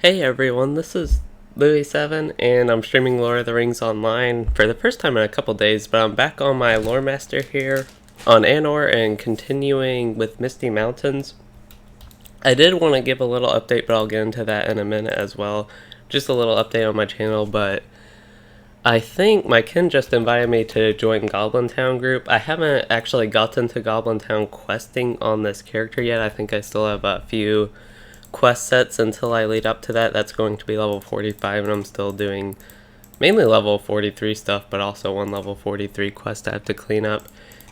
Hey everyone, this is Louis7 and I'm streaming Lord of the Rings Online for the first time in a couple days, but I'm back on my Lore Master here on Anor and continuing with Misty Mountains. I did want to give a little update, but I'll get into that in a minute as well. Just a little update on my channel, but I think my kin just invited me to join Goblin Town group. I haven't actually gotten to Goblin Town questing on this character yet. I think I still have a few quest sets until I lead up to that. That's going to be level 45, and I'm still doing mainly level 43 stuff, but also one level 43 quest I have to clean up.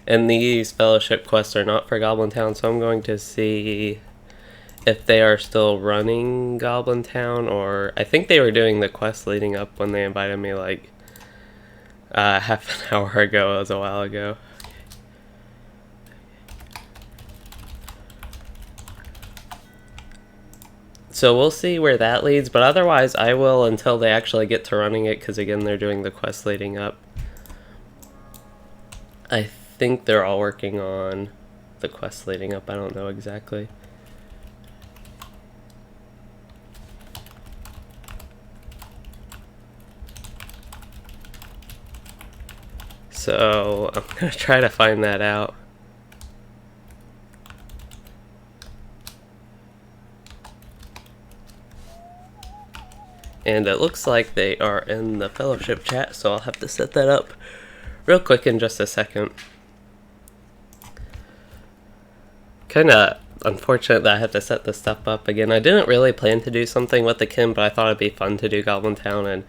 And these fellowship quests are not for Goblin Town, so I'm going to see if they are still running Goblin Town, or I think they were doing the quest leading up when they invited me like half an hour ago. It was a while ago. So we'll see where that leads, but otherwise I will until they actually get to running it, because again they're doing the quest leading up. I think they're all working on the quest leading up, I don't know exactly. So I'm going to try to find that out. And it looks like they are in the fellowship chat, so I'll have to set that up real quick in just a second. Kinda unfortunate that I have to set this stuff up again. I didn't really plan to do something with the kin, but I thought it'd be fun to do Goblin Town, and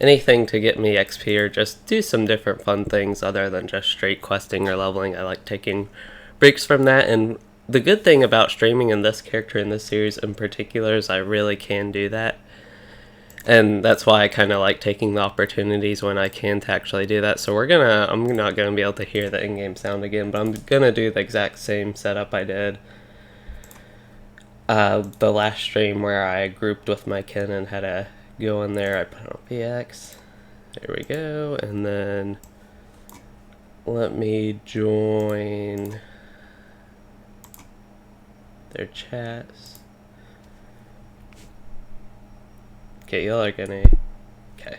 anything to get me XP or just do some different fun things other than just straight questing or leveling. I like taking breaks from that, and the good thing about streaming in this character in this series in particular is I really can do that. And that's why I kind of like taking the opportunities when I can to actually do that. So I'm not gonna be able to hear the in-game sound again, but I'm gonna do the exact same setup I did the last stream, where I grouped with my kin and had to go in there. I put on PX. There we go, and then let me join their chats. Okay, y'all are gonna... Okay.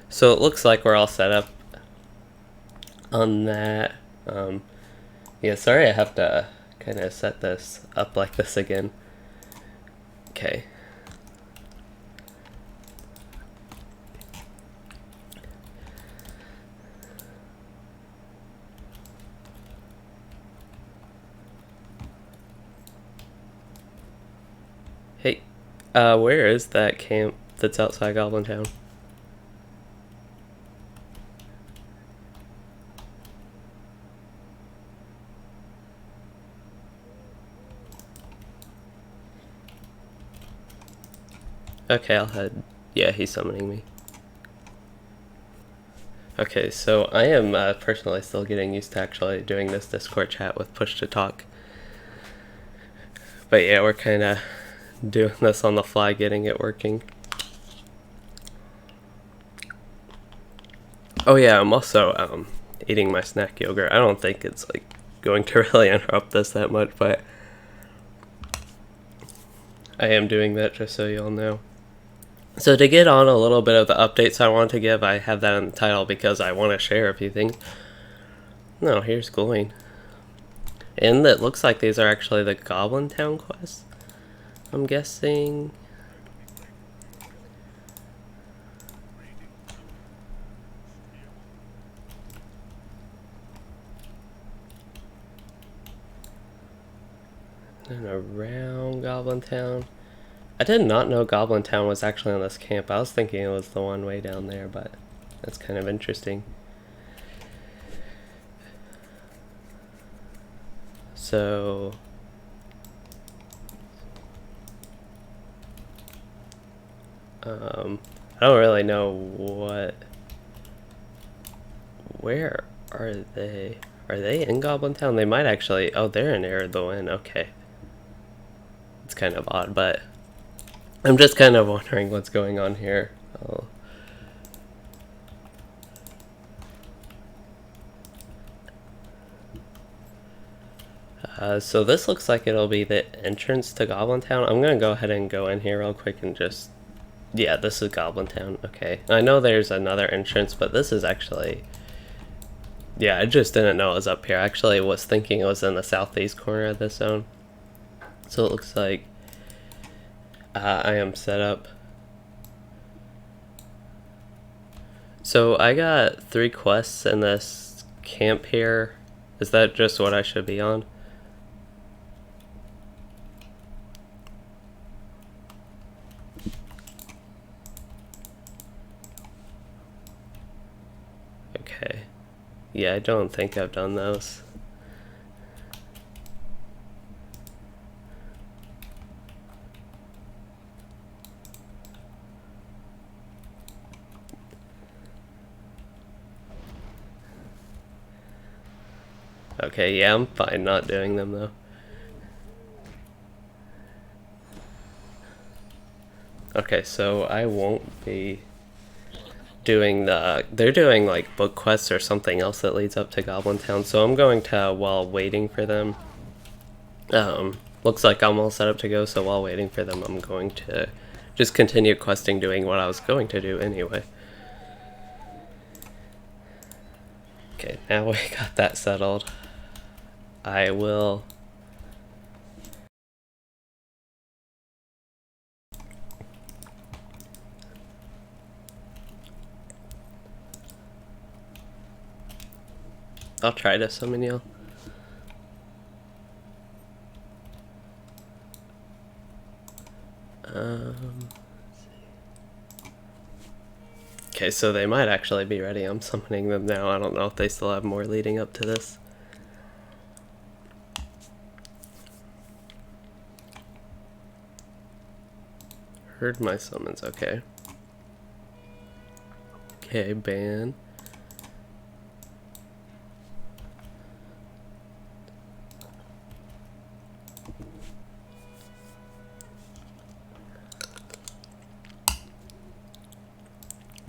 So it looks like we're all set up on that. Yeah, sorry I have to kind of set this up like this again. Okay. Hey, where is that camp that's outside Goblin Town? Okay, I'll head... Yeah, he's summoning me. Okay, so I am personally still getting used to actually doing this Discord chat with push to talk. But yeah, we're kind of doing this on the fly, getting it working. Oh yeah, I'm also eating my snack yogurt. I don't think it's like going to really interrupt this that much, but I am doing that just so y'all know. So to get on a little bit of the updates I want to give, I have that in the title because I want to share a few things. No, here's Glowing. And it looks like these are actually the Goblin Town quests, I'm guessing. And around Goblin Town. I did not know Goblin Town was actually on this camp. I was thinking it was the one way down there, but that's kind of interesting. So I don't really know where are they? Are they in Goblin Town? They might actually... Oh, they're in Eredlin. Okay. It's kind of odd, but I'm just kind of wondering what's going on here. Oh. So this looks like it'll be the entrance to Goblin Town. I'm gonna go ahead and go in here real quick and just... Yeah, this is Goblin Town. Okay. I know there's another entrance, but this is actually... Yeah, I just didn't know it was up here. I actually was thinking it was in the southeast corner of this zone. So it looks like I am set up. So I got 3 quests in this camp here. Is that just what I should be on? Okay. Yeah, I don't think I've done those. Okay, yeah, I'm fine not doing them though. Okay, so I won't be doing they're doing like book quests or something else that leads up to Goblin Town, so I'm going to, while waiting for them, looks like I'm all set up to go, so while waiting for them I'm going to just continue questing, doing what I was going to do anyway. Okay, now we got that settled. I will... I'll try to summon you. Okay, so they might actually be ready. I'm summoning them now. I don't know if they still have more leading up to this. Heard my summons, okay. Okay, ban.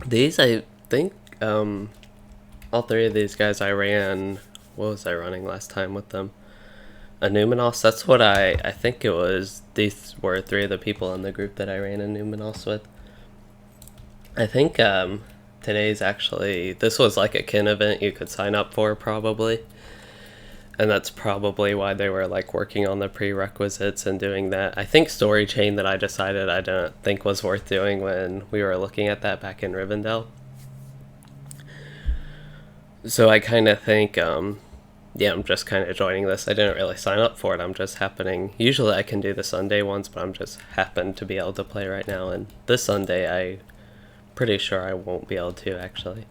These, I think, all 3 of these guys I ran, what was I running last time with them? A Numenos, that's what I think it was. These were 3 of the people in the group that I ran a Numenos with. I think today's actually, this was like a kin event you could sign up for probably. And that's probably why they were like working on the prerequisites and doing that. I think story chain that I decided I didn't think was worth doing when we were looking at that back in Rivendell. So I kind of think, yeah, I'm just kind of joining this. I didn't really sign up for it. I'm just happening. Usually I can do the Sunday ones, but I'm just happen to be able to play right now. And this Sunday, I'm pretty sure I won't be able to actually.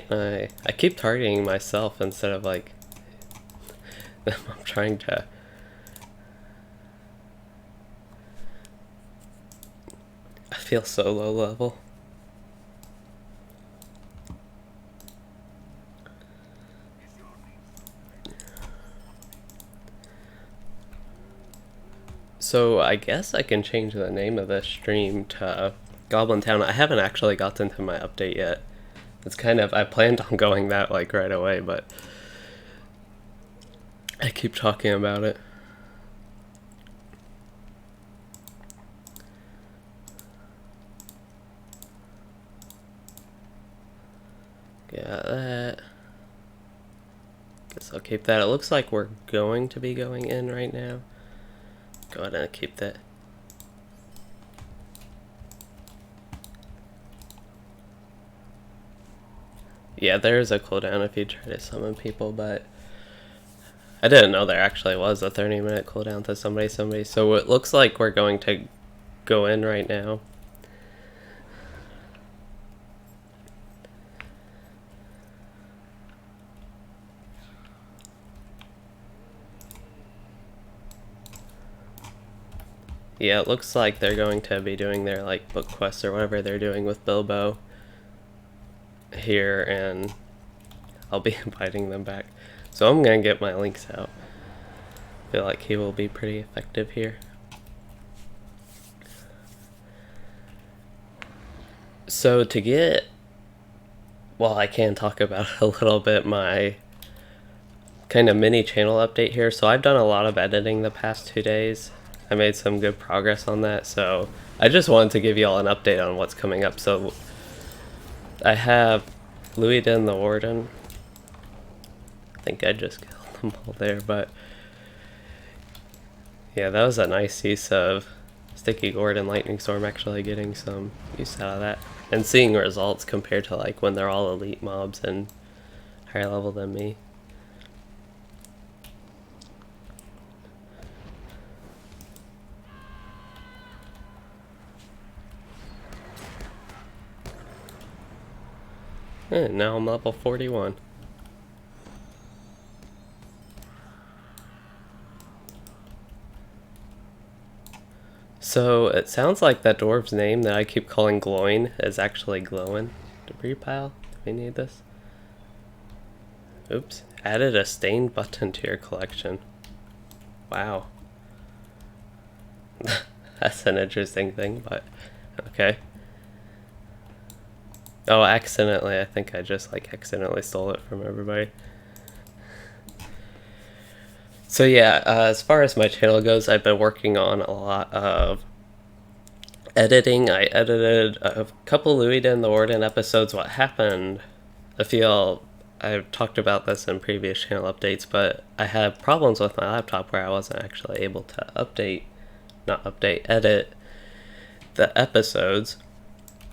I keep targeting myself instead of like them. I'm trying to... I feel so low level. So I guess I can change the name of this stream to Goblin Town. I haven't actually gotten to my update yet. It's kind of, I planned on going that like right away, but I keep talking about it. Yeah, that. Guess I'll keep that. It looks like we're going to be going in right now. Go ahead and keep that. Yeah, there is a cooldown if you try to summon people, but I didn't know there actually was a 30-minute cooldown to somebody. So it looks like we're going to go in right now. Yeah, it looks like they're going to be doing their like book quests or whatever they're doing with Bilbo here, and I'll be inviting them back. So I'm gonna get my links out. I feel like he will be pretty effective here. So to get, well, I can talk about a little bit my kind of mini channel update here. So I've done a lot of editing the past 2 days. I made some good progress on that, so I just wanted to give you all an update on what's coming up. So I have Louis Den the Warden. I think I just killed them all there, but yeah, that was a nice use of Sticky Gourd and Lightning Storm, actually getting some use out of that. And seeing results compared to like when they're all elite mobs and higher level than me. And now I'm level 41. So it sounds like that dwarf's name that I keep calling Glowing is actually Glowing. Debris pile? Do we need this? Oops. Added a stained button to your collection. Wow. That's an interesting thing, but okay. Oh, accidentally. I think I just like accidentally stole it from everybody. So yeah, as far as my channel goes, I've been working on a lot of editing. I edited a couple Louis Den the Warden episodes. What happened, I've talked about this in previous channel updates, but I had problems with my laptop where I wasn't actually able to edit the episodes.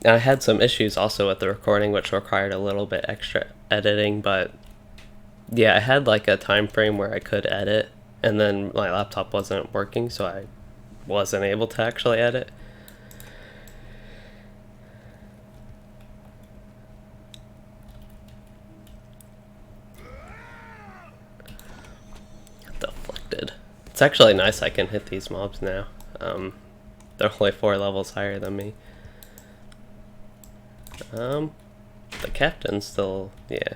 And I had some issues also with the recording, which required a little bit extra editing, but yeah, I had like a time frame where I could edit, and then my laptop wasn't working, so I wasn't able to actually edit. Deflected. It's actually nice I can hit these mobs now. They're only 4 levels higher than me. The captain's still, yeah.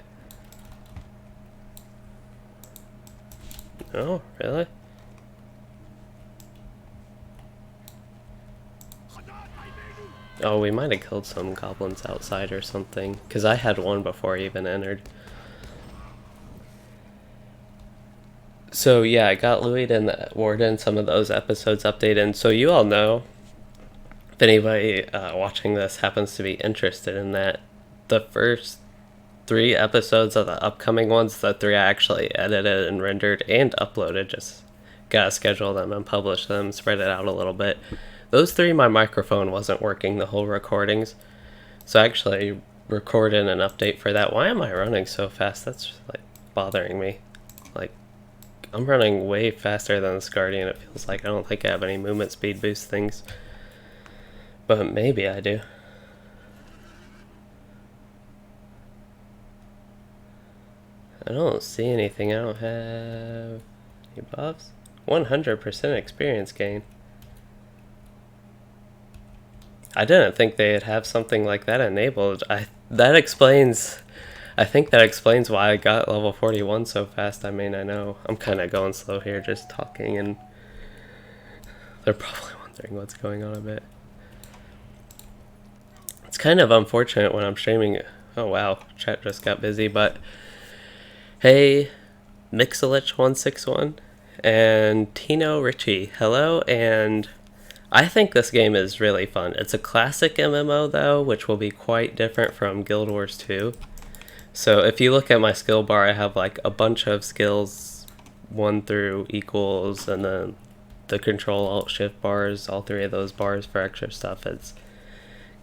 Oh, really? Oh, we might have killed some goblins outside or something, because I had one before I even entered. So yeah, I got Louis and the Warden, some of those episodes updated, so you all know, if anybody watching this happens to be interested in that, the first 3 episodes of the upcoming ones, the 3 I actually edited and rendered and uploaded, just gotta schedule them and publish them, spread it out a little bit. Those 3, my microphone wasn't working the whole recordings, so I actually recorded an update for that. Why am I running so fast? That's like bothering me. Like, I'm running way faster than this Guardian, it feels like. I don't think I have any movement speed boost things, but maybe I do. I don't see anything. I don't have any buffs. 100% experience gain. I didn't think they'd have something like that enabled. I think that explains why I got level 41 so fast. I mean, I know I'm kind of going slow here just talking, and they're probably wondering what's going on a bit. It's kind of unfortunate when I'm streaming. Oh wow, chat just got busy, but hey, Mixelich161 and Tino Richie, hello, and I think this game is really fun. It's a classic MMO though, which will be quite different from Guild Wars 2. So if you look at my skill bar, I have like a bunch of skills, 1 through equals, and then the Control Alt Shift bars, all 3 of those bars for extra stuff. It's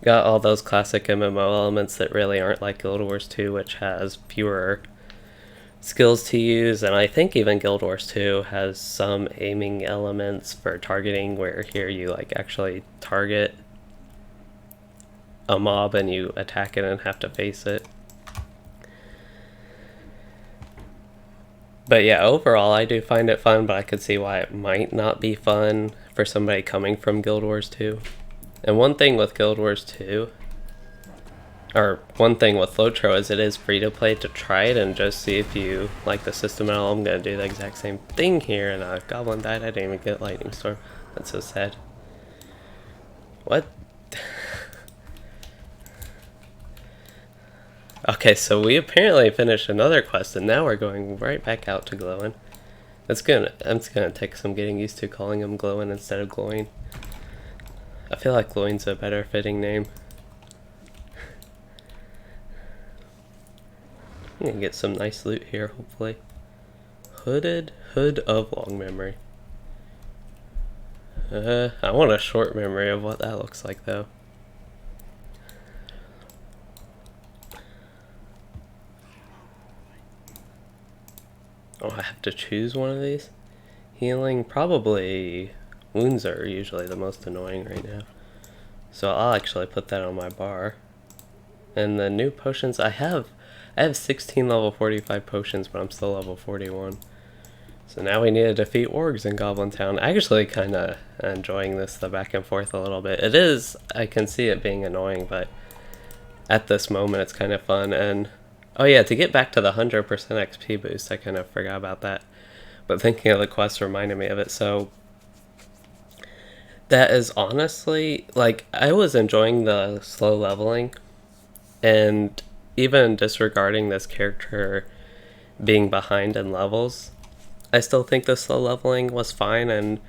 got all those classic MMO elements that really aren't like Guild Wars 2, which has fewer skills to use, and I think even Guild Wars 2 has some aiming elements for targeting, where here you like actually target a mob and you attack it and have to face it. But yeah, overall I do find it fun, but I could see why it might not be fun for somebody coming from Guild Wars 2. And one thing with Guild Wars 2, or one thing with LOTRO, is it is free to play to try it and just see if you like the system at all. I'm going to do the exact same thing here, and a goblin died. I didn't even get Lightning Storm. That's so sad. What? Okay, so we apparently finished another quest, and now we're going right back out to glowing. It's gonna take some getting used to calling him glowing instead of glowing. I feel like glowing's a better fitting name. I'm gonna get some nice loot here, hopefully. Hood of long memory. I want a short memory of what that looks like, though. Oh, I have to choose one of these? Healing, probably wounds are usually the most annoying right now. So I'll actually put that on my bar. And the new potions, I have 16 level 45 potions, but I'm still level 41. So now we need to defeat orgs in Goblin Town. Actually kind of enjoying this, the back and forth a little bit. It is, I can see it being annoying, but at this moment it's kind of fun. And oh yeah, to get back to the 100% XP boost, I kind of forgot about that. But thinking of the quest reminded me of it. So that is honestly, like, I was enjoying the slow leveling, and even disregarding this character being behind in levels, I still think the slow leveling was fine, and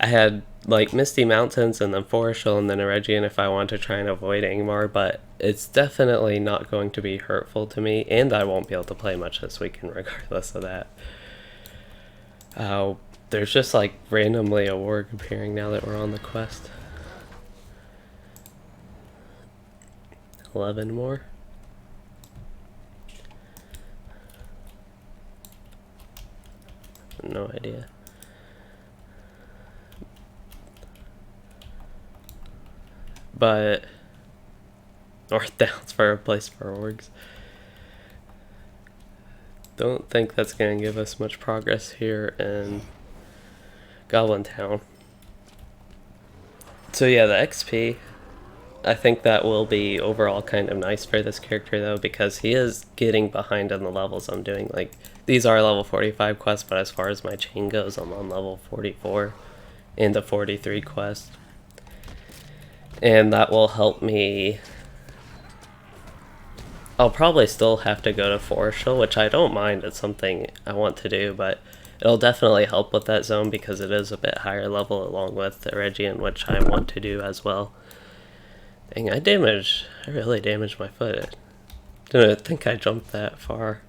I had like Misty Mountains and then Forestial and then Eregion if I want to try and avoid Angmar, but it's definitely not going to be hurtful to me, and I won't be able to play much this weekend regardless of that. There's just like randomly a warg appearing now that we're on the quest. 11 more. No idea. But North Down's for a place for orgs. Don't think that's gonna give us much progress here in Goblin Town. So yeah, the XP, I think that will be overall kind of nice for this character though, because he is getting behind in the levels I'm doing. Like, these are level 45 quests, but as far as my chain goes, I'm on level 44 in the 43 quest. And that will help me. I'll probably still have to go to Forestial, which I don't mind. It's something I want to do, but it'll definitely help with that zone because it is a bit higher level along with the Eregion, which I want to do as well. Dang, I really damaged my foot. Didn't think I jumped that far.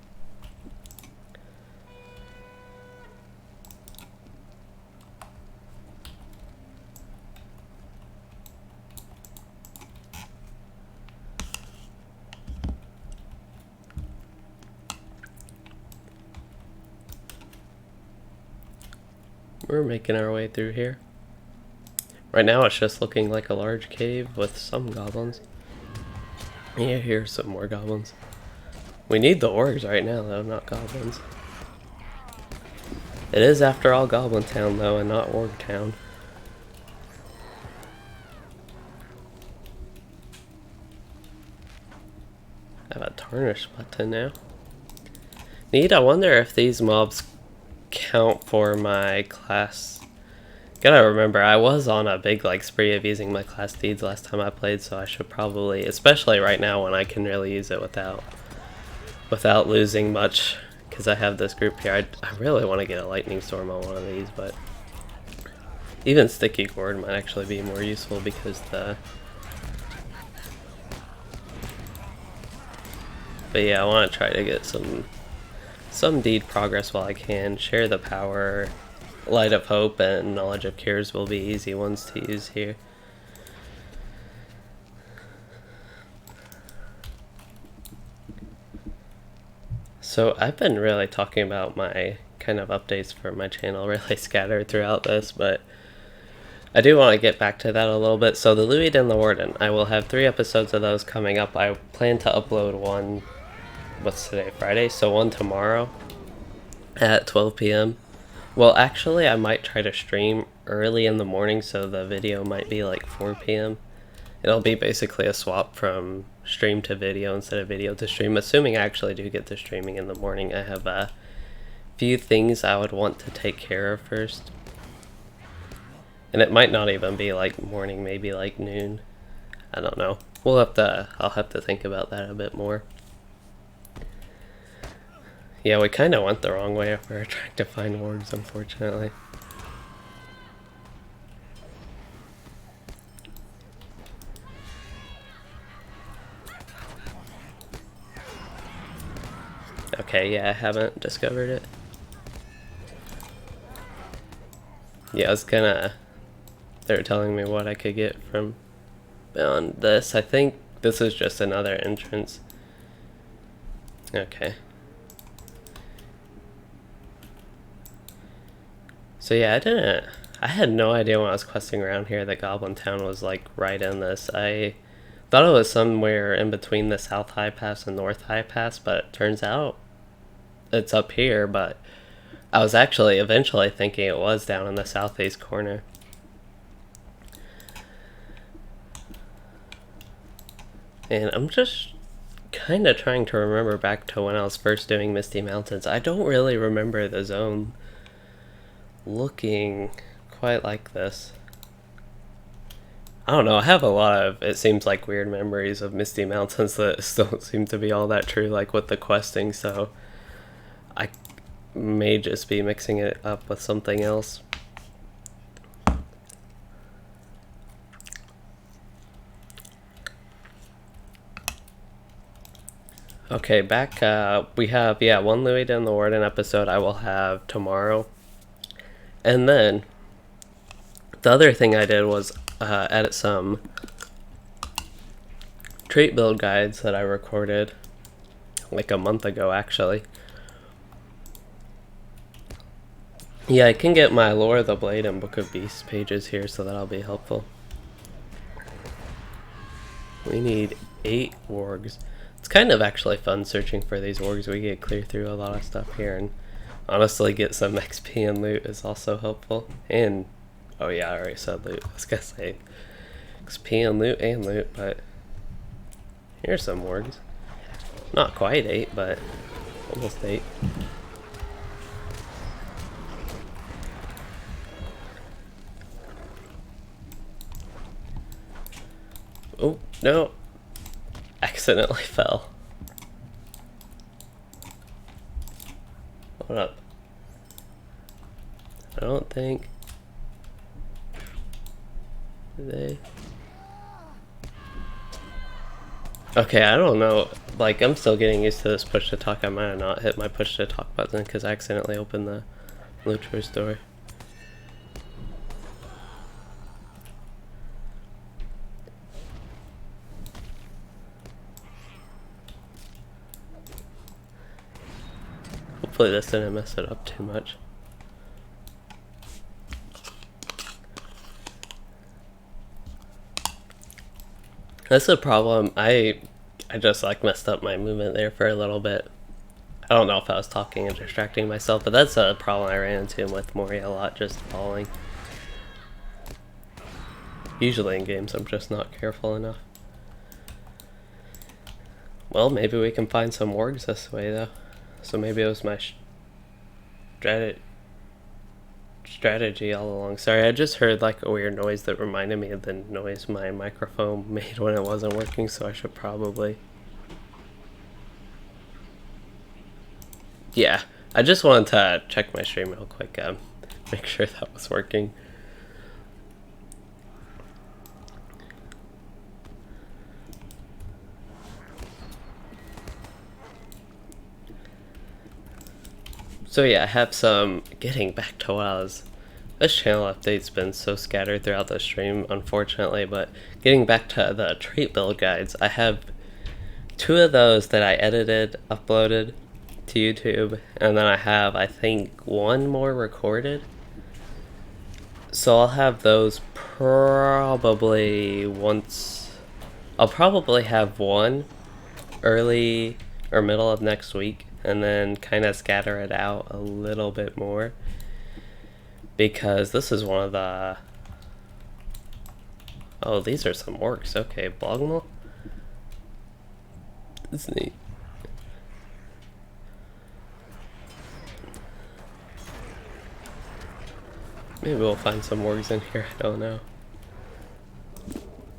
We're making our way through here. Right now it's just looking like a large cave with some goblins. Yeah, here's some more goblins. We need the orgs right now though, not goblins. It is after all Goblin Town though, and not Org Town. I have a tarnish button now. Neat, I wonder if these mobs count for my class. Gotta remember, I was on a big like spree of using my class deeds last time I played, so I should probably, especially right now when I can really use it without losing much, because I have this group here. I really want to get a lightning storm on one of these, but even sticky gourd might actually be more useful because but yeah, I want to try to get some deed progress while I can. Share the power, Light of Hope, and Knowledge of Cures will be easy ones to use here. So I've been really talking about my kind of updates for my channel really scattered throughout this, but I do want to get back to that a little bit. So the Louis and the Warden, I will have 3 episodes of those coming up. I plan to upload one, what's today, Friday? So one tomorrow at 12 p.m. Well, actually, I might try to stream early in the morning, so the video might be like 4 p.m. It'll be basically a swap from stream to video instead of video to stream, assuming I actually do get to streaming in the morning. I have a few things I would want to take care of first. And it might not even be like morning, maybe like noon. I don't know. I'll have to think about that a bit more. Yeah, we kind of went the wrong way if we were trying to find wargs, unfortunately. Okay, yeah, I haven't discovered it. Yeah, I was gonna... They were telling me what I could get from beyond this. I think this is just another entrance. Okay. So yeah, I had no idea when I was questing around here that Goblin Town was like right in this. I thought it was somewhere in between the South High Pass and North High Pass, but it turns out it's up here, but I was actually eventually thinking it was down in the southeast corner. And I'm just kind of trying to remember back to when I was first doing Misty Mountains. I don't really remember the zone looking quite like this. I don't know, I have a lot of, it seems like, weird memories of Misty Mountains that still don't seem to be all that true, like with the questing, so I may just be mixing it up with something else. Okay, back, we have, yeah, one Louis in the Warden episode I will have tomorrow. And then, the other thing I did was edit some trait build guides that I recorded like a month ago, actually. Yeah, I can get my Lore of the Blade and Book of Beasts pages here, so that'll be helpful. We need 8 wargs. It's kind of actually fun searching for these wargs. We get clear through a lot of stuff here, and honestly get some XP and loot is also helpful. And, oh yeah, I already said loot. I was gonna say XP and loot, but here's some wargs. Not quite 8, but almost 8. Oh, no. Accidentally fell. Hold up. I don't think... Did they... Okay, I don't know. Like, I'm still getting used to this push to talk. I might have not hit my push to talk button because I accidentally opened the LOTRO store. Hopefully this didn't mess it up too much. That's the problem. I just like messed up my movement there for a little bit. I don't know if I was talking and distracting myself, but that's a problem I ran into with Moria a lot, just falling. Usually in games I'm just not careful enough. Well, maybe we can find some wargs this way though. So maybe it was my strategy all along. Sorry, I just heard like a weird noise that reminded me of the noise my microphone made when it wasn't working, so I should probably... Yeah, I just wanted to check my stream real quick, make sure that was working. So yeah, I have some, getting back to what I was, this channel update's been so scattered throughout the stream, unfortunately, but getting back to the trait build guides, I have 2 of those that I edited, uploaded to YouTube, and then I have, I think, 1 more recorded. So I'll have those probably once, I'll probably have 1 early or middle of next week, and then kind of scatter it out a little bit more, because this is one of the... Oh, these are some orcs. Okay, Blognal. That's neat. Maybe we'll find some orgs in here, I don't know.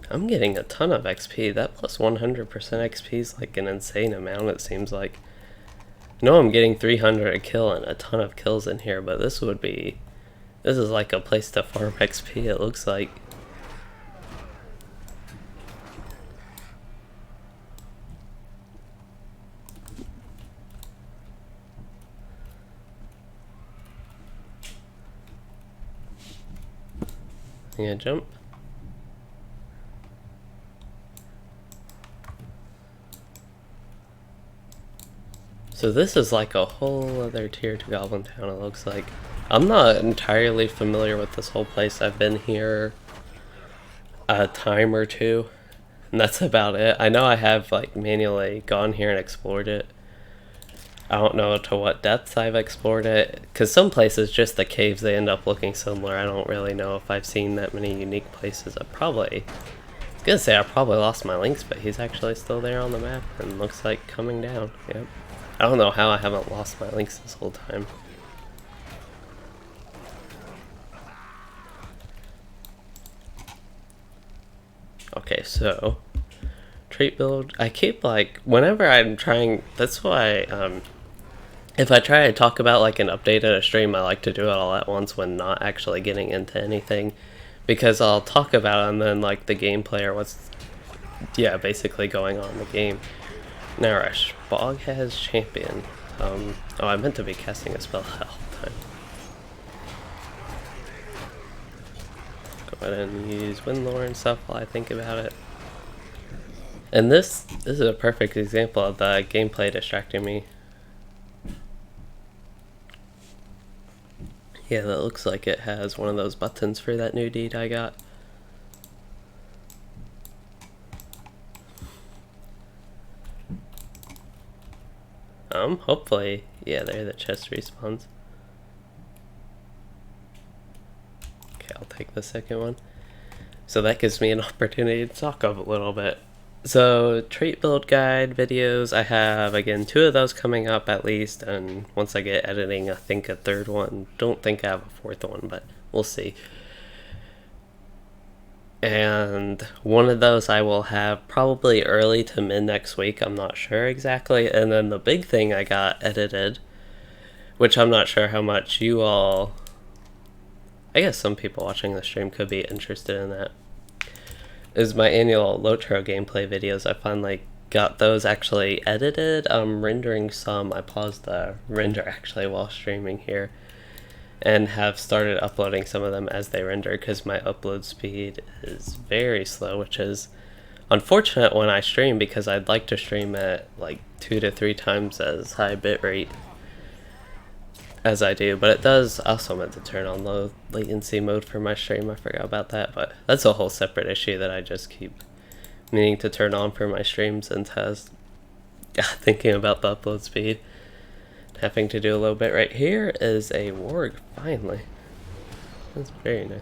I'm getting a ton of XP. That plus 100% XP is like an insane amount, it seems like. know I'm getting 300 a kill and a ton of kills in here, but this is like a place to farm XP, it looks like. Yeah, jump. So this is like a whole other tier to Goblin Town, it looks like. I'm not entirely familiar with this whole place. I've been here a time or two, and that's about it. I know I have like manually gone here and explored it. I don't know to what depths I've explored it, because some places, just the caves, they end up looking similar. I don't really know if I've seen that many unique places. I was gonna say I probably lost my links, but he's actually still there on the map and looks like coming down. Yep. I don't know how I haven't lost my links this whole time. Okay, so trait build. I keep like whenever I'm trying. That's why if I try to talk about like an update at a stream, I like to do it all at once when not actually getting into anything, because I'll talk about it and then like the gameplay or what's basically going on in the game. Now rush. Bog has champion. Oh, I meant to be casting a spell the whole time. Go ahead and use Windlore and stuff while I think about it. And this is a perfect example of the gameplay distracting me. Yeah, that looks like it has one of those buttons for that new deed I got. Hopefully, yeah, there the chest respawns. Okay, I'll take the second one. So that gives me an opportunity to talk a little bit. So, trait build guide videos, I have, again, 2 of those coming up at least, and once I get editing, I think a 3rd one. Don't think I have a 4th one, but we'll see. And one of those I will have probably early to mid next week, I'm not sure exactly. And then the big thing I got edited, which I'm not sure how much you all, I guess some people watching the stream could be interested in that, is my annual LOTRO gameplay videos. I finally got those actually edited. I'm rendering some. I paused the render actually while streaming here, and have started uploading some of them as they render, because my upload speed is very slow, which is unfortunate when I stream, because I'd like to stream at like 2 to 3 times as high bitrate as I do, but it does. Also meant to turn on low latency mode for my stream, I forgot about that, but that's a whole separate issue that I just keep meaning to turn on for my streams, and thinking about the upload speed. Having to do a little bit. Right here is a warg, finally. That's very nice.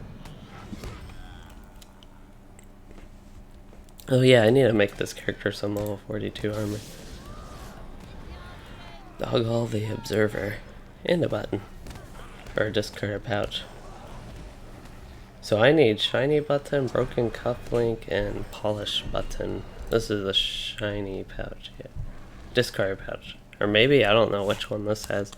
Oh yeah, I need to make this character some level 42 armor. Doggle the Observer. And a button. Or a discard a pouch. So I need shiny button, broken cufflink, and polish button. This is a shiny pouch, yeah. Discard pouch. Or maybe, I don't know which one this has.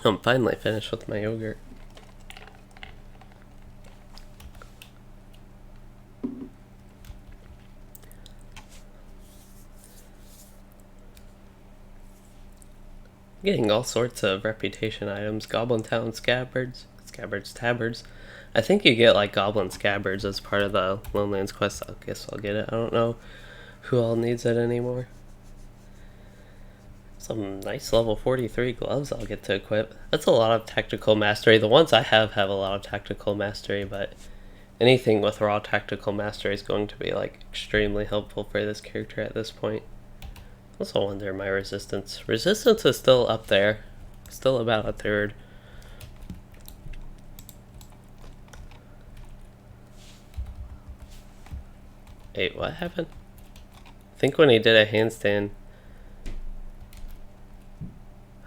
I'm finally finished with my yogurt. Getting all sorts of reputation items. Goblin Town scabbards. Tabards. I think you get like goblin scabbards as part of the Lonelands quest. I guess I'll get it. I don't know who all needs it anymore. Some nice level 43 gloves I'll get to equip. That's a lot of tactical mastery. The ones I have a lot of tactical mastery, but anything with raw tactical mastery is going to be like extremely helpful for this character at this point. Also wonder my resistance. Resistance is still up there. Still about a 3rd. Wait, what happened? I think when he did a handstand,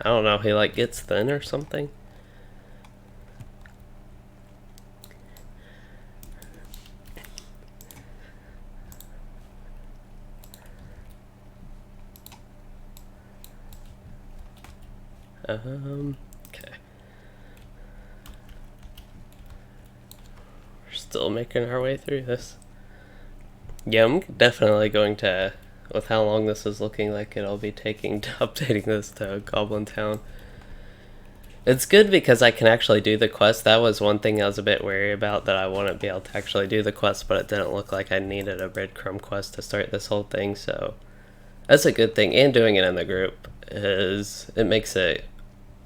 I don't know, he like gets thin or something. Okay. We're still making our way through this. Yeah, I'm definitely going to, with how long this is looking like it'll be taking to updating this to Goblin Town. It's good because I can actually do the quest. That was one thing I was a bit wary about, that I wouldn't be able to actually do the quest, but it didn't look like I needed a breadcrumb quest to start this whole thing, so that's a good thing. And doing it in the group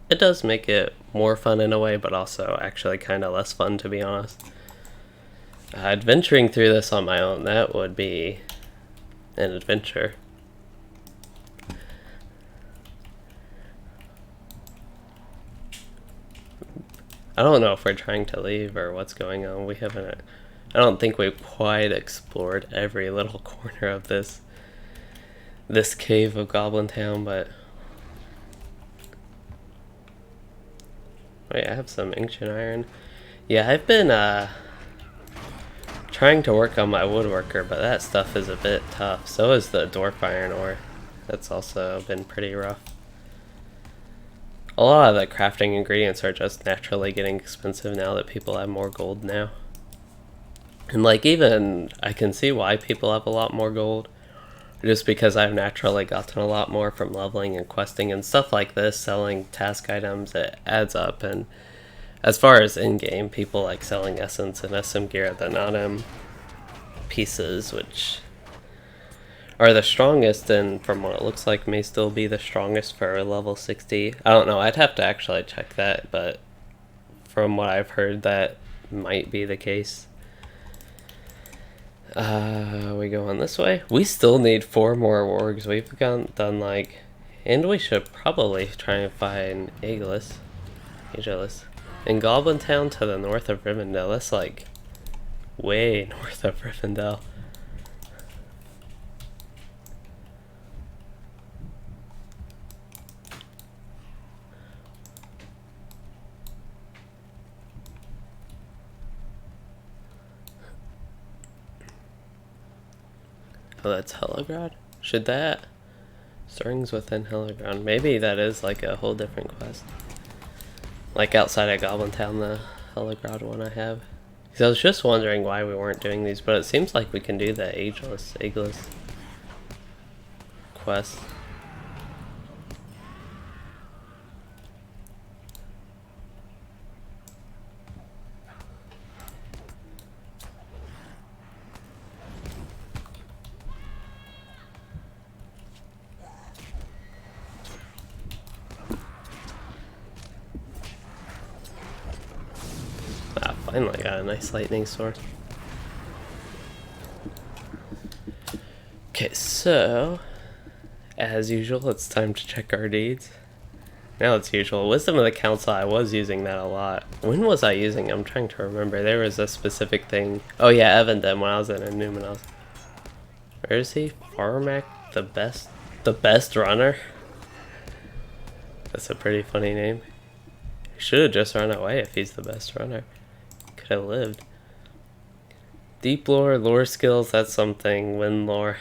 it does make it more fun in a way, but also actually kind of less fun, to be honest. Adventuring through this on my own, that would be an adventure. I don't know if we're trying to leave or what's going on. I don't think we've quite explored every little corner of this cave of Goblin Town, but wait, I have some ancient iron. Yeah, I've been trying to work on my woodworker, but that stuff is a bit tough. So is the dwarf iron ore. That's also been pretty rough. A lot of the crafting ingredients are just naturally getting expensive now that people have more gold now. And like, even I can see why people have a lot more gold, just because I've naturally gotten a lot more from leveling and questing and stuff like this, selling task items. It adds up. And as far as in-game, people like selling essence and SM gear at the non-M pieces, which are the strongest, and from what it looks like may still be the strongest for level 60. I don't know, I'd have to actually check that, but from what I've heard, that might be the case. We go on this way. We still need 4 more wargs. We've done like, and we should probably try and find Ageless in Goblin Town to the north of Rivendell. That's like way north of Rivendell. Oh, that's Hellegrod? Should that? Stirrings within Hellegrod. Maybe that is like a whole different quest. Like outside of Goblin Town, the Hellegrod one I have. Because I was just wondering why we weren't doing these, but it seems like we can do the Ageless quest. Finally got a nice lightning sword. Okay, so as usual, it's time to check our deeds. Now it's usual. Wisdom of the Council, I was using that a lot. When was I using it? I'm trying to remember. There was a specific thing. Oh yeah, Evandem when I was in Numenos. Where is he? Farmac, the best runner? That's a pretty funny name. He should have just run away if he's the best runner. Could have lived. Deep lore skills, that's something. Wind lore,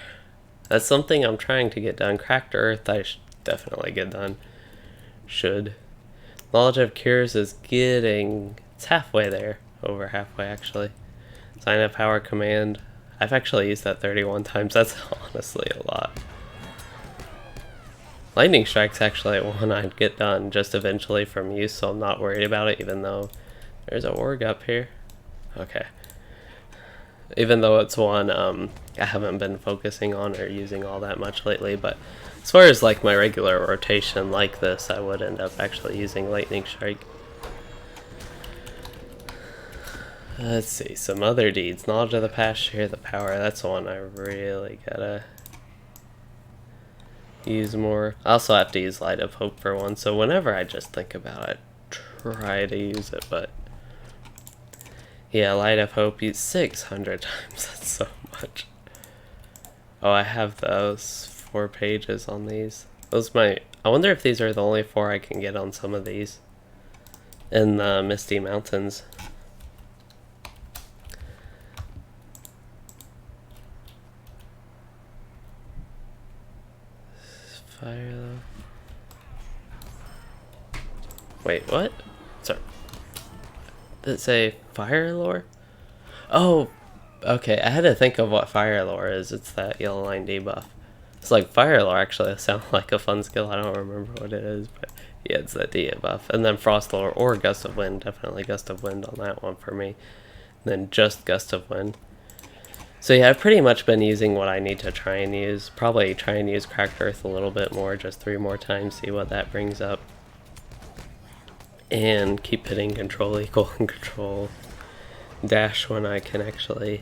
that's something I'm trying to get done. Cracked earth, I should definitely get done. Knowledge of cures is it's halfway there. Over halfway, actually. Sign of power command, I've actually used that 31 times. That's honestly a lot. Lightning strike's actually one I'd get done just eventually from use, so I'm not worried about it, even though there's a org up here. Okay. Even though it's one I haven't been focusing on or using all that much lately, but as far as like my regular rotation like this, I would end up actually using Lightning Strike. Let's see, some other deeds. Knowledge of the past, share the power. That's one I really gotta use more. I also have to use Light of Hope for one, so whenever I just think about it, try to use it, but yeah, Light of Hope used 600 times. That's so much. Oh, I have those 4 pages on these. I wonder if these are the only 4 I can get on some of these in the Misty Mountains. Fire though. Wait, what? Sorry. Did it say fire lore? Oh, okay. I had to think of what fire lore is. It's that yellow line debuff. It's like fire lore actually sounds like a fun skill. I don't remember what it is, but yeah, it's that debuff. And then frost lore or gust of wind. Definitely gust of wind on that one for me. And then just gust of wind. So yeah, I've pretty much been using what I need to try and use. Probably try and use Cracked Earth a little bit more, just 3 more times, see what that brings up. And keep hitting control equal and control dash when I can actually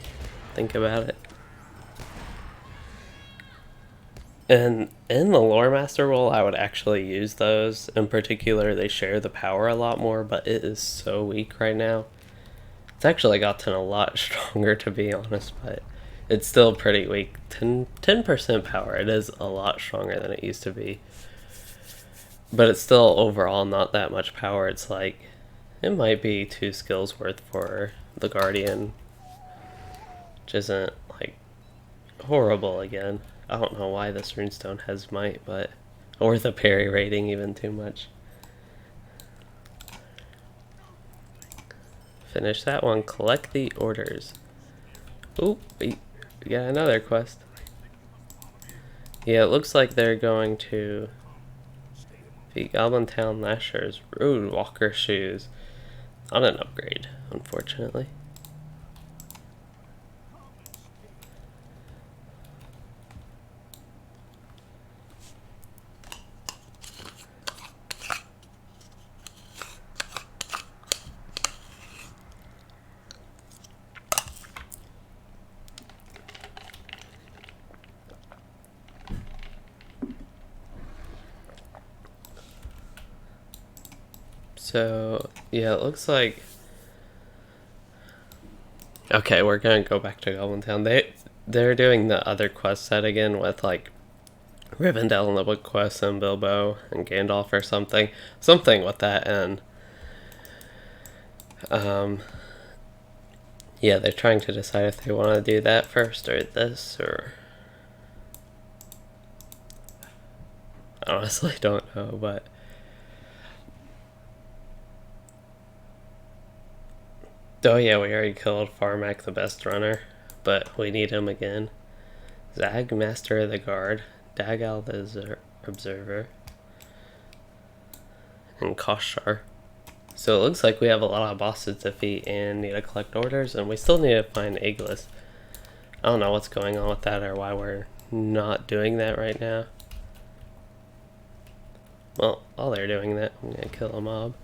think about it. And in the Lore Master role, I would actually use those. In particular, they share the power a lot more, but it is so weak right now. It's actually gotten a lot stronger, to be honest, but it's still pretty weak. 10% power, it is a lot stronger than it used to be. But it's still overall not that much power. It's like, it might be 2 skills worth for the Guardian, which isn't like horrible again. I don't know why this runestone has might, but or the parry rating even too much. Finish that one. Collect the orders. Oop, we got another quest. Yeah, it looks like they're going to the Goblin Town Lashers Road Walker shoes. Not an upgrade, unfortunately. So, yeah, it looks like... Okay, we're gonna go back to Goblin Town. They're doing the other quest set again with, like, Rivendell and the Book Quest and Bilbo and Gandalf or something. Something with that, and... yeah, they're trying to decide if they want to do that first or this, or... I honestly don't know, but... Oh yeah, we already killed Farmak, the best runner, but we need him again. Zag, Master of the Guard, Dagal, the Observer, and Koshar. So it looks like we have a lot of bosses to defeat and need to collect orders, and we still need to find Iglis. I don't know what's going on with that or why we're not doing that right now. Well, while they're doing that, I'm gonna kill a mob.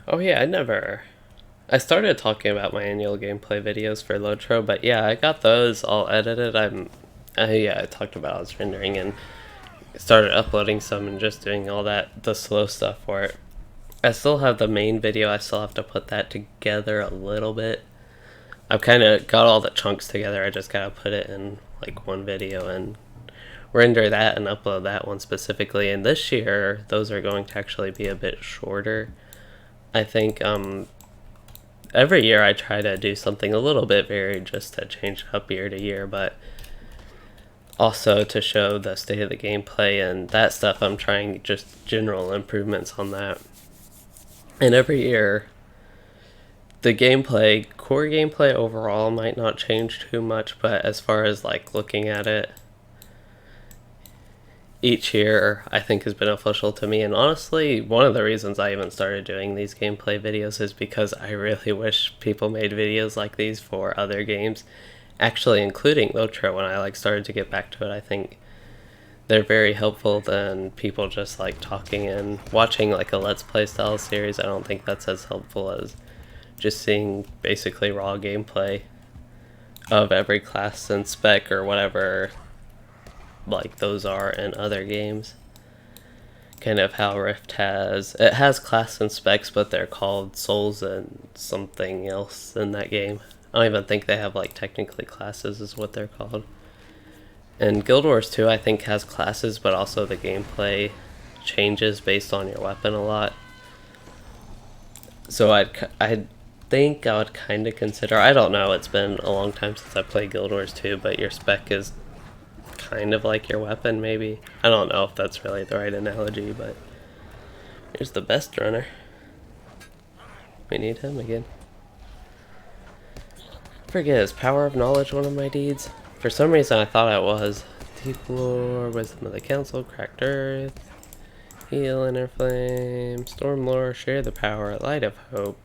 Oh yeah, I started talking about my annual gameplay videos for LOTRO, but yeah, I got those all edited. Yeah, I talked about I was rendering and started uploading some and just doing all the slow stuff for it. I still have the main video, I still have to put that together a little bit. I've kind of got all the chunks together, I just gotta put it in like one video and render that and upload that one specifically. And this year, those are going to actually be a bit shorter. I think every year I try to do something a little bit varied just to change up year to year, but also to show the state of the gameplay and that stuff. I'm trying just general improvements on that. And every year, the core gameplay overall might not change too much, but as far as like looking at it, each year I think is beneficial to me. And honestly, one of the reasons I even started doing these gameplay videos is because I really wish people made videos like these for other games, actually including LOTRO. When I like started to get back to it, I think they're very helpful than people just like talking and watching like a Let's Play style series. I don't think that's as helpful as just seeing basically raw gameplay of every class and spec or whatever like those are in other games. Kind of how Rift has class and specs, but they're called souls and something else in that game. I don't even think they have like technically classes is what they're called. And Guild Wars 2 I think has classes, but also the gameplay changes based on your weapon a lot. So I think I would kind of consider, I don't know, it's been a long time since I played Guild Wars 2, but your spec is kind of like your weapon maybe. I don't know if that's really the right analogy, but here's the best runner. We need him again. Forget, is Power of Knowledge one of my deeds? For some reason I thought it was. Deep Lore, Wisdom of the Council, Cracked Earth, Heal, Inner Flame, Storm Lore, Share the Power, Light of Hope,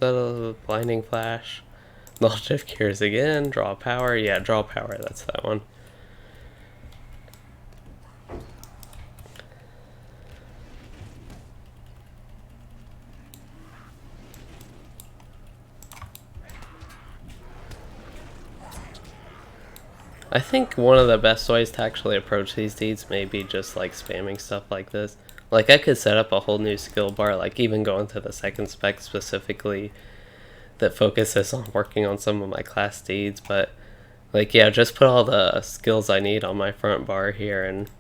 Little Blinding Flash, Knowledge of Cures again, Draw Power, yeah, Draw Power, that's that one. I think one of the best ways to actually approach these deeds may be just like spamming stuff like this. Like I could set up a whole new skill bar, like even going to the second spec specifically that focuses on working on some of my class deeds, but like yeah, just put all the skills I need on my front bar here and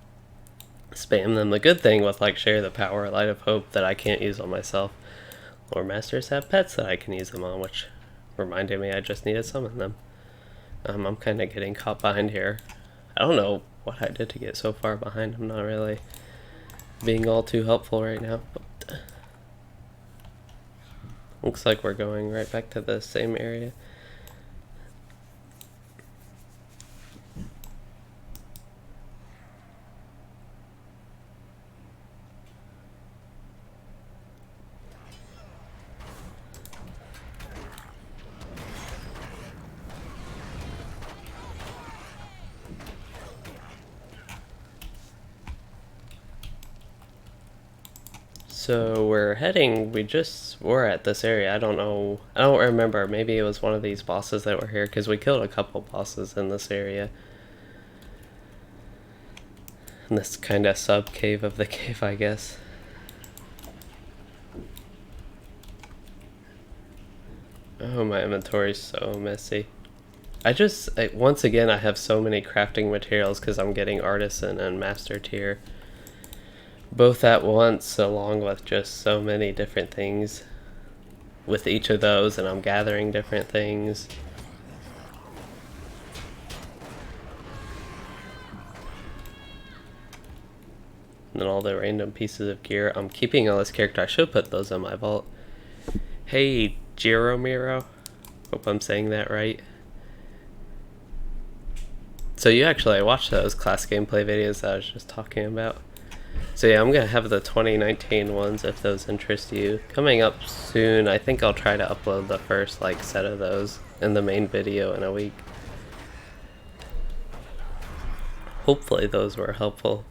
spam them. The good thing with like Share the Power, Light of Hope that I can't use on myself, Lore Masters have pets that I can use them on, which reminded me I just need to summon them. I'm kind of getting caught behind here. I don't know what I did to get so far behind. I'm not really being all too helpful right now. But looks like we're going right back to the same area. So we're at this area. I don't remember, maybe it was one of these bosses that were here, because we killed a couple bosses in this area. In this kind of sub-cave of the cave, I guess. Oh, my inventory's so messy. Once again, I have so many crafting materials because I'm getting Artisan and Master Tier both at once, along with just so many different things with each of those, and I'm gathering different things. And then all the random pieces of gear. I'm keeping on this character. I should put those in my vault. Hey, Jiromiro. Hope I'm saying that right. So you actually watched those class gameplay videos that I was just talking about. So yeah, I'm going to have the 2019 ones if those interest you. Coming up soon, I think I'll try to upload the first set of those in the main video in a week. Hopefully those were helpful.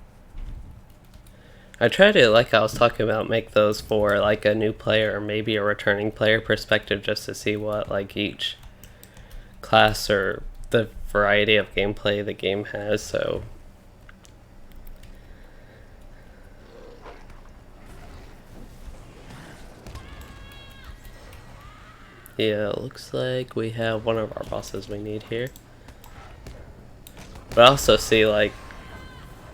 I try to, like I was talking about, make those for a new player or maybe a returning player perspective, just to see what each class or the variety of gameplay the game has. So yeah, it looks like we have one of our bosses we need here. But I also see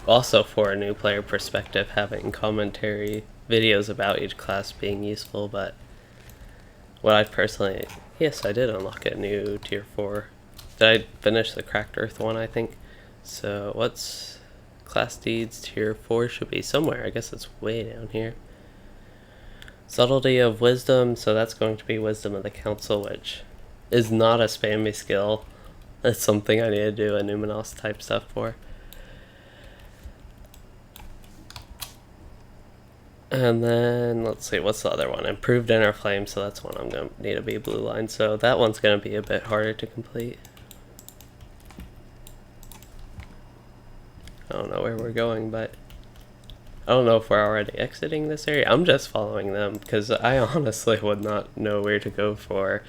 also for a new player perspective, having commentary videos about each class being useful. But what I personally, yes, I did unlock a new tier 4. Did I finish the Cracked Earth one, I think? So what's class deeds tier 4 should be somewhere. I guess it's way down here. Subtlety of Wisdom, so that's going to be Wisdom of the Council, which is not a spammy skill. That's something I need to do a Numenos type stuff for. And then, let's see, what's the other one? Improved Inner Flame, so that's one I'm going to need to be blue line, so that one's going to be a bit harder to complete. I don't know where we're going, but I don't know if we're already exiting this area. I'm just following them, because I honestly would not know where to go for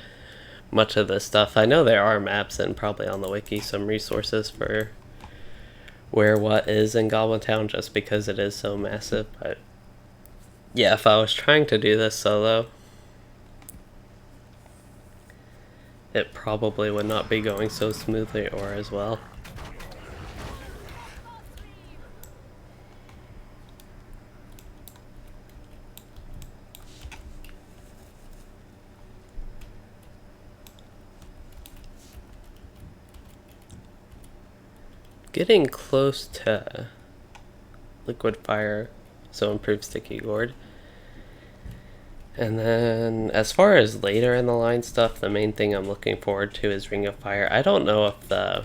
much of this stuff. I know there are maps and probably on the wiki some resources for where what is in Goblin Town, just because it is so massive, but yeah, if I was trying to do this solo, it probably would not be going so smoothly or as well. getting close to liquid fire, so improved sticky gourd. And then as far as later in the line stuff, the main thing I'm looking forward to is Ring of Fire. I don't know if the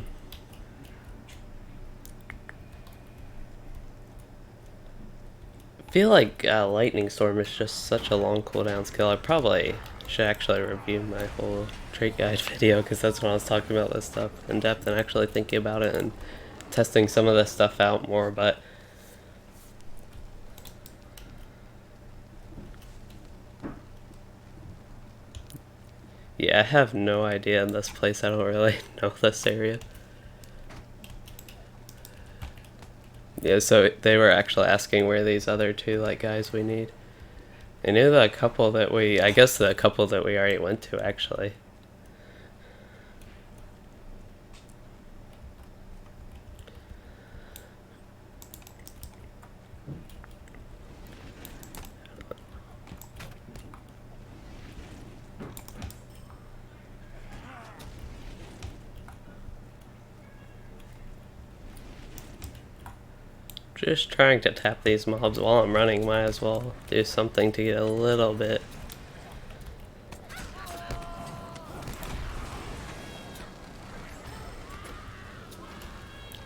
I feel like Lightning Storm is just such a long cooldown skill. I probably should actually review my whole trait guide video, because that's when I was talking about this stuff in depth and actually thinking about it and testing some of this stuff out more. But yeah, I have no idea in this place. I don't really know this area. Yeah, so they were actually asking where these other two guys we need. I knew the couple that I guess the couple that we already went to actually. Just trying to tap these mobs while I'm running. Might as well do something to get a little bit.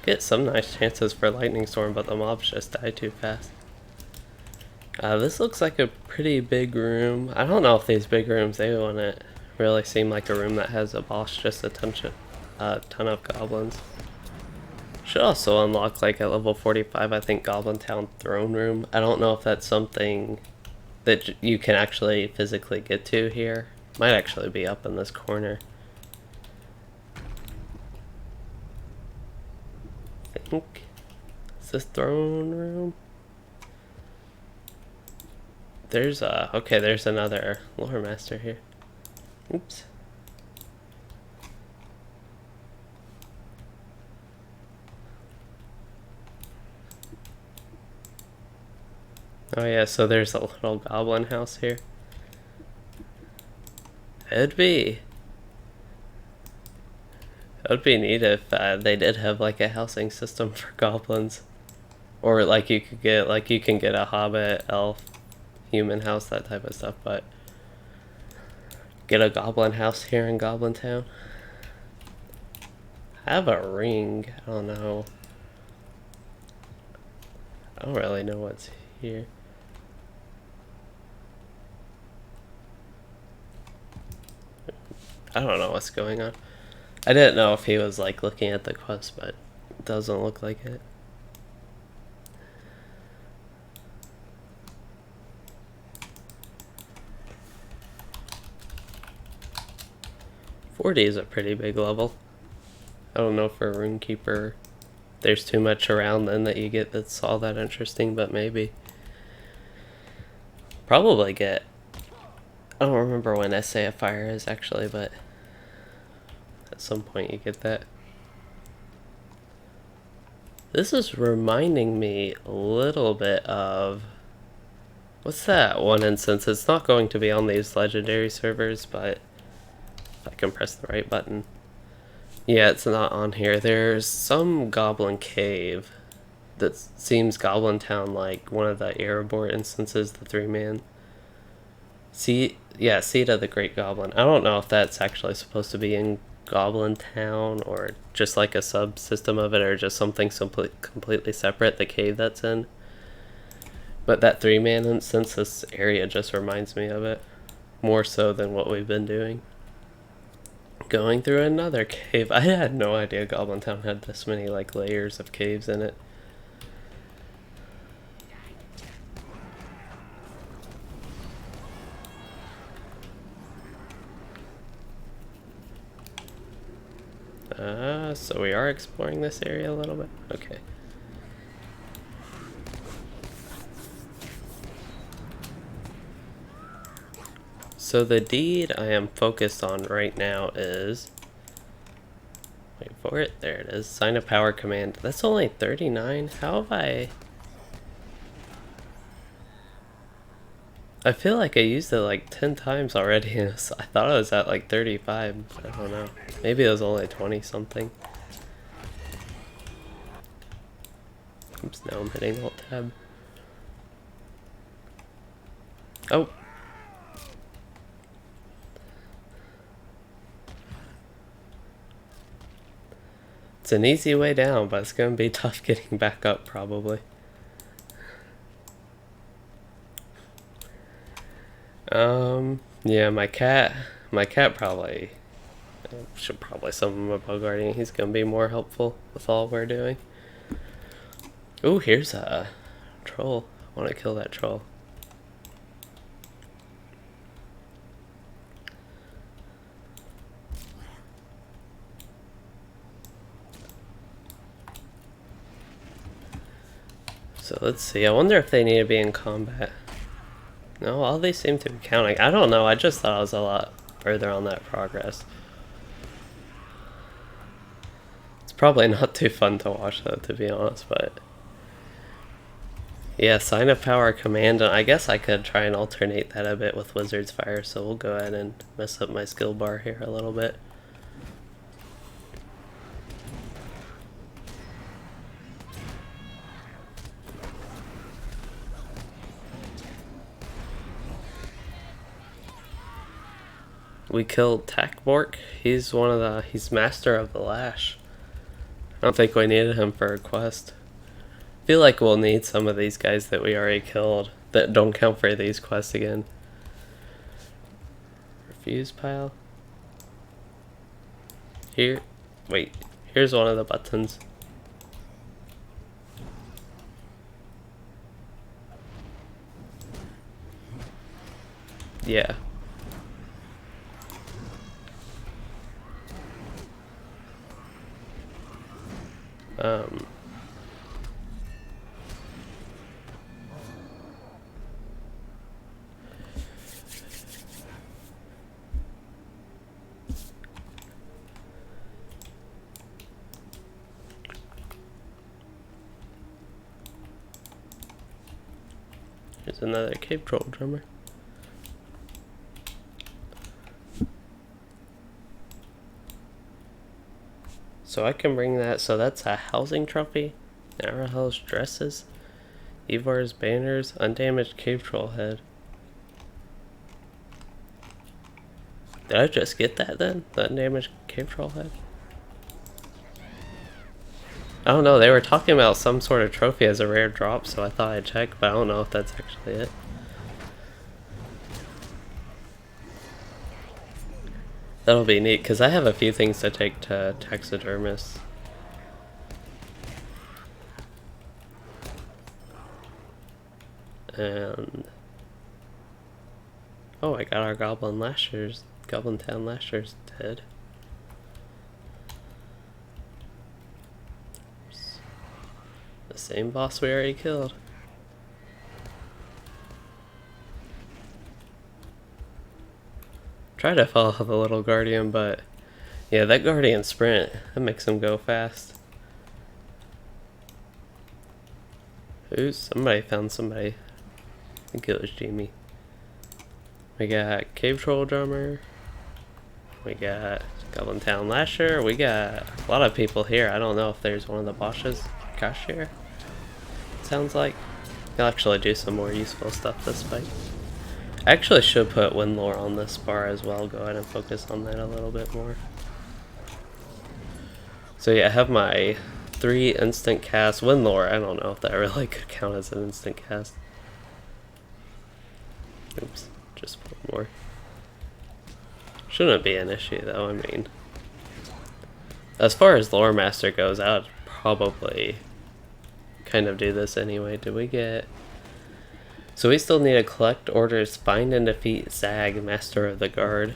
Get some nice chances for Lightning Storm, but the mobs just die too fast. This looks like a pretty big room. I don't know if these big rooms, they wouldn't really seem like a room that has a boss, just a ton of goblins. Should also unlock, like, at level 45, I think, Goblin Town Throne Room. I don't know if that's something that you can actually physically get to here. Might actually be up in this corner. I think. Is this Throne Room? There's okay, there's another Lore Master here. Oops. Oh yeah, so there's a little goblin house here. It'd be neat if they did have like a housing system for goblins, or like you can get a hobbit, elf, human house, that type of stuff. But get a goblin house here in Goblin Town. I have a ring. I don't know. I don't really know what's here. I don't know what's going on. I didn't know if he was like looking at the quest, but it doesn't look like it. $40 is a pretty big level. I don't know for a Runekeeper there's too much around then that you get that's all that interesting, but maybe. Probably get. I don't remember when Essay of Fire is actually, but at some point you get that. This is reminding me a little bit of... What's that one instance? It's not going to be on these legendary servers, but if I can press the right button. Yeah, it's not on here. There's some goblin cave that seems Goblin Town, like one of the Erebor instances, the 3-man. Seat of the Great Goblin. I don't know if that's actually supposed to be in Goblin Town or just like a subsystem of it, or just something completely separate, the cave that's in. But that 3-man instance, this area just reminds me of it. More so than what we've been doing. Going through another cave. I had no idea Goblin Town had this many like layers of caves in it. So we are exploring this area a little bit. Okay. So the deed I am focused on right now is... Wait for it. There it is. Sign a power command. That's only 39. How have I feel like I used it like 10 times already. I thought I was at like 35. I don't know. Maybe it was only 20 something. Oops, now I'm hitting Alt Tab. Oh! It's an easy way down, but it's gonna be tough getting back up, probably. Yeah, my cat probably should probably summon a bug guardian. He's gonna be more helpful with all we're doing. Ooh, here's a troll. I want to kill that troll. So let's see. I wonder if they need to be in combat. No, all these seem to be counting. I don't know. I just thought I was a lot further on that progress. It's probably not too fun to watch though, to be honest, but yeah, sign of power command, and I guess I could try and alternate that a bit with Wizard's Fire, so we'll go ahead and mess up my skill bar here a little bit. We killed Takbork. He's master of the lash. I don't think we needed him for a quest. I feel like we'll need some of these guys that we already killed that don't count for these quests again. Refuse pile. Here, wait, here's one of the buttons. Yeah. Here's another cave troll drummer. So I can bring that, so that's a housing trophy, Narrowhell's dresses, Ivar's banners, undamaged cave troll head. Did I just get that then? The undamaged cave troll head? I don't know, they were talking about some sort of trophy as a rare drop, so I thought I'd check, but I don't know if that's actually it. That'll be neat, because I have a few things to take to taxidermists. And oh, I got our Goblin Town Lashers dead. The same boss we already killed. Try to follow the little guardian, but yeah, that guardian sprint, that makes him go fast. Ooh, somebody found somebody. I think it was Jamie. We got Cave Troll Drummer. We got Goblin Town Lasher. We got a lot of people here. I don't know if there's one of the bosses. Cashier. Sounds like. He'll actually do some more useful stuff this fight. I actually should put Windlore on this bar as well. Go ahead and focus on that a little bit more. So yeah, I have my 3 instant cast. Windlore, I don't know if that really could count as an instant cast. Oops, just one more. Shouldn't be an issue though, I mean. As far as Lore Master goes, I would probably kind of do this anyway. Did we get... So we still need to collect orders, find and defeat Zag, Master of the Guard.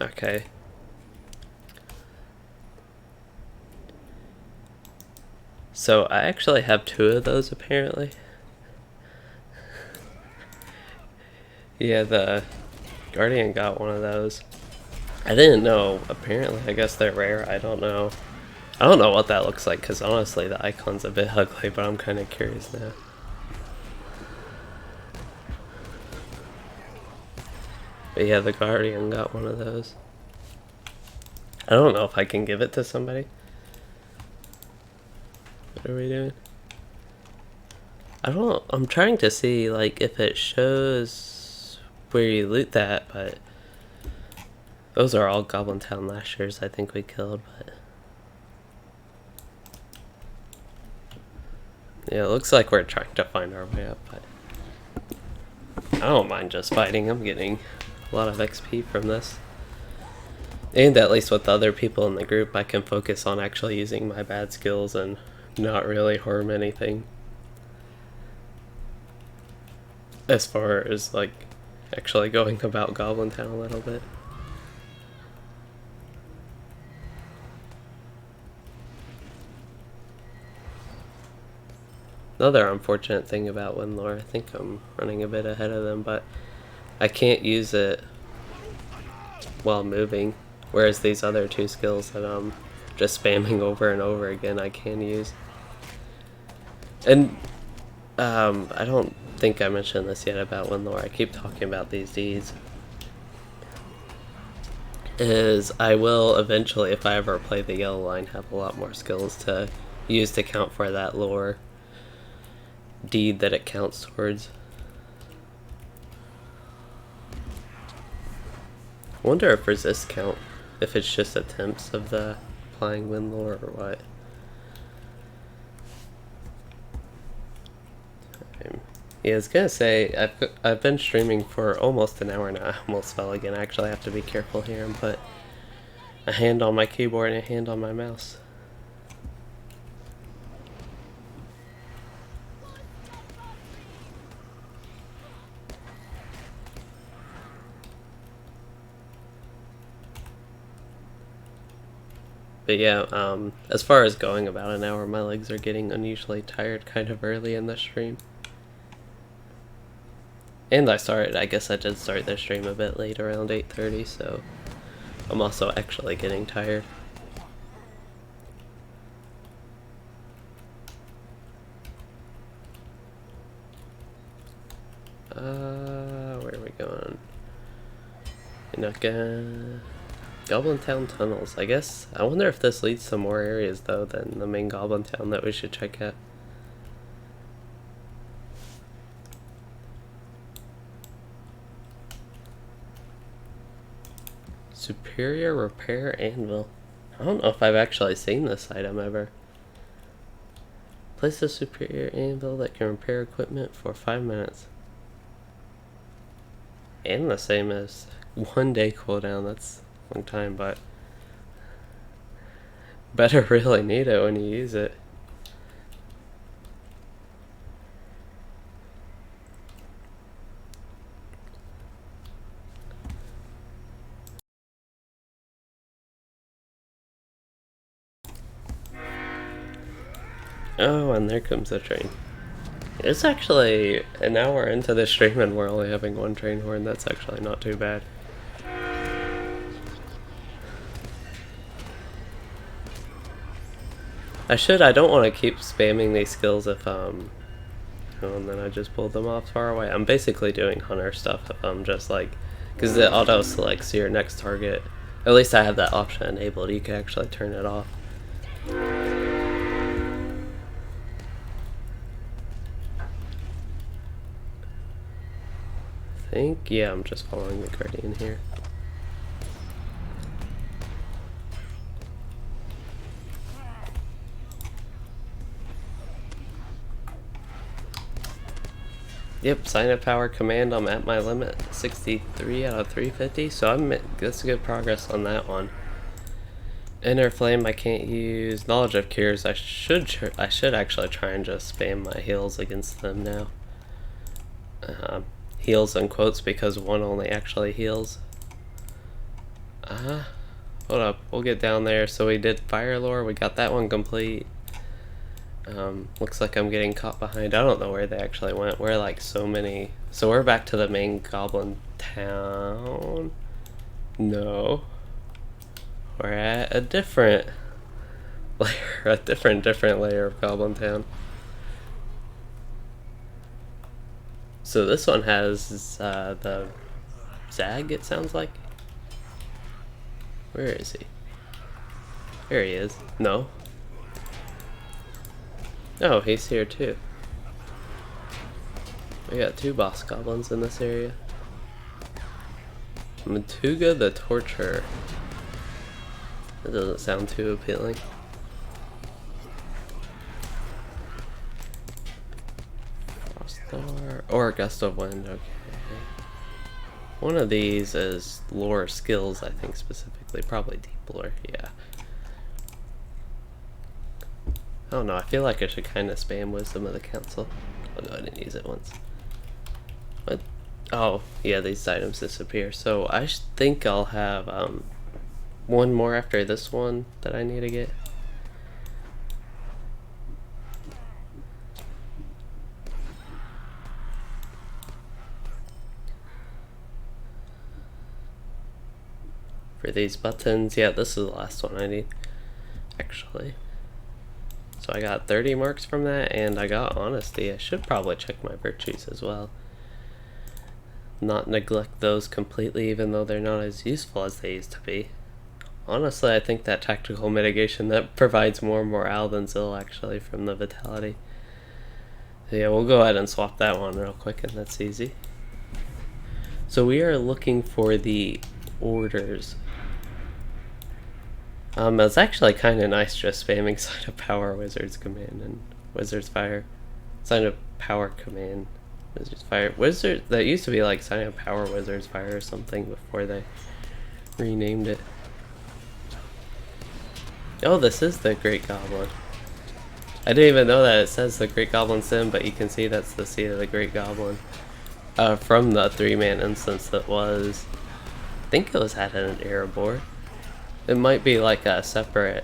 Okay. So I actually have 2 of those apparently. Yeah, the Guardian got one of those. I didn't know. Apparently, I guess they're rare. I don't know. I don't know what that looks like because honestly, the icon's a bit ugly, but I'm kind of curious now. But yeah, the Guardian got one of those. I don't know if I can give it to somebody. What are we doing? I'm trying to see like if it shows where you loot that, but those are all Goblin Town lashers I think we killed, but yeah, it looks like we're trying to find our way up, but I don't mind just fighting. I'm getting a lot of XP from this. And at least with the other people in the group, I can focus on actually using my bad skills and not really harm anything. As far as like actually going about Goblin Town a little bit. Another unfortunate thing about Windlore, I think I'm running a bit ahead of them, but I can't use it while moving, whereas these other two skills that I'm just spamming over and over again I can use. And I don't think I mentioned this yet about Windlore. I keep talking about these Ds. Is I will eventually, if I ever play the yellow line, have a lot more skills to use to count for that lore deed that it counts towards. I wonder if resist count, if it's just attempts of the applying wind lore or what. Yeah, I was gonna say, I've been streaming for almost an hour now. I almost fell again. I actually have to be careful here and put a hand on my keyboard and a hand on my mouse. But yeah, as far as going about an hour, my legs are getting unusually tired kind of early in the stream. And I guess I did start the stream a bit late, around 8:30, so I'm also actually getting tired. Where are we going? Inaka... Goblin Town tunnels. I guess, I wonder if this leads to more areas though than the main Goblin Town that we should check out. Superior Repair Anvil. I don't know if I've actually seen this item ever. Place a superior anvil that can repair equipment for 5 minutes. And the same as 1 day cooldown. That's a long time, but better really need it when you use it. Oh, and there comes the train. It's actually an hour into the stream and we're only having one train horn. That's actually not too bad. I don't want to keep spamming these skills if, oh, and then I just pulled them off far away. I'm basically doing hunter stuff if I'm just like, because it auto selects your next target. At least I have that option enabled. You can actually turn it off. Yeah, I'm just following the Guardian here. Yep, sign up power command, I'm at my limit, 63 out of 350, so that's good progress on that one. Inner Flame, I can't use. Knowledge of Cures, I should actually try and just spam my heals against them now. Heals in quotes because one only actually heals. Hold up, we'll get down there. So we did Fire Lore, we got that one complete. Looks like I'm getting caught behind. I don't know where they actually went. We're like so many. So we're back to the main Goblin Town. No. we're at a different layer, a different layer of Goblin Town. So this one has the Zag, it sounds like. Where is he? There he is. No. Oh, he's here too. We got 2 boss goblins in this area. Matuga the Torturer. That doesn't sound too appealing. Frostar or a Gust of Wind, okay. One of these is lore skills, I think specifically. Probably deep lore, yeah. I don't know, I feel like I should kind of spam Wisdom of the Council. I'll go ahead and use it once. What? Oh, yeah, these items disappear. So I think I'll have one more after this one that I need to get. For these buttons, yeah, this is the last one I need, actually. So I got 30 marks from that, and I got Honesty. I should probably check my virtues as well. Not neglect those completely, even though they're not as useful as they used to be. Honestly, I think that tactical mitigation, that provides more morale than Zill, actually, from the Vitality. So yeah, we'll go ahead and swap that one real quick, and that's easy. So we are looking for the orders. It's actually kind of nice just spamming Sign of Power Wizard's command and Wizard's Fire. Sign of Power command, Wizard's Fire. Wizard, that used to be like Sign of Power Wizard's Fire or something before they renamed it. Oh, this is the Great Goblin. I didn't even know that it says the Great Goblin Sim, but you can see that's the seat of the Great Goblin. From the 3-man instance that was, I think it was at an Erebor. It might be like a separate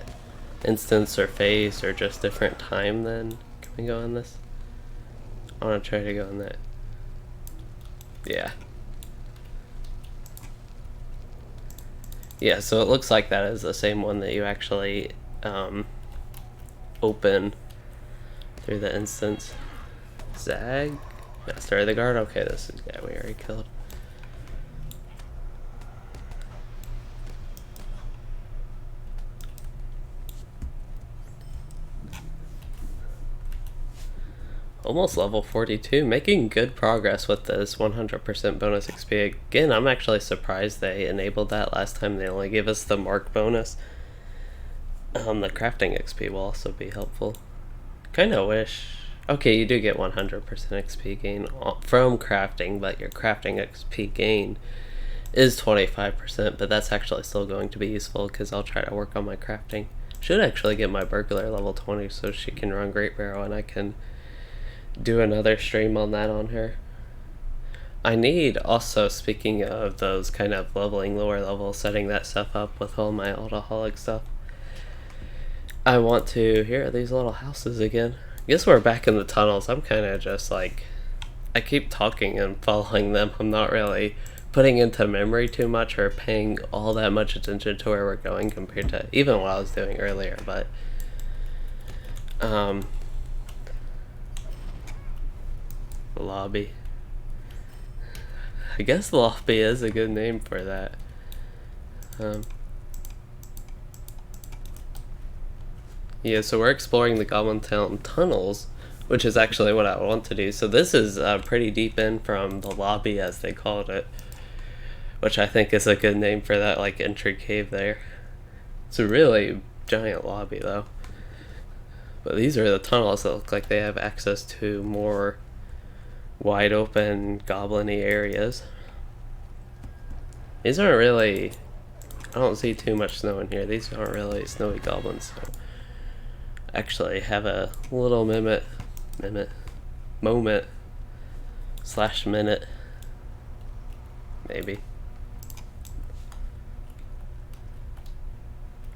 instance or phase or just different time then. Can we go on this? I want to try to go on that. Yeah. Yeah, so it looks like that is the same one that you actually open through the instance. Zag? Master of the Guard? Okay, this is guy we already killed. Almost level 42, making good progress with this 100% bonus XP. Again, I'm actually surprised they enabled that last time. They only gave us the mark bonus. The crafting XP will also be helpful. Kinda wish... Okay, you do get 100% XP gain from crafting, but your crafting XP gain is 25%, but that's actually still going to be useful because I'll try to work on my crafting. Should actually get my burglar level 20 so she can run Great Barrel and I can do another stream on that on her. I need also, speaking of those kind of leveling lower level, setting that stuff up with all my alcoholic stuff. I want to, here are these little houses again. I guess we're back in the tunnels. I'm kind of just like, I keep talking and following them. I'm not really putting into memory too much or paying all that much attention to where we're going compared to even what I was doing earlier, but lobby. I guess lobby is a good name for that. Yeah, so we're exploring the Goblin Town tunnels, which is actually what I want to do. So this is pretty deep in from the lobby, as they called it, which I think is a good name for that, like, entry cave there. It's a really giant lobby, though. But these are the tunnels that look like they have access to more wide open goblin-y areas. These aren't really, I don't see too much snow in here. These aren't really snowy goblins, so actually have a little moment slash minute maybe.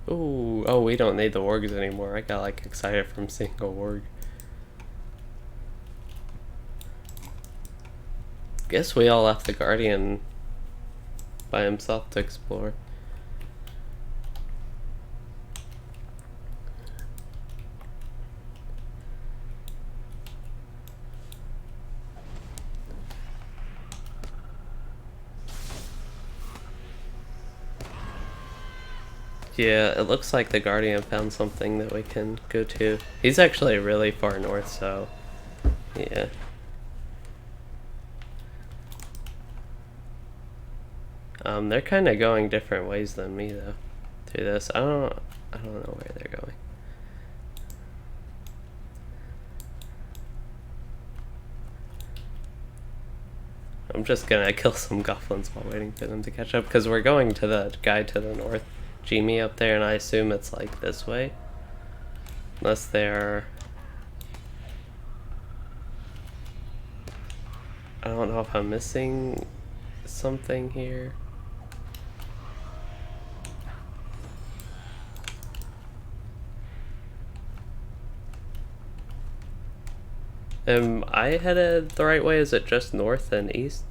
Ooh, oh, we don't need the wargs anymore. I got like excited from seeing a warg. Guess we all left the Guardian by himself to explore. Yeah, it looks like the Guardian found something that we can go to. He's actually really far north, so yeah. They're kind of going different ways than me though. Through this, I don't know where they're going. I'm just gonna kill some goblins while waiting for them to catch up, because we're going to the guy to the north, Jimmy up there, and I assume it's like this way. Unless they're... I don't know if I'm missing something here. Am I headed the right way? Is it just north and east?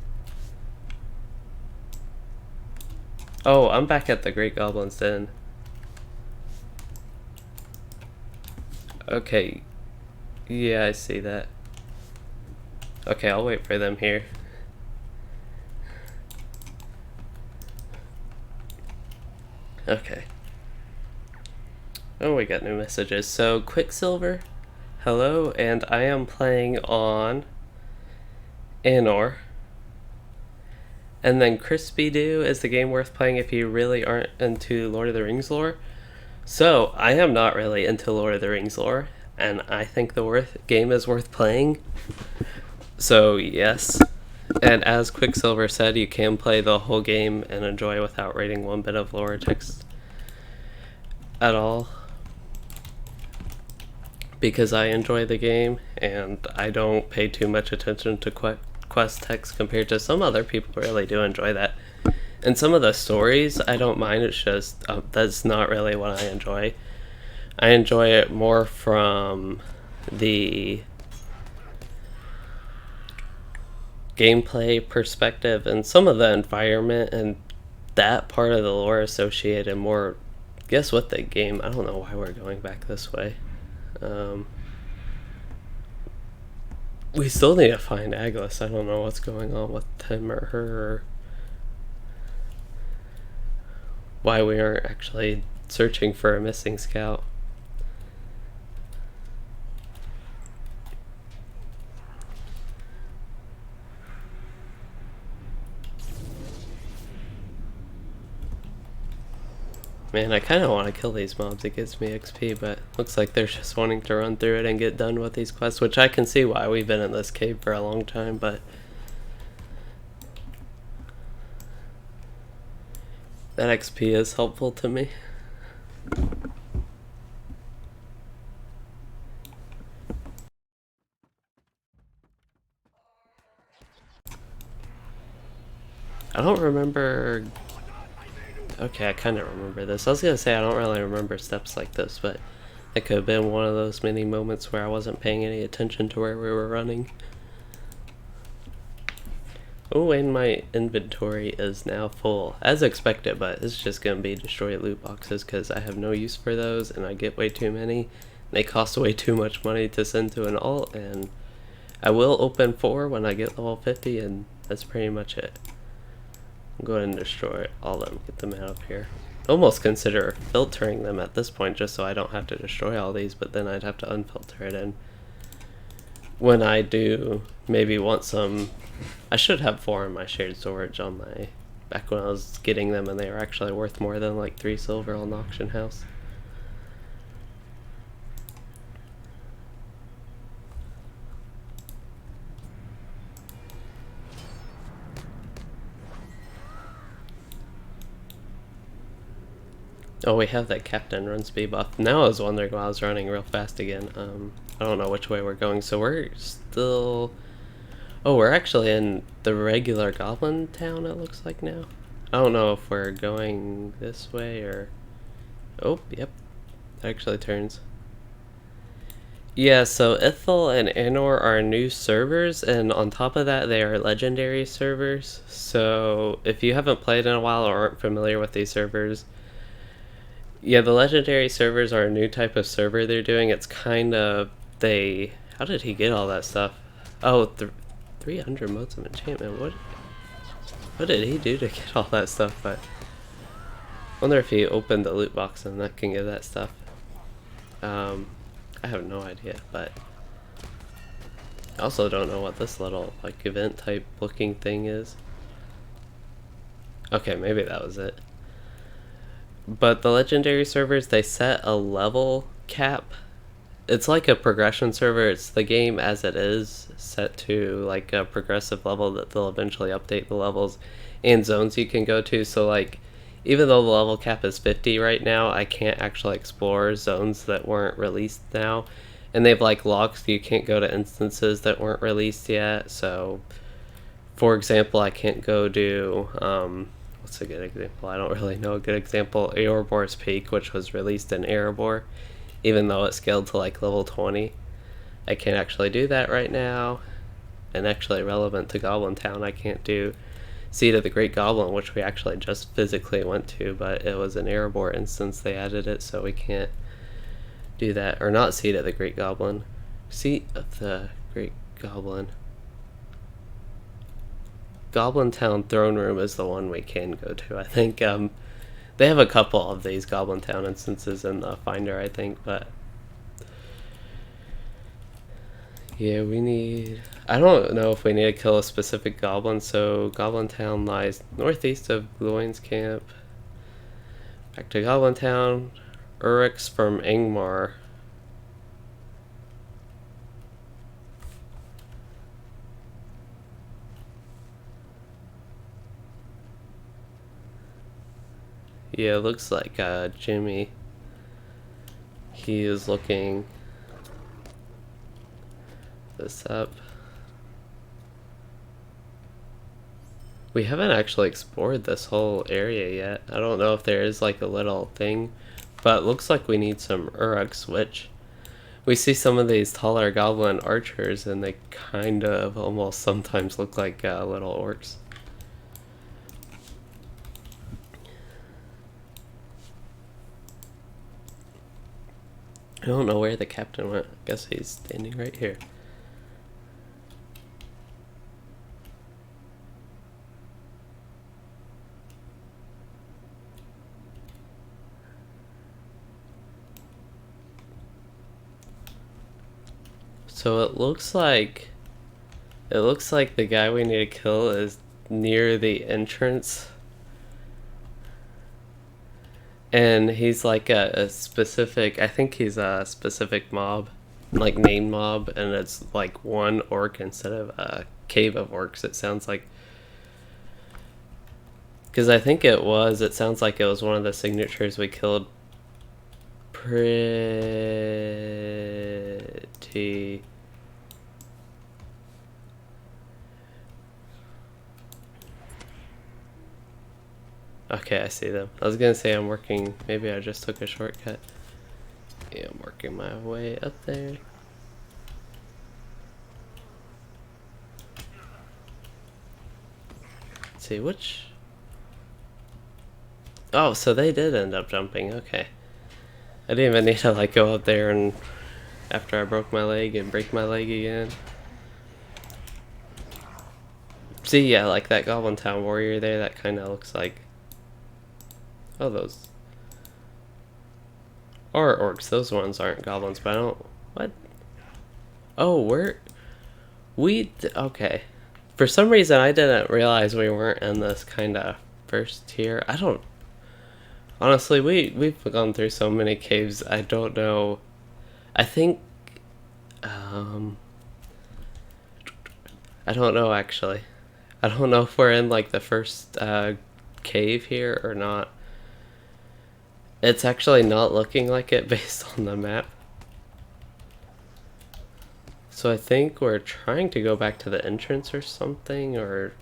Oh, I'm back at the Great Goblin's Den. Okay. Yeah, I see that. Okay, I'll wait for them here. Okay. Oh, we got new messages. So, Quicksilver, hello, and I am playing on Anor. And then Crispy Doo is the game worth playing if you really aren't into Lord of the Rings lore. So, I am not really into Lord of the Rings lore, and I think the game is worth playing. So, yes. And as Quicksilver said, you can play the whole game and enjoy without reading one bit of lore text at all. Because I enjoy the game, and I don't pay too much attention to quest text compared to some other people who really do enjoy that. And some of the stories I don't mind, it's just that's not really what I enjoy. I enjoy it more from the gameplay perspective and some of the environment and that part of the lore associated more, guess what, the game. I don't know why we're going back this way. We still need to find Agnes. I don't know what's going on with him or her, or why we aren't actually searching for a missing scout. Man, I kind of want to kill these mobs. It gives me XP, but looks like they're just wanting to run through it and get done with these quests, which I can see why. We've been in this cave for a long time, but that XP is helpful to me. I don't remember... Okay, I kind of remember this. I was going to say I don't really remember steps like this, but it could have been one of those many moments where I wasn't paying any attention to where we were running. Oh, and my inventory is now full, as expected, but it's just going to be destroyed loot boxes because I have no use for those, and I get way too many. They cost way too much money to send to an alt, and I will open 4 when I get level 50, and that's pretty much it. Go ahead and destroy all of them, get them out of here. Almost consider filtering them at this point just so I don't have to destroy all these, but then I'd have to unfilter it, and when I do maybe want some... I should have 4 in my shared storage on my... back when I was getting them and they were actually worth more than like 3 silver on the auction house. Oh, we have that Captain Run speed buff. Now I was wondering why I was running real fast again. I don't know which way we're going, so we're still... Oh, we're actually in the regular Goblin Town, it looks like now. I don't know if we're going this way or... Oh, yep. It actually turns. Yeah, so Ithel and Anor are new servers, and on top of that, they are legendary servers. So if you haven't played in a while or aren't familiar with these servers... Yeah, the legendary servers are a new type of server they're doing. It's kind of... They... How did he get all that stuff? Oh, 300 modes of enchantment. What did he do to get all that stuff? But Wonder if you open the loot box and that can give that stuff. I have no idea, but I also don't know what this little like event type looking thing is. Okay, maybe that was it. But the legendary servers, they set a level cap. It's like a progression server. It's the game as it is set to like a progressive level that they'll eventually update the levels and zones you can go to. So like even though the level cap is 50 right now, I can't actually explore zones that weren't released now. And they've like locks, you can't go to instances that weren't released yet. So for example, I can't go to what's a good example? I don't really know a good example. Erebor's Peak, which was released in Erebor, even though it scaled to like level 20. I can't actually do that right now. And actually relevant to Goblin Town, I can't do Seed of the Great Goblin, which we actually just physically went to, but it was an Erebor instance, they added it, so we can't do that. Or not Seed of the Great Goblin. Seed of the Great Goblin. Goblin Town Throne Room is the one we can go to. I think they have a couple of these Goblin Town instances in the Finder, I think, but yeah, we need... I don't know if we need to kill a specific goblin, so Goblin Town lies northeast of Gloin's camp. Back to Goblin Town. Urix from Ingmar. Yeah, it looks like Jimmy. He is looking this up. We haven't actually explored this whole area yet. I don't know if there is like a little thing, but it looks like we need some Urux, which we see some of these taller goblin archers and they kind of almost sometimes look like little orcs. I don't know where the captain went. I guess he's standing right here. So it looks like the guy we need to kill is near the entrance. And he's like a specific, I think he's a specific mob, like named mob, and it's like one orc instead of a cave of orcs, it sounds like. Because I think it sounds like it was one of the signatures we killed pretty... Okay, I see them. I was gonna say I'm working, maybe I just took a shortcut. Yeah, I'm working my way up there. Let's see, which... Oh, so they did end up jumping, okay. I didn't even need to like go up there and after I broke my leg and break my leg again. See, yeah, like that Goblin Town warrior there, that kind of looks like... Oh, those are orcs. Those ones aren't goblins, but I don't... What? Oh, okay. For some reason, I didn't realize we weren't in this kind of first tier. I don't... Honestly, we've gone through so many caves, I don't know. I think... I don't know, actually. I don't know if we're in, like, the first cave here or not. It's actually not looking like it based on the map. So I think we're trying to go back to the entrance or something, or...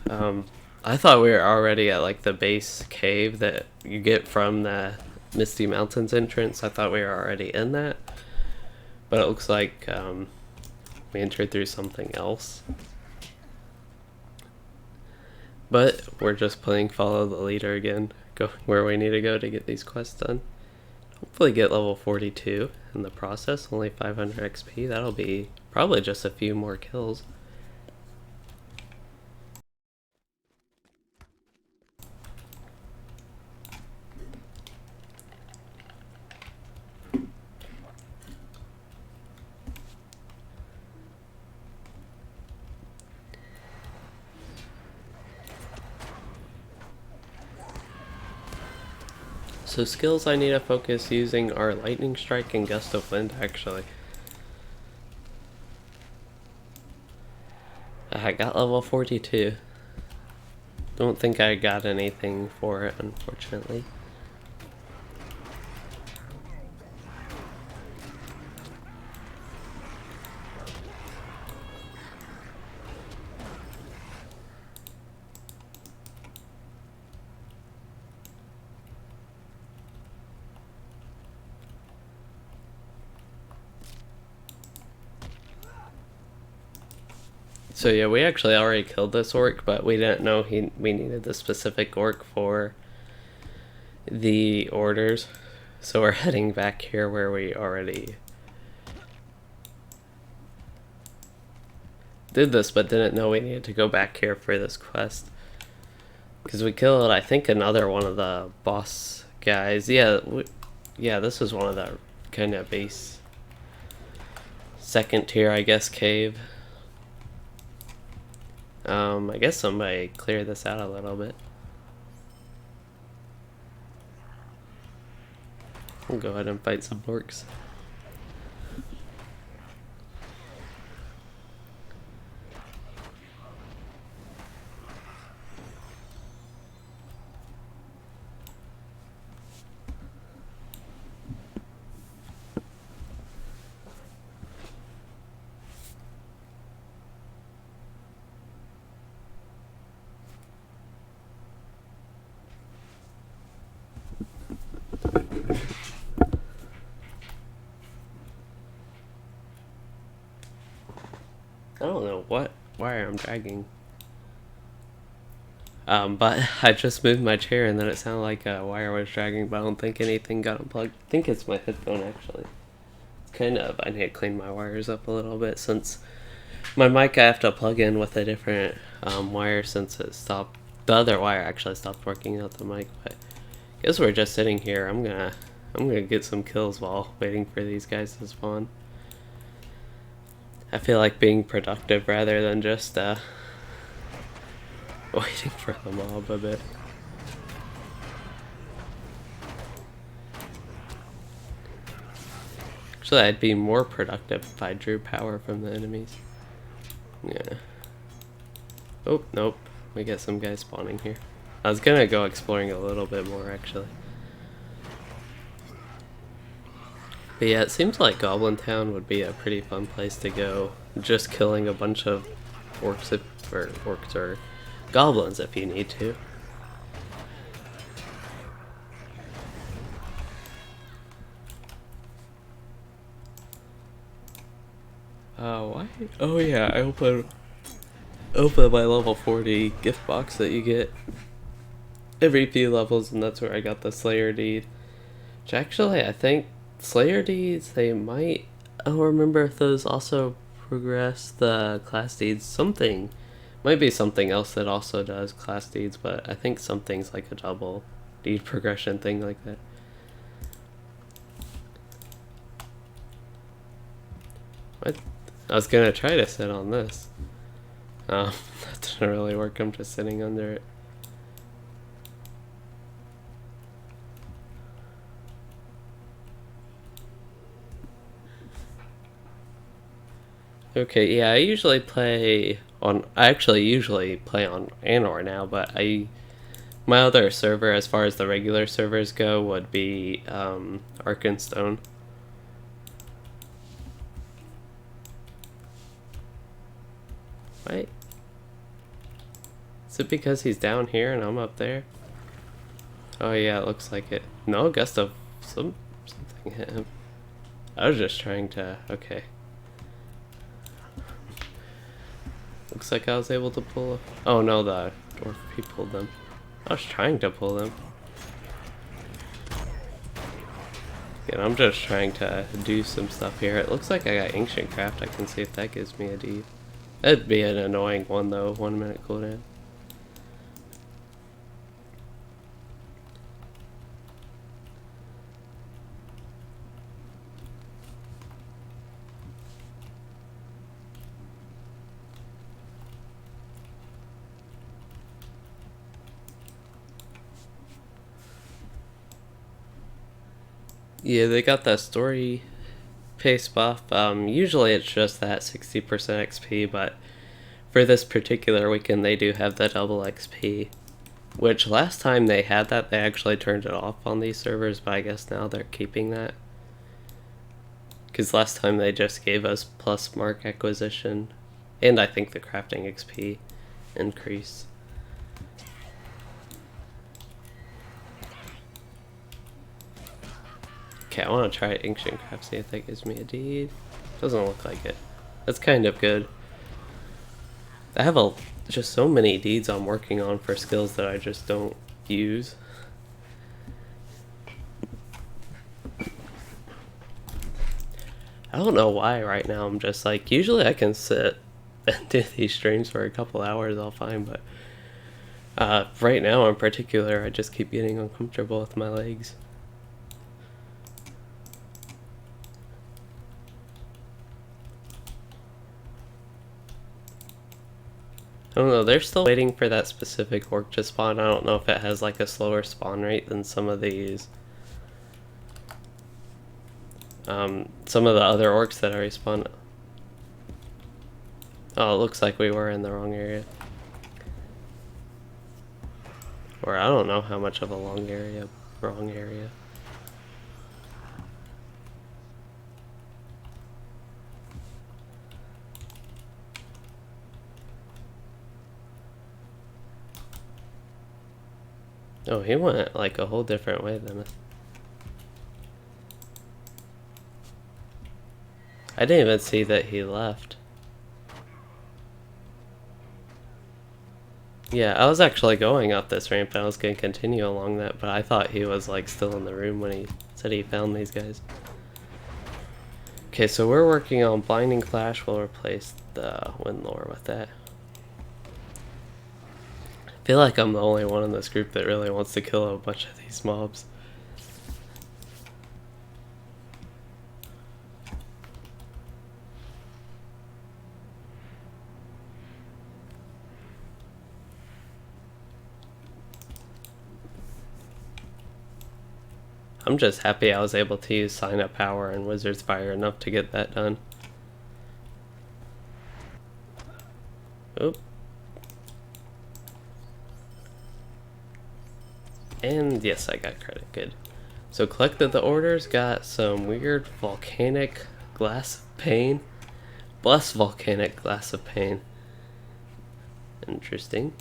I thought we were already at like the base cave that you get from the Misty Mountains entrance. I thought we were already in that. But it looks like we entered through something else. But we're just playing follow the leader again, going where we need to go to get these quests done. Hopefully get level 42 in the process, only 500 XP. That'll be probably just a few more kills. So skills I need to focus using are Lightning Strike and Gust of Wind, actually. I got level 42. Don't think I got anything for it, unfortunately. So yeah, we actually already killed this orc, but we didn't know we needed the specific orc for the orders. So we're heading back here where we already did this, but didn't know we needed to go back here for this quest. Because we killed, I think, another one of the boss guys. Yeah, yeah, this is one of the kind of base second tier, I guess, cave. I guess somebody clear this out a little bit. We'll go ahead and fight some orcs. I don't know what wire I'm dragging. But I just moved my chair and then it sounded like a wire was dragging, but I don't think anything got unplugged. I think it's my headphone, actually. It's kind of, I need to clean my wires up a little bit since my mic I have to plug in with a different wire since it stopped. The other wire actually stopped working out the mic, but I guess we're just sitting here. I'm gonna get some kills while waiting for these guys to spawn. I feel like being productive rather than just waiting for the mob a bit. Actually, I'd be more productive if I drew power from the enemies. Yeah. Oh, nope. We get some guys spawning here. I was gonna go exploring a little bit more, actually. But yeah, it seems like Goblin Town would be a pretty fun place to go. Just killing a bunch of orcs or goblins if you need to. Why? Oh yeah, I opened my level 40 gift box that you get every few levels, and that's where I got the Slayer deed. Which actually, I think Slayer deeds, they might. I don't remember if those also progress the class deeds. Something might be something else that also does class deeds, but I think something's like a double deed progression thing like that. What? I was gonna try to sit on this. That didn't really work. I'm just sitting under it. Okay, yeah, I usually play on. I actually usually play on Anor now, but my other server, as far as the regular servers go, would be Arkenstone. Right? Is it because he's down here and I'm up there? Oh yeah, it looks like it. No, gust of something hit him. I was just trying to. Okay. Looks like I was able to pull. Oh no, the dwarf he pulled them. I was trying to pull them. Again, I'm just trying to do some stuff here. It looks like I got Ancient Craft. I can see if that gives me a D. That'd be an annoying one though, 1 minute cooldown. Yeah, they got that story pace buff. Usually it's just that 60% XP, but for this particular weekend they do have the double XP. Which last time they had that, they actually turned it off on these servers, but I guess now they're keeping that. Because last time they just gave us plus mark acquisition, and I think the crafting XP increase. Okay, I want to try Ancient Craft, see if that gives me a deed. Doesn't look like it. That's kind of good. I have just so many deeds I'm working on for skills that I just don't use. I don't know why right now I'm just like, usually I can sit and do these streams for a couple hours all fine, but right now in particular I just keep getting uncomfortable with my legs. I don't know, they're still waiting for that specific orc to spawn. I don't know if it has like a slower spawn rate than some of these. Some of the other orcs that already spawned. Oh, it looks like we were in the wrong area. Or I don't know how much of a wrong area. Oh, he went like a whole different way than us. I didn't even see that he left. Yeah, I was actually going up this ramp and I was going to continue along that, but I thought he was like still in the room when he said he found these guys. Okay, so we're working on Blinding Clash. We'll replace the Wind Lore with that. I feel like I'm the only one in this group that really wants to kill a bunch of these mobs. I'm just happy I was able to use Sign of Power and Wizard's Fire enough to get that done. Oop. And yes, I got credit, good. So collected the orders, got some weird volcanic glass of pain. Bless volcanic glass of pain. Interesting.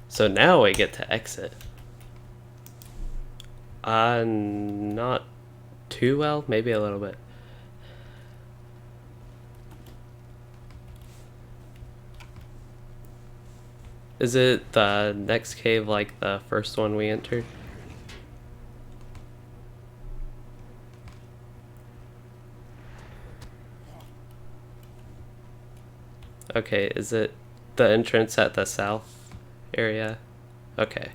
So now we get to exit. Not too well, maybe a little bit. Is it the next cave like the first one we entered? Okay, is it the entrance at the south area? Okay.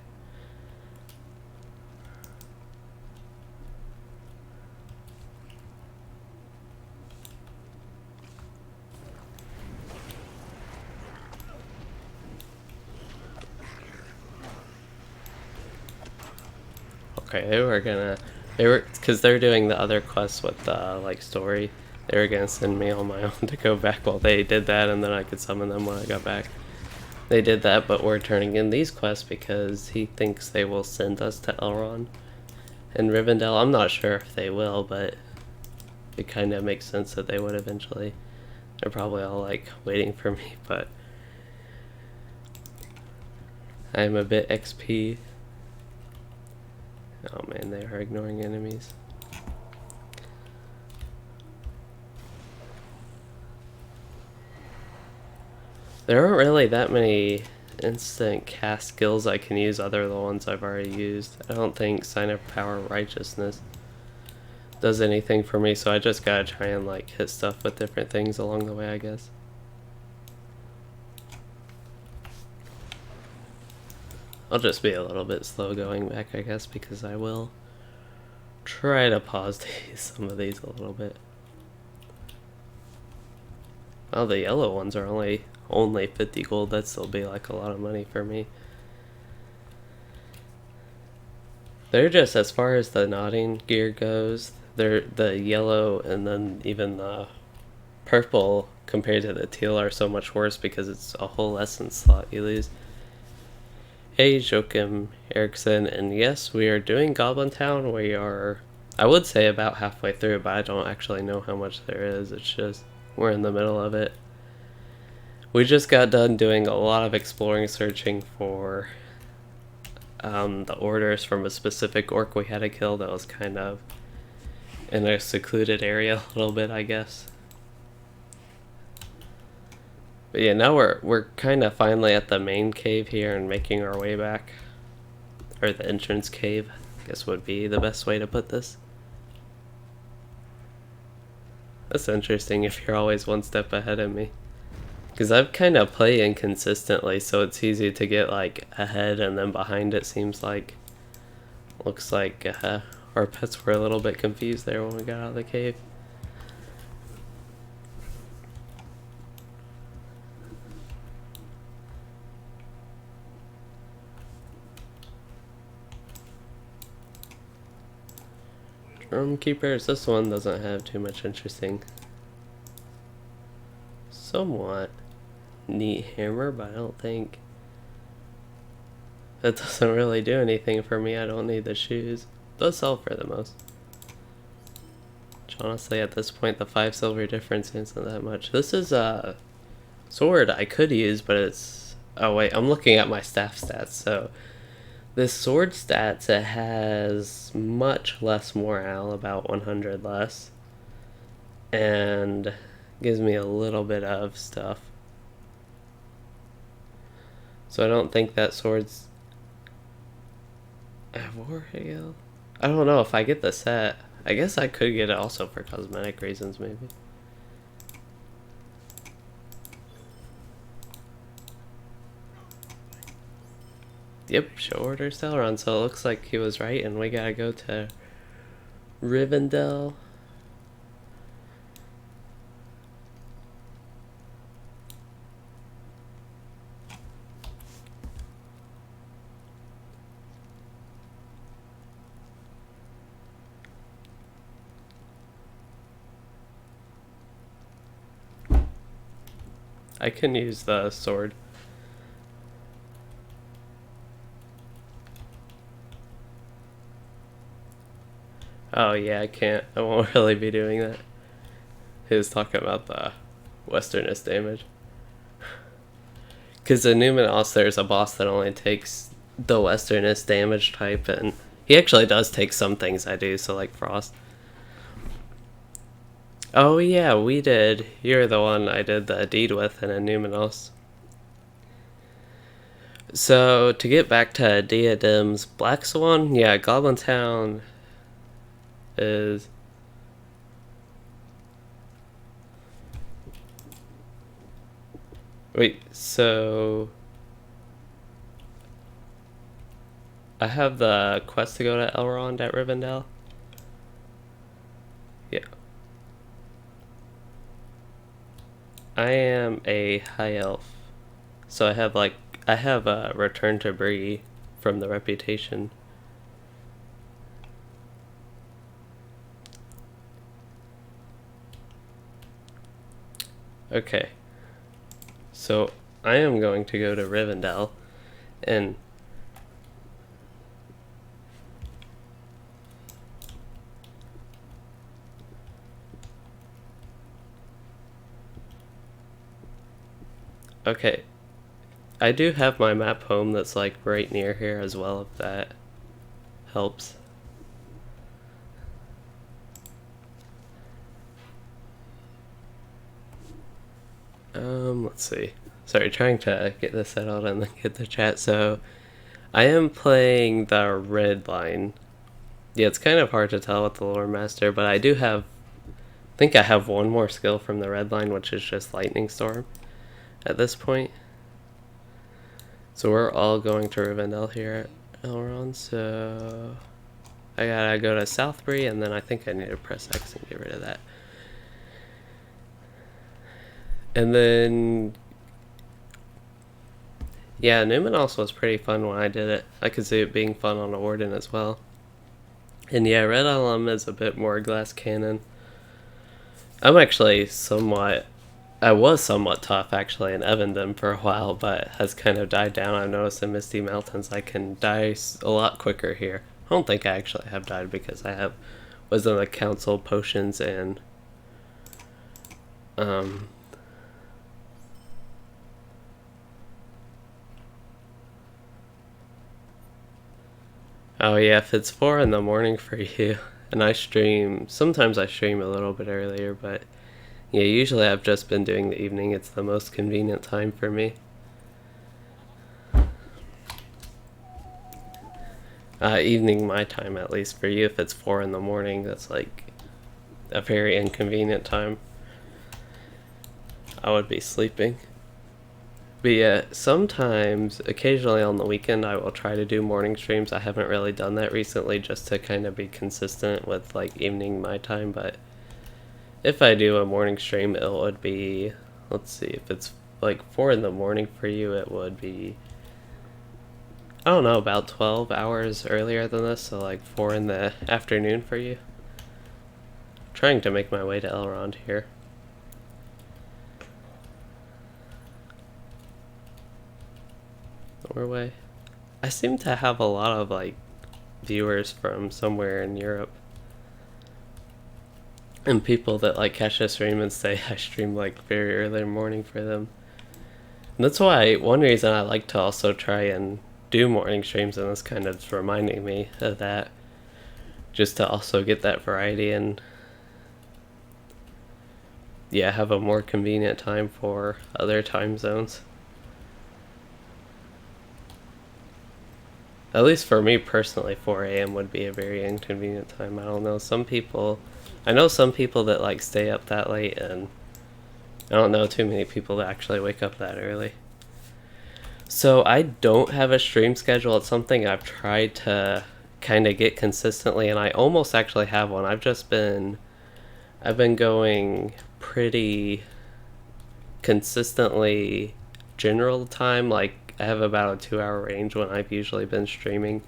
Okay, because they're doing the other quests with the, like, story. They were gonna send me on my own to go back while they did that, and then I could summon them when I got back. They did that, but we're turning in these quests because he thinks they will send us to Elrond and Rivendell. I'm not sure if they will, but it kind of makes sense that they would eventually. They're probably all, like, waiting for me, but I'm a bit XP. Oh man, they are ignoring enemies. There aren't really that many instant cast skills I can use other than the ones I've already used. I don't think Sign of Power Righteousness does anything for me, so I just gotta try and like hit stuff with different things along the way, I guess. I'll just be a little bit slow going back, I guess, because I will try to pause some of these a little bit. Oh, the yellow ones are only 50 gold. That'd still be like a lot of money for me. They're just, as far as the nodding gear goes, they're the yellow and then even the purple compared to the teal are so much worse because it's a whole essence slot you lose. Hey, Joachim Erickson, and yes, we are doing Goblin Town. We are, I would say, about halfway through, but I don't actually know how much there is. It's just, we're in the middle of it. We just got done doing a lot of exploring, searching for the orders from a specific orc we had to kill that was kind of in a secluded area a little bit, I guess. But yeah, now we're kind of finally at the main cave here and making our way back. Or the entrance cave, I guess would be the best way to put this. That's interesting if you're always one step ahead of me. Because I've kind of play inconsistently, so it's easy to get like ahead and then behind, it seems like. Looks like our pets were a little bit confused there when we got out of the cave. Drum Keepers, this one doesn't have too much interesting. Somewhat neat hammer, but I don't think that doesn't really do anything for me. I don't need the shoes. Those sell for the most. Which honestly, at this point, the 5 silver difference isn't that much. This is a sword I could use, but it's... Oh wait, I'm looking at my staff stats, so... This sword stats, it has much less morale, about 100 less. And gives me a little bit of stuff. So I don't think that sword's... I don't know if I get the set. I guess I could get it also for cosmetic reasons, maybe. Yep, show order sell run, so it looks like he was right, and we gotta go to Rivendell. I can use the sword. Oh yeah, I can't. I won't really be doing that. He was talking about the westernist damage. Because in Numenos, there's a boss that only takes the westernist damage type, and he actually does take some things I do, so like Frost. Oh yeah, we did. You're the one I did the deed with in Numenos. So, to get back to Diadem's Black Swan, yeah, Goblin Town is... Wait, so... I have the quest to go to Elrond at Rivendell? Yeah. I am a high elf. So I have a return to Bree from the reputation. Okay. So I am going to go to Rivendell and okay. I do have my map home that's like right near here as well, if that helps. Let's see. Sorry, trying to get this settled and then get the chat. So, I am playing the red line. Yeah, it's kind of hard to tell with the lore master, but I do have... I think I have one more skill from the red line, which is just Lightning Storm at this point. So we're all going to Rivendell here at Elrond, so... I gotta go to Southbury, and then I think I need to press X and get rid of that. And then... Yeah, Numenos was pretty fun when I did it. I could see it being fun on a Warden as well. And yeah, Red LM is a bit more glass cannon. I'm actually I was somewhat tough actually in Evandon for a while, but has kind of died down. I've noticed in Misty Mountains I can die a lot quicker here. I don't think I actually have died because I have Wisdom of the Council potions and oh yeah, if it's 4 in the morning for you, and sometimes I stream a little bit earlier, but yeah, usually I've just been doing the evening. It's the most convenient time for me. Evening my time, at least. For you, if it's 4 in the morning, that's like a very inconvenient time. I would be sleeping. But yeah, sometimes, occasionally on the weekend, I will try to do morning streams. I haven't really done that recently just to kind of be consistent with like evening my time, but if I do a morning stream, it would be, let's see, if it's like 4 in the morning for you, it would be, I don't know, about 12 hours earlier than this, so like 4 in the afternoon for you. I'm trying to make my way to Elrond here. Norway. I seem to have a lot of like viewers from somewhere in Europe. And people that like catch a stream and say I stream like very early morning for them. And that's why one reason I like to also try and do morning streams, and this kind of reminding me of that, just to also get that variety and yeah, have a more convenient time for other time zones. At least for me personally, 4 a.m. would be a very inconvenient time. I don't know, I know some people that like stay up that late, and I don't know too many people that actually wake up that early. So I don't have a stream schedule. It's something I've tried to kind of get consistently, and I almost actually have one. I've been going pretty consistently general time, like I have about a 2-hour range when I've usually been streaming.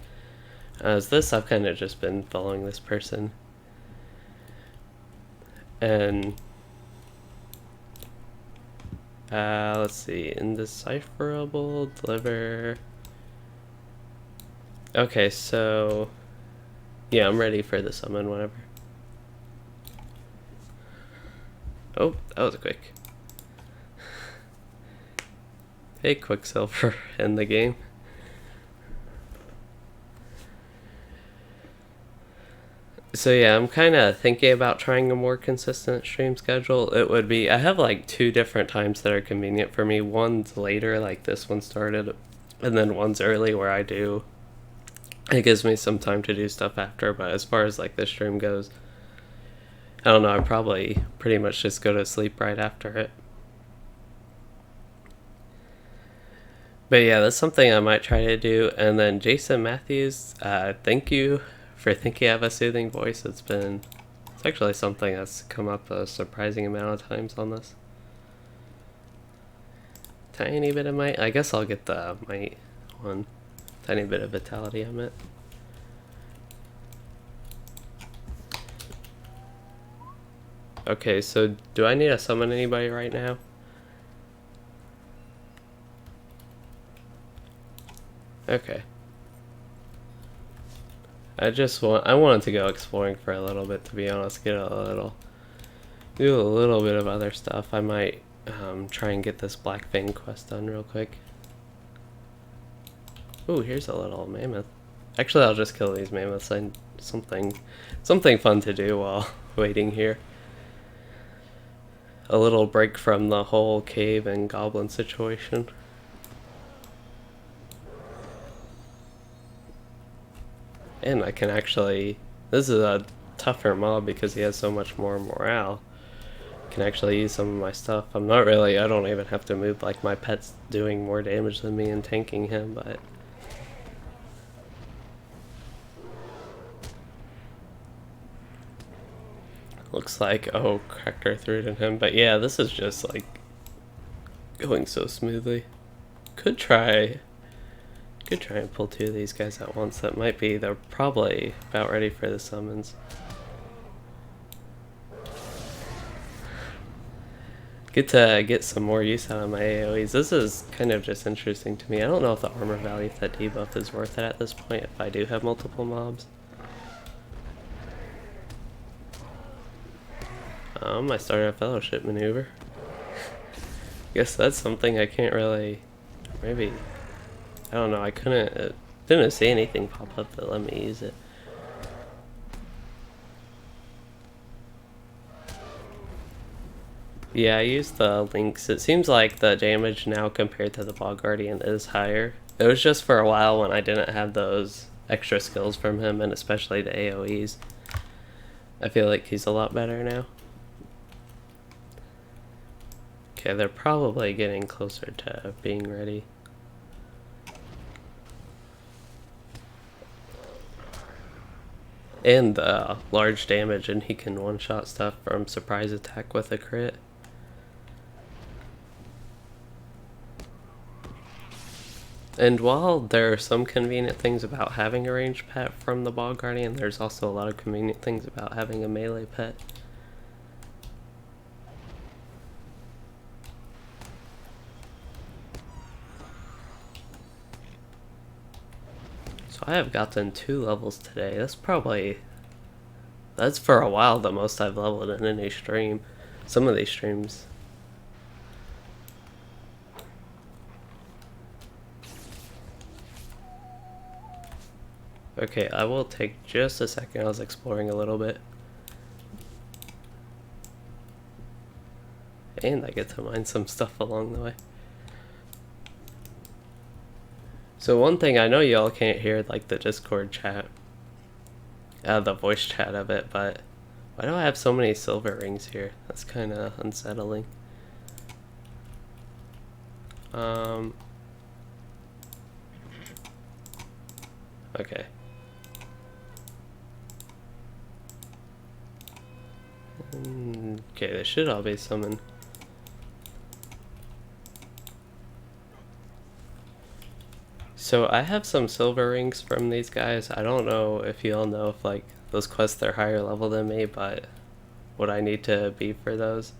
As this, I've kind of just been following this person. And let's see, indecipherable, deliver. Okay, so yeah, I'm ready for the summon whenever. Oh, that was quick. Hey, Quicksilver in the game. So yeah, I'm kind of thinking about trying a more consistent stream schedule. I have like 2 different times that are convenient for me. One's later, like this one started, and then one's early where it gives me some time to do stuff after. But as far as like the stream goes, I don't know, I probably pretty much just go to sleep right after it. But yeah, that's something I might try to do. And then Jason Matthews, thank you for thinking I have a soothing voice. It's actually something that's come up a surprising amount of times on this. Tiny bit of might. I guess I'll get the might one. Tiny bit of vitality, I meant. Okay, so do I need to summon anybody right now? Okay. I wanted to go exploring for a little bit, to be honest, do a little bit of other stuff. I might try and get this Black Fang quest done real quick. Ooh, here's a little mammoth. Actually, I'll just kill these mammoths. Something fun to do while waiting here. A little break from the whole cave and goblin situation. And I can actually, this is a tougher mob because he has so much more morale. I can actually use some of my stuff. I don't even have to move, like my pet's doing more damage than me and tanking him, but looks like, oh, Cracker threw it in him. But yeah, this is just like going so smoothly. Could try Could try and pull 2 of these guys at once. That might be, they're probably about ready for the summons. Good to get some more use out of my AoEs. This is kind of just interesting to me. I don't know if the armor value of that debuff is worth it at this point if I do have multiple mobs. I started a fellowship maneuver. Guess that's something I can't really, maybe, I don't know, I didn't see anything pop up that let me use it. Yeah, I used the links. It seems like the damage now compared to the Bog Guardian is higher. It was just for a while when I didn't have those extra skills from him, and especially the AoEs. I feel like he's a lot better now. Okay, they're probably getting closer to being ready. And the large damage, and he can one-shot stuff from surprise attack with a crit. And while there are some convenient things about having a ranged pet from the Bog Guardian, there's also a lot of convenient things about having a melee pet. So I have gotten 2 levels today. That's for a while the most I've leveled in any stream. Some of these streams. Okay, I will take just a second. I was exploring a little bit. And I get to mine some stuff along the way. So one thing, I know y'all can't hear like the Discord chat, the voice chat of it, but why do I have so many silver rings here? That's kind of unsettling. Okay. Okay, they should all be summoned. So I have some silver rings from these guys. I don't know if you all know if like those quests are higher level than me, but what I need to be for those.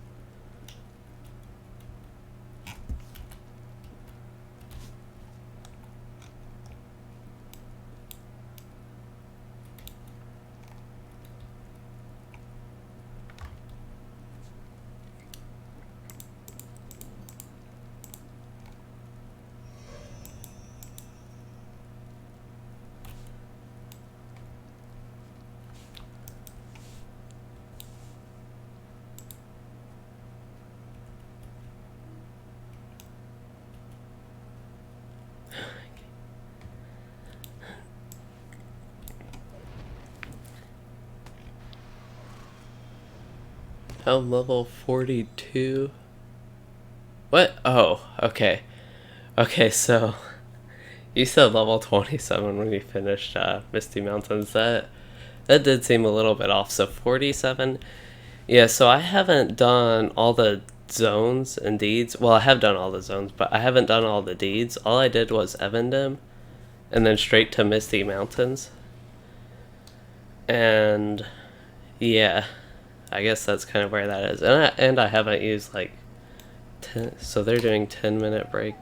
I'm level 42. What? Oh, okay. Okay, so you said level 27 when you finished Misty Mountains. That did seem a little bit off. So 47. Yeah, so I haven't done all the zones and deeds. Well, I have done all the zones, but I haven't done all the deeds. All I did was Evandem and then straight to Misty Mountains. And yeah, I guess that's kind of where that is. And I haven't used like 10, so they're doing 10-minute break.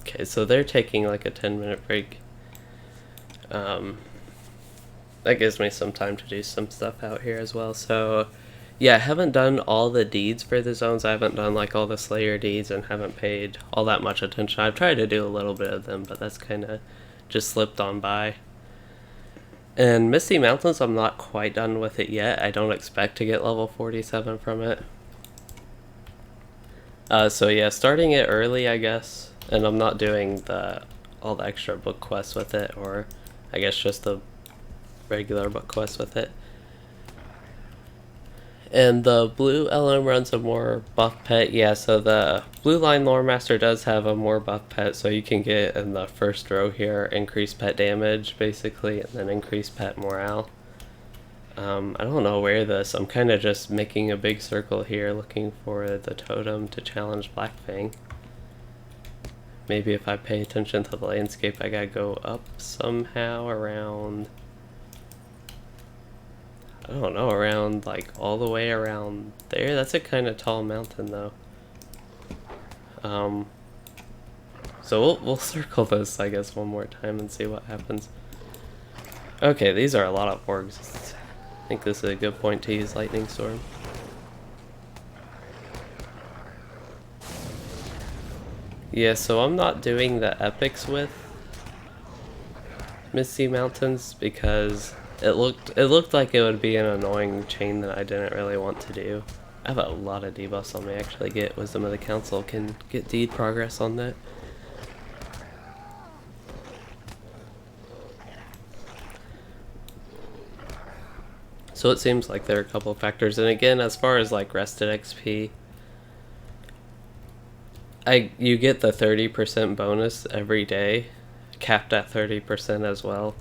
Okay, so they're taking like a 10-minute break. That gives me some time to do some stuff out here as well. So yeah, I haven't done all the deeds for the zones. I haven't done like all the Slayer deeds and haven't paid all that much attention. I've tried to do a little bit of them, but that's kind of just slipped on by. And Misty Mountains, I'm not quite done with it yet. I don't expect to get level 47 from it. So yeah, starting it early, I guess. And I'm not doing all the extra book quests with it, or I guess just the regular book quests with it. And the blue LM runs a more buff pet. Yeah, so the blue line lore master does have a more buff pet, so you can get in the first row here increased pet damage basically, and then increased pet morale. I don't know where this. I'm kind of just making a big circle here looking for the totem to challenge Blackfang. Maybe if I pay attention to the landscape, I gotta go up somehow around, I don't know, around like all the way around there. That's a kind of tall mountain though. So we'll circle this, I guess, one more time and see what happens. Okay, these are a lot of orgs. I think this is a good point to use Lightning Storm. Yeah, so I'm not doing the epics with Misty Mountains because it looked like it would be an annoying chain that I didn't really want to do. I have a lot of debuffs on me. Actually get Wisdom of the Council, can get deed progress on that. So it seems like there are a couple of factors, and again, as far as like rested XP, you get the 30% bonus every day, capped at 30% as well.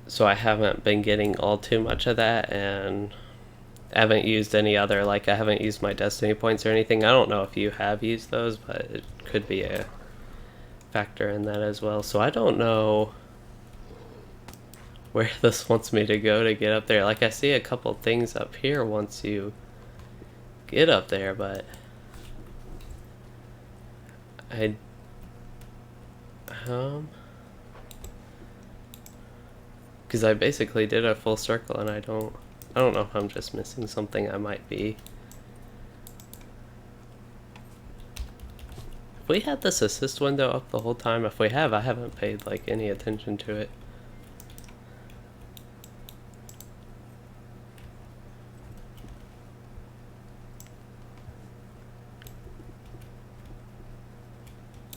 So I haven't been getting all too much of that, and I haven't used any other, like I haven't used my destiny points or anything. I don't know if you have used those, but it could be a factor in that as well. So I don't know where this wants me to go to get up there. Like I see a couple things up here once you get up there, but because I basically did a full circle and I don't know if I'm just missing something. I might be. If we had this assist window up the whole time, if we have, I haven't paid like any attention to it.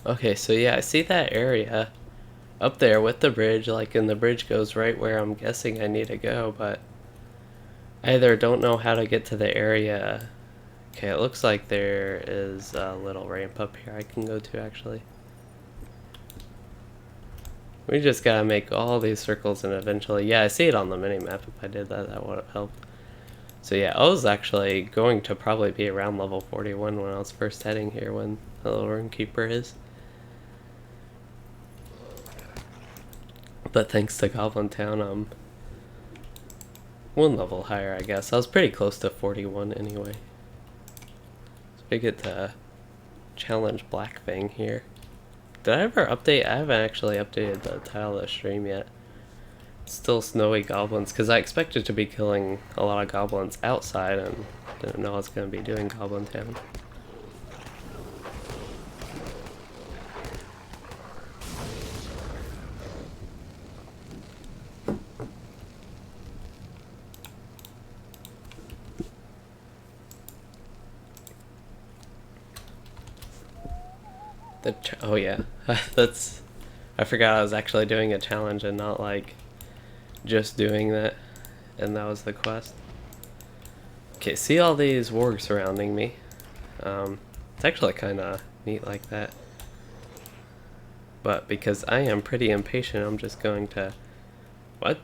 Okay, so yeah, I see that area up there with the bridge, like, and the bridge goes right where I'm guessing I need to go, but I either don't know how to get to the area. Okay, it looks like there is a little ramp up here I can go to, actually. We just gotta make all these circles and eventually, yeah, I see it on the minimap. If I did that, that would have helped. So yeah, I was actually going to probably be around level 41 when I was first heading here, when the little Runekeeper is. But thanks to Goblin Town, I'm one level higher, I guess. I was pretty close to 41 anyway. So we get to challenge Blackfang here. Did I ever update? I haven't actually updated the title of the stream yet. It's still snowy goblins, because I expected to be killing a lot of goblins outside and didn't know I was going to be doing Goblin Town. Oh yeah, that's, I forgot I was actually doing a challenge and not like just doing that, and that was the quest. Okay, see all these wargs surrounding me. It's actually kind of neat like that, but because I am pretty impatient, I'm just going to, what?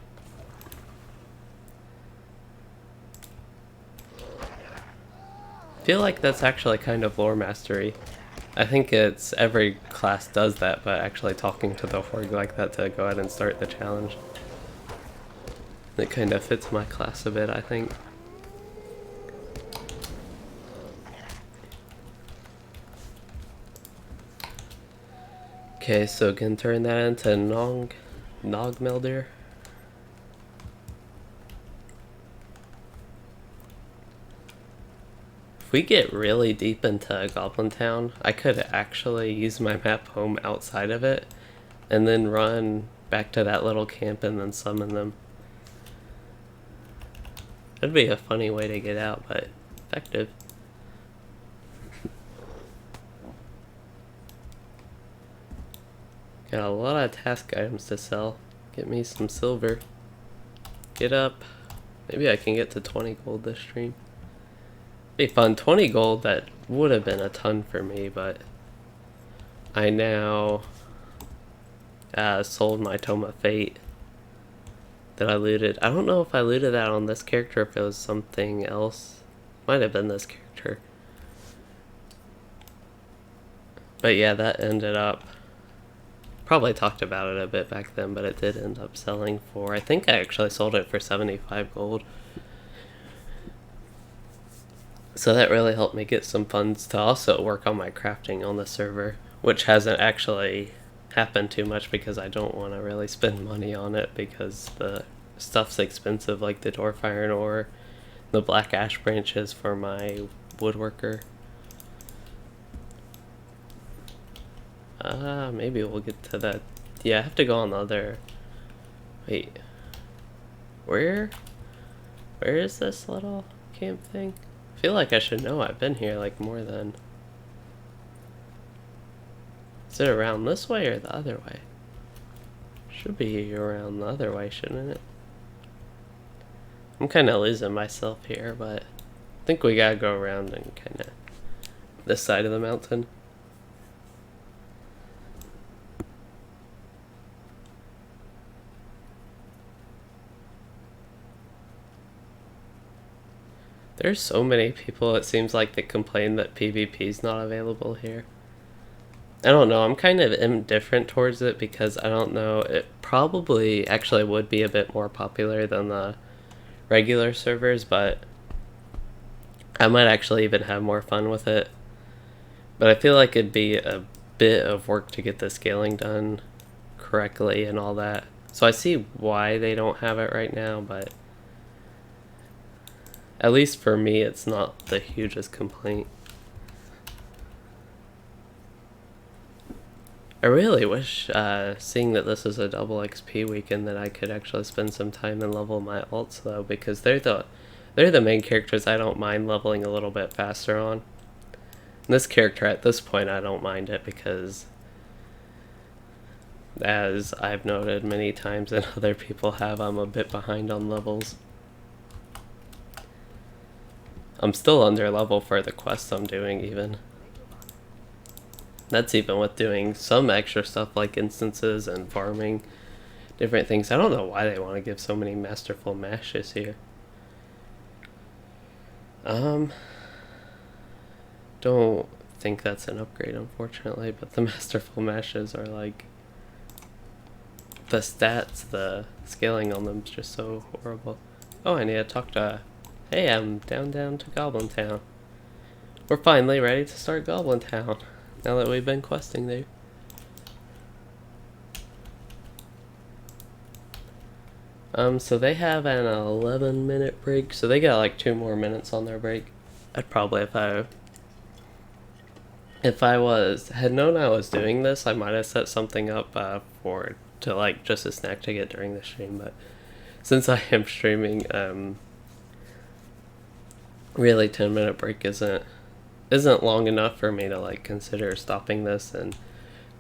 I feel like that's actually kind of lore mastery. I think it's every class does that, but actually talking to the Horde like that to go ahead and start the challenge. It kind of fits my class a bit, I think. Okay, so can turn that into Nogmelder. If we get really deep into Goblin Town, I could actually use my map home outside of it and then run back to that little camp and then summon them. That'd be a funny way to get out, but effective. Got a lot of task items to sell. Get me some silver. Get up. Maybe I can get to 20 gold this stream. Be fun. 20 gold, that would have been a ton for me, but I now sold my Tome of Fate that I looted. I don't know if I looted that on this character, if it was something else. Might have been this character. But yeah, that ended up, probably talked about it a bit back then, but it did end up selling for, I think I actually sold it for 75 gold. So that really helped me get some funds to also work on my crafting on the server, which hasn't actually happened too much because I don't want to really spend money on it because the stuff's expensive, like the dwarf iron ore, the black ash branches for my woodworker. Maybe we'll get to that. Yeah, I have to go on the other... Wait. Where is this little camp thing? I feel like I should know. I've been here like more than... Is it around this way or the other way? Should be around the other way, shouldn't it? I'm kind of losing myself here, but I think we gotta go around and kind of this side of the mountain. There's so many people, it seems like, that complain that PvP is not available here. I don't know, I'm kind of indifferent towards it because I don't know, it probably actually would be a bit more popular than the regular servers, but I might actually even have more fun with it. But I feel like it'd be a bit of work to get the scaling done correctly and all that. So I see why they don't have it right now, but at least for me, it's not the hugest complaint. I really wish, seeing that this is a double XP weekend, that I could actually spend some time and level my alts though, because they're the main characters I don't mind leveling a little bit faster on. And this character at this point, I don't mind it because, as I've noted many times and other people have, I'm a bit behind on levels. I'm still under level for the quests I'm doing even. That's even with doing some extra stuff like instances and farming different things. I don't know why they want to give so many masterful mashes here. Don't think that's an upgrade, unfortunately, but the masterful mashes are like, the stats, the scaling on them is just so horrible. Oh, I need to talk to... Hey, I'm down to Goblin Town. We're finally ready to start Goblin Town, now that we've been questing there. So they have an 11-minute break, so they got like 2 more minutes on their break. I'd probably, if I had known I was doing this, I might have set something up to like just a snack to get during the stream, but since I am streaming, really 10-minute break isn't long enough for me to like consider stopping this and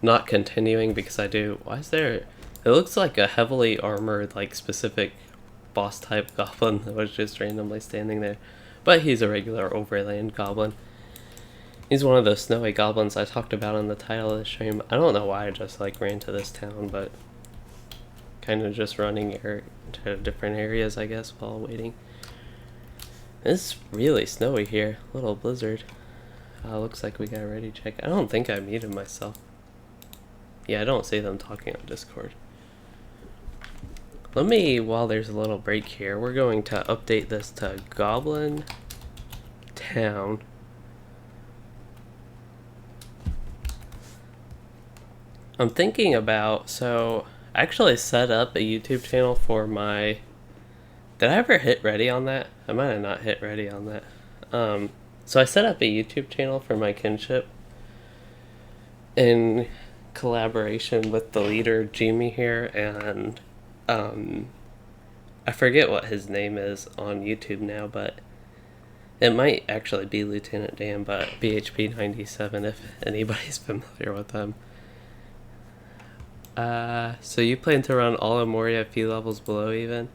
not continuing, because why is there, it looks like a heavily armored like specific boss type goblin that was just randomly standing there, but he's a regular overland goblin. He's one of those snowy goblins I talked about in the title of the stream. I don't know why I just like ran to this town, but kind of just running to different areas, I guess, while waiting. It's really snowy here, little blizzard. Looks like we got a ready check. I don't think I muted myself. Yeah, I don't see them talking on Discord. Let me, while there's a little break here, we're going to update this to Goblin Town. I'm thinking about, so I actually set up a YouTube channel for my... Did I ever hit ready on that? I might have not hit ready on that. So I set up a YouTube channel for my kinship in collaboration with the leader, Jimmy here, and I forget what his name is on YouTube now, but it might actually be Lieutenant Dan, but BHP97 if anybody's familiar with them. So you plan to run all of Moria a few levels below even?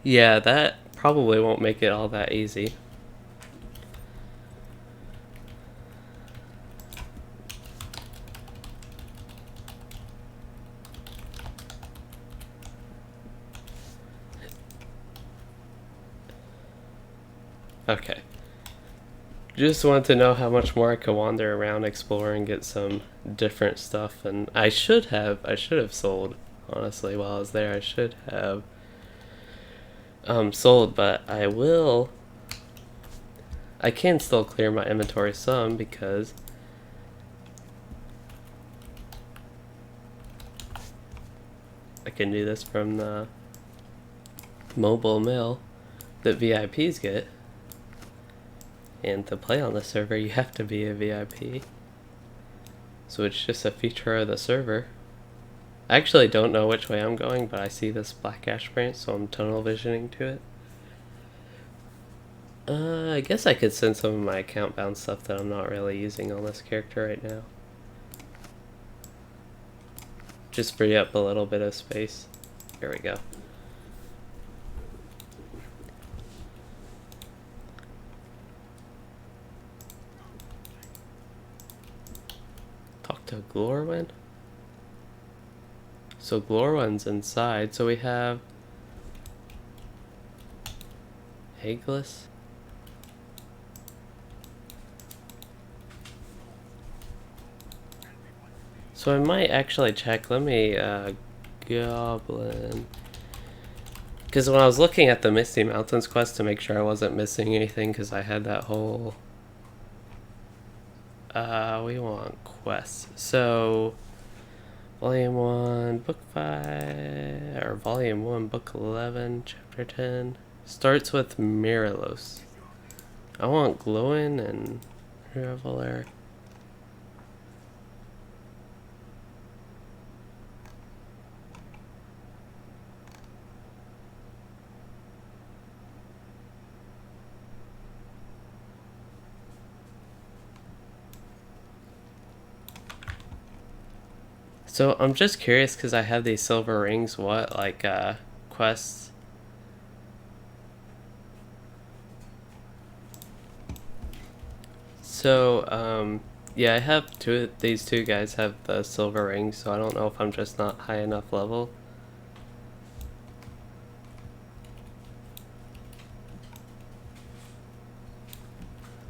Yeah, that probably won't make it all that easy. Okay. Just wanted to know how much more I could wander around, explore, and get some different stuff. And I should have sold. Honestly, while I was there, I should have sold, but I will. I can still clear my inventory some because I can do this from the mobile mill that VIPs get. And to play on the server, you have to be a VIP. So it's just a feature of the server. I actually don't know which way I'm going, but I see this black ash branch, so I'm tunnel visioning to it. I guess I could send some of my account bound stuff that I'm not really using on this character right now. Just free up a little bit of space. Here we go. Talk to Glorwyn? So Glorwyn's inside, so we have Hageless. So I might actually check, let me, Goblin. Because when I was looking at the Misty Mountains quest to make sure I wasn't missing anything, because I had that whole... we want quests. So, Volume 1, Book 5, or Volume 1, Book 11, Chapter 10. Starts with Miralos. I want Glowin and Reveler. So I'm just curious because I have these silver rings, what, like, quests? So, yeah, I have these two guys have the silver rings, so I don't know if I'm just not high enough level.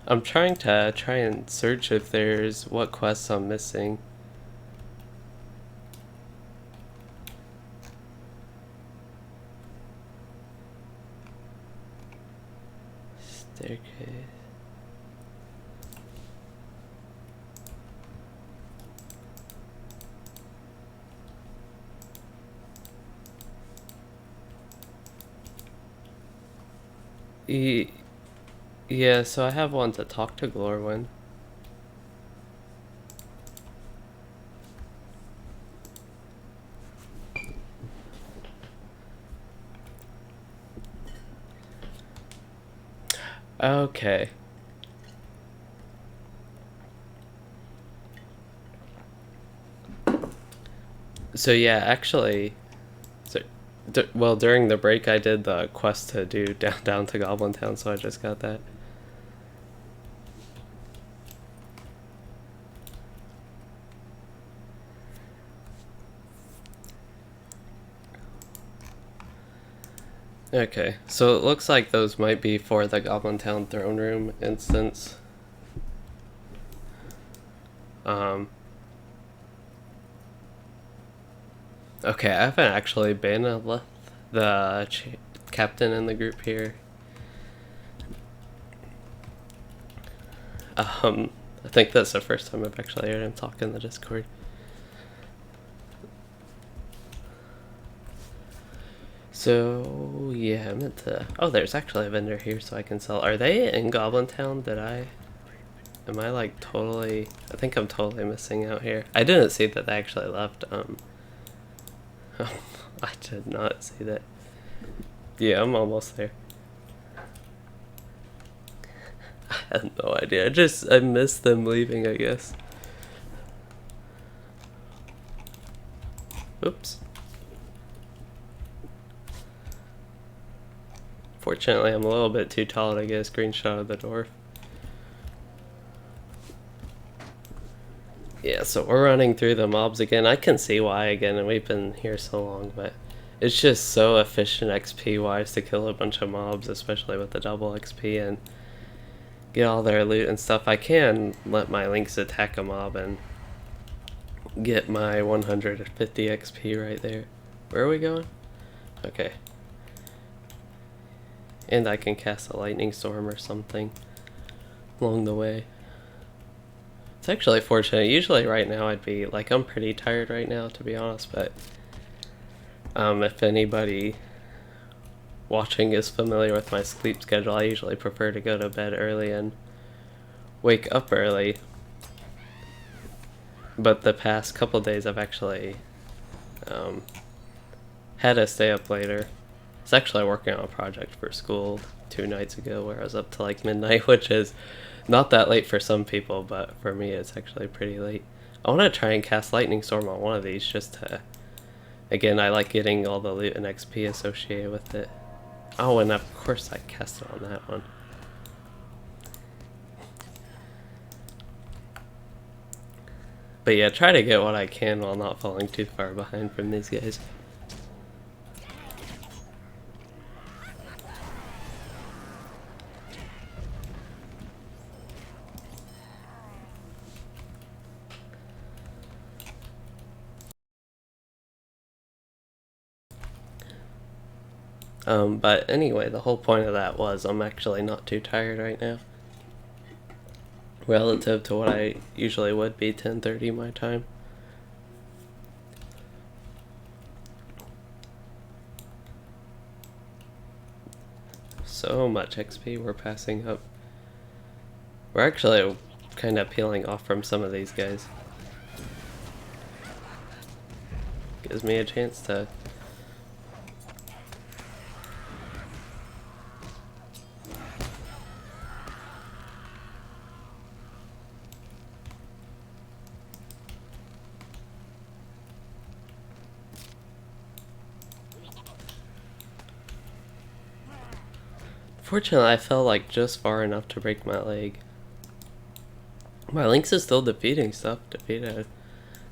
I'm trying to search if there's what quests I'm missing. Staircase. Yeah, so I have one to talk to Glorwyn. Okay. So yeah, actually, well, during the break I did the quest to do down to Goblin Town, so I just got that. Okay, so it looks like those might be for the Goblin Town throne room instance. Okay, I haven't actually been the captain in the group here. I think that's the first time I've actually heard him talk in the Discord. So, yeah, I meant to... Oh, there's actually a vendor here so I can sell. Are they in Goblin Town? Am I, like, totally... I think I'm totally missing out here. I didn't see that they actually left, I did not see that. Yeah, I'm almost there. I had no idea. I missed them leaving, I guess. Oops. Fortunately, I'm a little bit too tall to get a screenshot of the dwarf. Yeah, so we're running through the mobs again. I can see why again, and we've been here so long, but it's just so efficient XP wise to kill a bunch of mobs, especially with the double XP and get all their loot and stuff. I can let my links attack a mob and get my 150 XP right there. Where are we going? Okay. And I can cast a lightning storm or something along the way. It's actually fortunate. Usually right now I'd be like, I'm pretty tired right now to be honest, but if anybody watching is familiar with my sleep schedule, I usually prefer to go to bed early and wake up early. But the past couple days I've actually had to stay up later. I was actually working on a project for school 2 nights ago where I was up to like midnight, which is not that late for some people, but for me it's actually pretty late. I want to try and cast Lightning Storm on one of these just to, again, I like getting all the loot and XP associated with it. Oh, and of course I cast it on that one. But yeah, try to get what I can while not falling too far behind from these guys. But anyway, the whole point of that was I'm actually not too tired right now. Relative to what I usually would be, 10:30 my time. So much XP we're passing up. We're actually kind of peeling off from some of these guys. Gives me a chance to Fortunately, I fell like just far enough to break my leg. My Lynx is still defeating stuff. Defeat a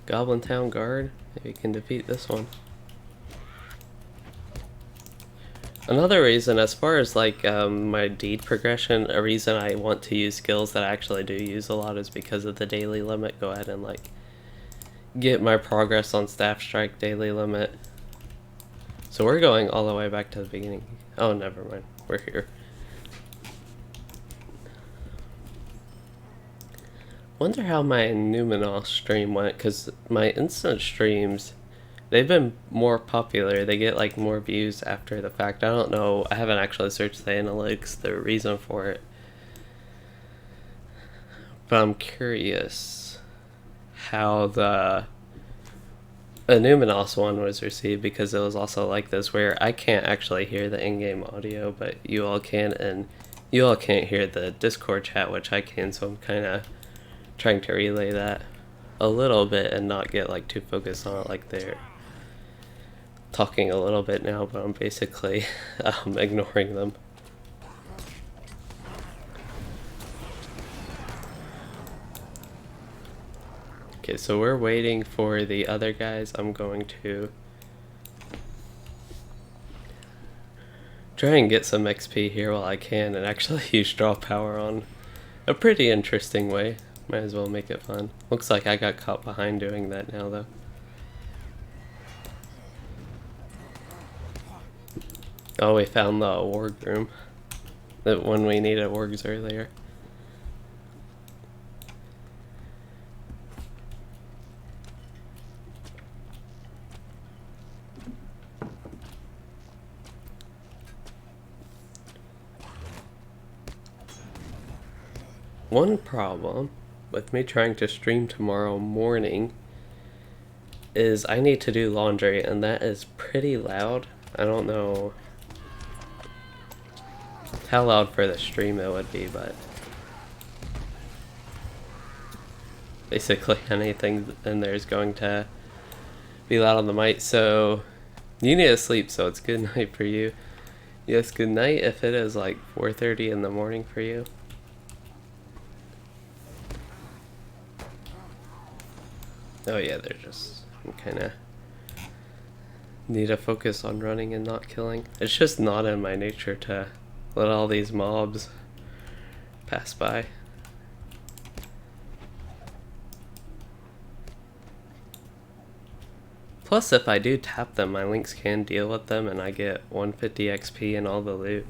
Goblin Town guard. Maybe we can defeat this one. Another reason, as far as like my deed progression, a reason I want to use skills that I actually do use a lot is because of the daily limit. Go ahead and like get my progress on Staff Strike daily limit. So we're going all the way back to the beginning. Oh, never mind. We're here. Wonder how my Numenor stream went, because my instant streams, they've been more popular. They get like more views after the fact. I don't know. I haven't actually searched the analytics, the reason for it. But I'm curious how the Numenos one was received, because it was also like this where I can't actually hear the in-game audio, but you all can, and you all can't hear the Discord chat, which I can, so I'm kind of trying to relay that a little bit and not get like too focused on it. Like they're talking a little bit now, but I'm basically ignoring them. Okay, so we're waiting for the other guys. I'm going to try and get some XP here while I can and actually use draw power on a pretty interesting way. Might as well make it fun. Looks like I got caught behind doing that now though. Oh, we found the warg room. That when we needed wargs earlier. One problem with me trying to stream tomorrow morning is I need to do laundry, and that is pretty loud. I don't know how loud for the stream it would be, but basically anything in there is going to be loud on the mic. So you need to sleep, so it's good night for you. Yes, good night if it is like 4:30 in the morning for you. Oh yeah, they're just kind of need to focus on running and not killing. It's just not in my nature to let all these mobs pass by. Plus, if I do tap them, my links can deal with them and I get 150 XP and all the loot.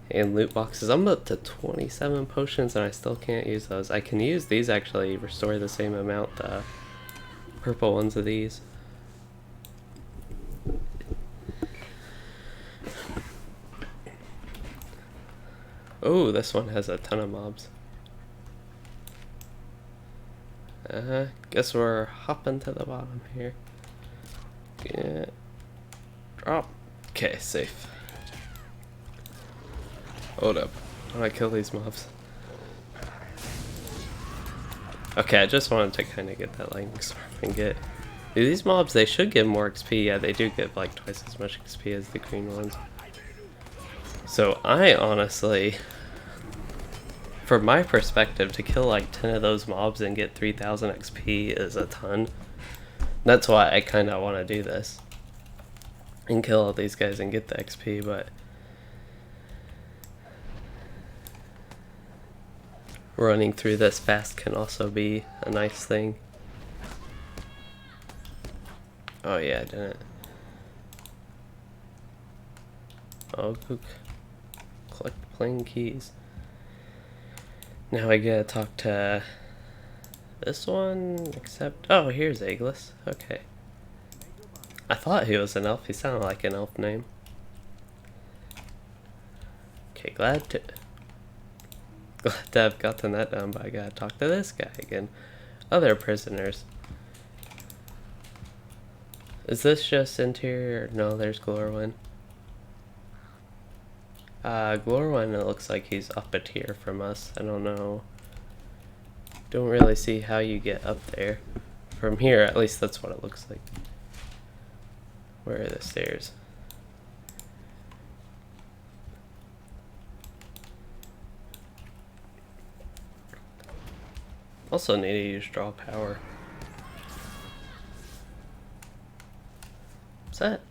And loot boxes. I'm up to 27 potions and I still can't use those. I can use these actually, restore the same amount, the purple ones of these. Oh, this one has a ton of mobs. Guess we're hopping to the bottom here. Yeah. Drop. Okay, safe. Hold up. How do I kill these mobs? Okay, I just wanted to kind of get that lightning storm and get... These mobs, they should get more XP. Yeah, they do get like twice as much XP as the green ones. So I honestly, from my perspective, to kill like 10 of those mobs and get 3000 XP is a ton. That's why I kind of want to do this. And kill all these guys and get the XP, but... running through this fast can also be a nice thing. Oh yeah, I didn't. Oh, collect plain keys. Now I gotta talk to this one, except... Oh, here's Eggless. Okay. I thought he was an elf. He sounded like an elf name. Okay, glad to have gotten that done, but I gotta talk to this guy again. Other prisoners. Is this just interior? No, there's Glorwyn. Glorwyn, it looks like he's up a tier from us. I don't know. Don't really see how you get up there. From here, at least that's what it looks like. Where are the stairs? Also need to use draw power. What's that?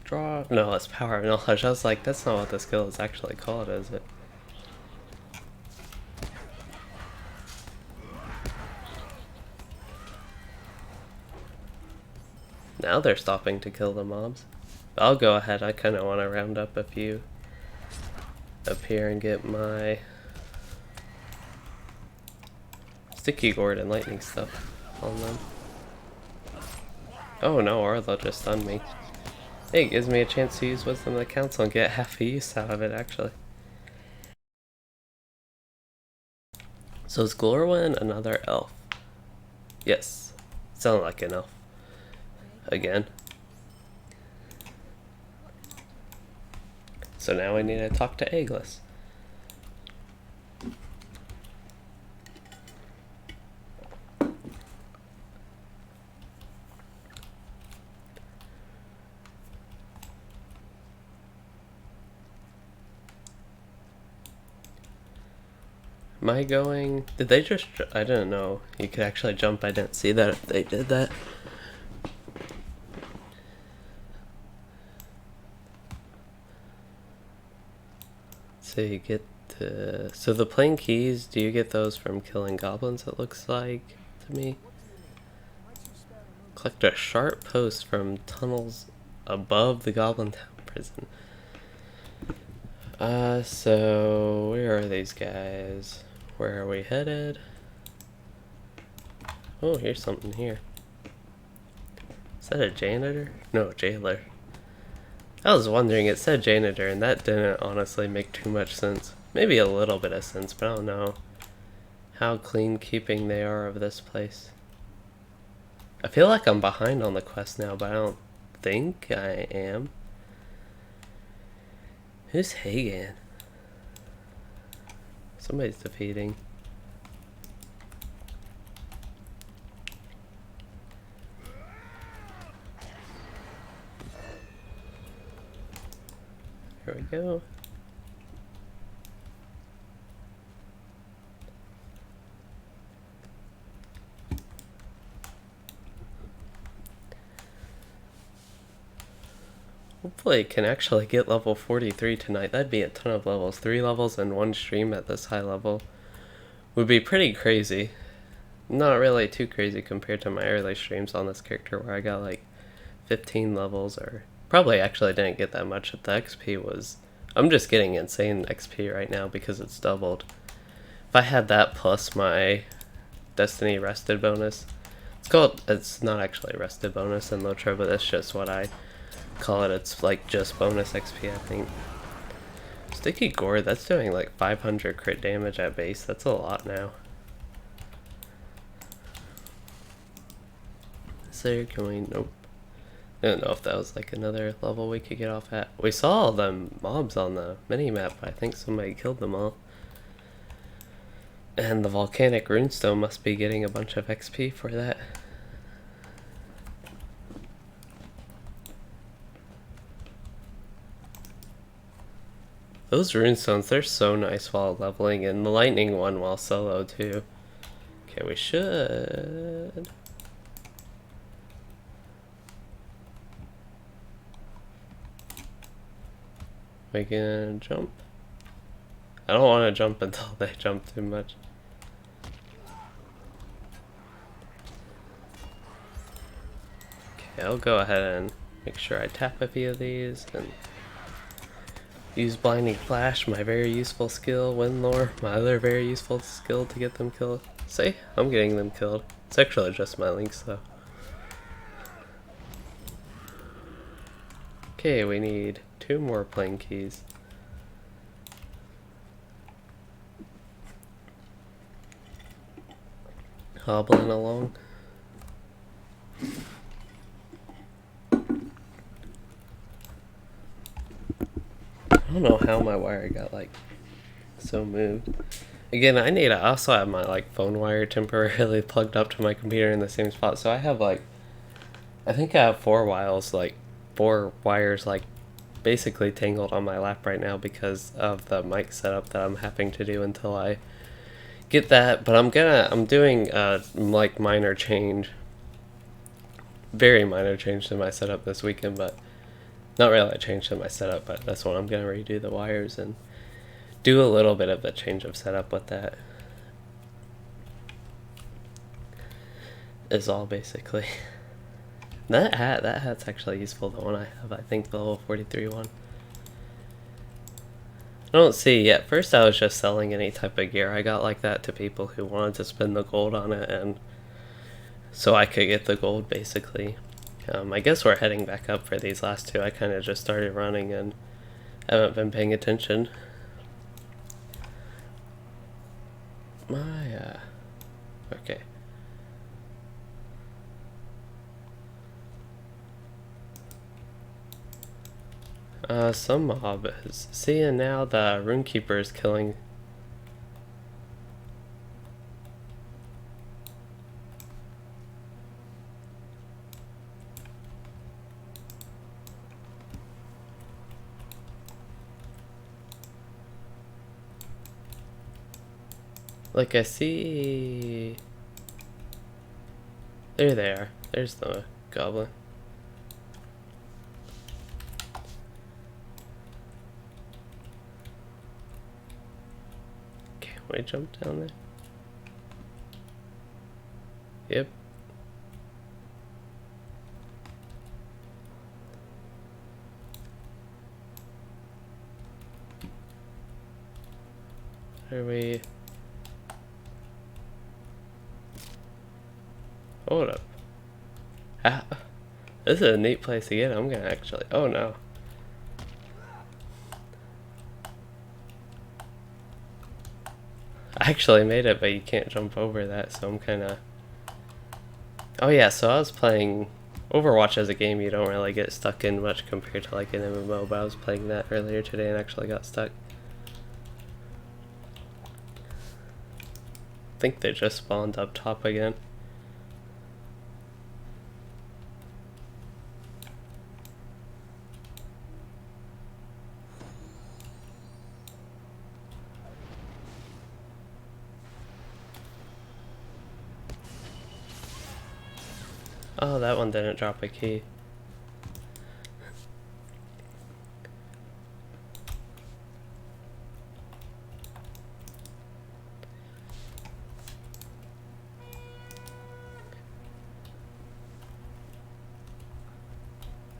Draw? No, it's power of knowledge. I was like, that's not what the skill is actually called, is it? Now they're stopping to kill the mobs. I'll go ahead. I kind of want to round up a few up here and get my sticky gourd and lightning stuff on them. Oh no, Arlo just stunned me. Hey, it gives me a chance to use Wisdom of the Council and get half a use out of it, actually. So is Glorwyn another elf? Yes. Sound like an elf. Again. So now I need to talk to Eggless. Am I going... Did they just... I didn't know you could actually jump. I didn't see that they did that. So you get the... So the plain keys, do you get those from killing goblins, it looks like to me? Collect a sharp post from tunnels above the Goblin Town prison. So where are these guys? Where are we headed? Oh, here's something here. Is that a janitor? No, jailer. I was wondering, it said janitor, and that didn't honestly make too much sense. Maybe a little bit of sense, but I don't know how clean keeping they are of this place. I feel like I'm behind on the quest now, but I don't think I am. Who's Hagen? Somebody's defeating. Here we go. Hopefully I can actually get level 43 tonight. That'd be a ton of levels. 3 levels in one stream at this high level would be pretty crazy. Not really too crazy compared to my early streams on this character where I got like 15 levels, or probably actually didn't get that much. The XP was... I'm just getting insane XP right now because it's doubled. If I had that plus my Destiny rested bonus, it's not actually a rested bonus in LOTRO, but that's just what I call it. It's like just bonus XP, I think. Sticky Gourd, that's doing like 500 crit damage at base. That's a lot now. Is there going... Nope. I don't know if that was like another level we could get off at. We saw all the mobs on the mini-map, but I think somebody killed them all. And the volcanic runestone must be getting a bunch of XP for that. Those runestones, they're so nice while leveling, and the lightning one while solo too. Okay, we should... We can jump? I don't want to jump until they jump too much. Okay, I'll go ahead and make sure I tap a few of these and use Blinding Flash, my very useful skill, Windlore, my other very useful skill to get them killed. See? I'm getting them killed. It's actually just my links though. Okay, we need 2 more plane keys. Hobbling along. I don't know how my wire got like so moved. Again, I also have my like phone wire temporarily plugged up to my computer in the same spot, so I have like, I think I have 4 wires like basically tangled on my lap right now because of the mic setup that I'm having to do until I get that. But I'm doing like minor change, very minor change to my setup this weekend, but not really a change to my setup, but that's when I'm gonna redo the wires and do a little bit of a change of setup with that. Is all basically. That hat's actually useful, the one I have, I think the level 43 one. I don't see, at first I was just selling any type of gear I got like that to people who wanted to spend the gold on it, and so I could get the gold basically. I guess we're heading back up for these last 2. I kind of just started running and haven't been paying attention. Okay. Some mob is... See, and now the Runekeeper is killing... Like, I see... There they are. There's the goblin. Can we jump down there? Yep. Are we... Hold up. Ah, this is a neat place to get. I'm gonna actually... Oh no. I actually made it, but you can't jump over that, so I'm kinda... Oh yeah, so I was playing... Overwatch as a game you don't really get stuck in much compared to like an MMO, but I was playing that earlier today and actually got stuck. I think they just spawned up top again. Oh, that one didn't drop a key.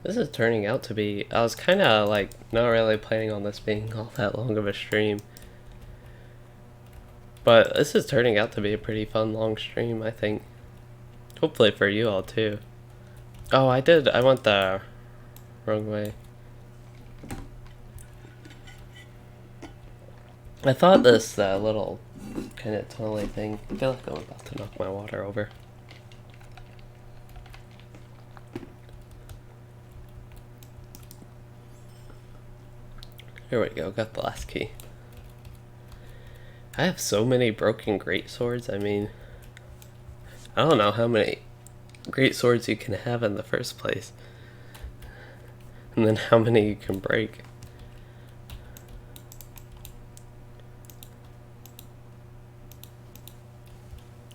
This is turning out to be, I was kind of like not really planning on this being all that long of a stream. But this is turning out to be a pretty fun long stream, I think. Hopefully for you all too. Oh, I went the wrong way. I thought this little kind of tunnely thing, I feel like I'm about to knock my water over. Here we go, got the last key. I have so many broken great swords, I mean, I don't know how many great swords you can have in the first place. And then how many you can break.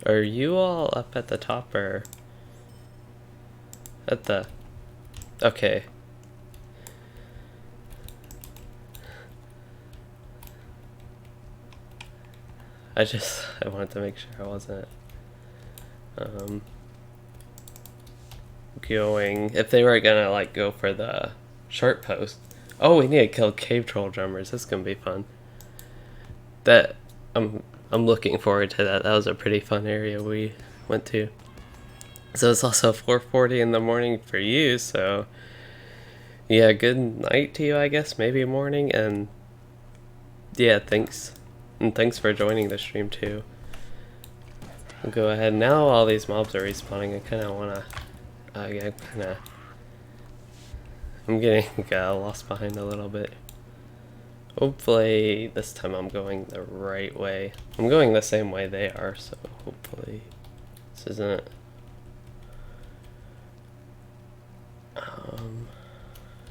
Are you all up at the top or at the... Okay. I wanted to make sure I wasn't going, if they were gonna like go for the short post. Oh, we need to kill cave troll drummers. This is gonna be fun. That I'm looking forward to that. That was a pretty fun area we went to. So it's also 4:40 in the morning for you, so yeah, good night to you, I guess, maybe morning, and yeah, thanks. And thanks for joining the stream too. We'll go ahead. Now all these mobs are respawning. I kind of want to... I'm getting lost behind a little bit. Hopefully this time I'm going the right way. I'm going the same way they are, so hopefully this isn't...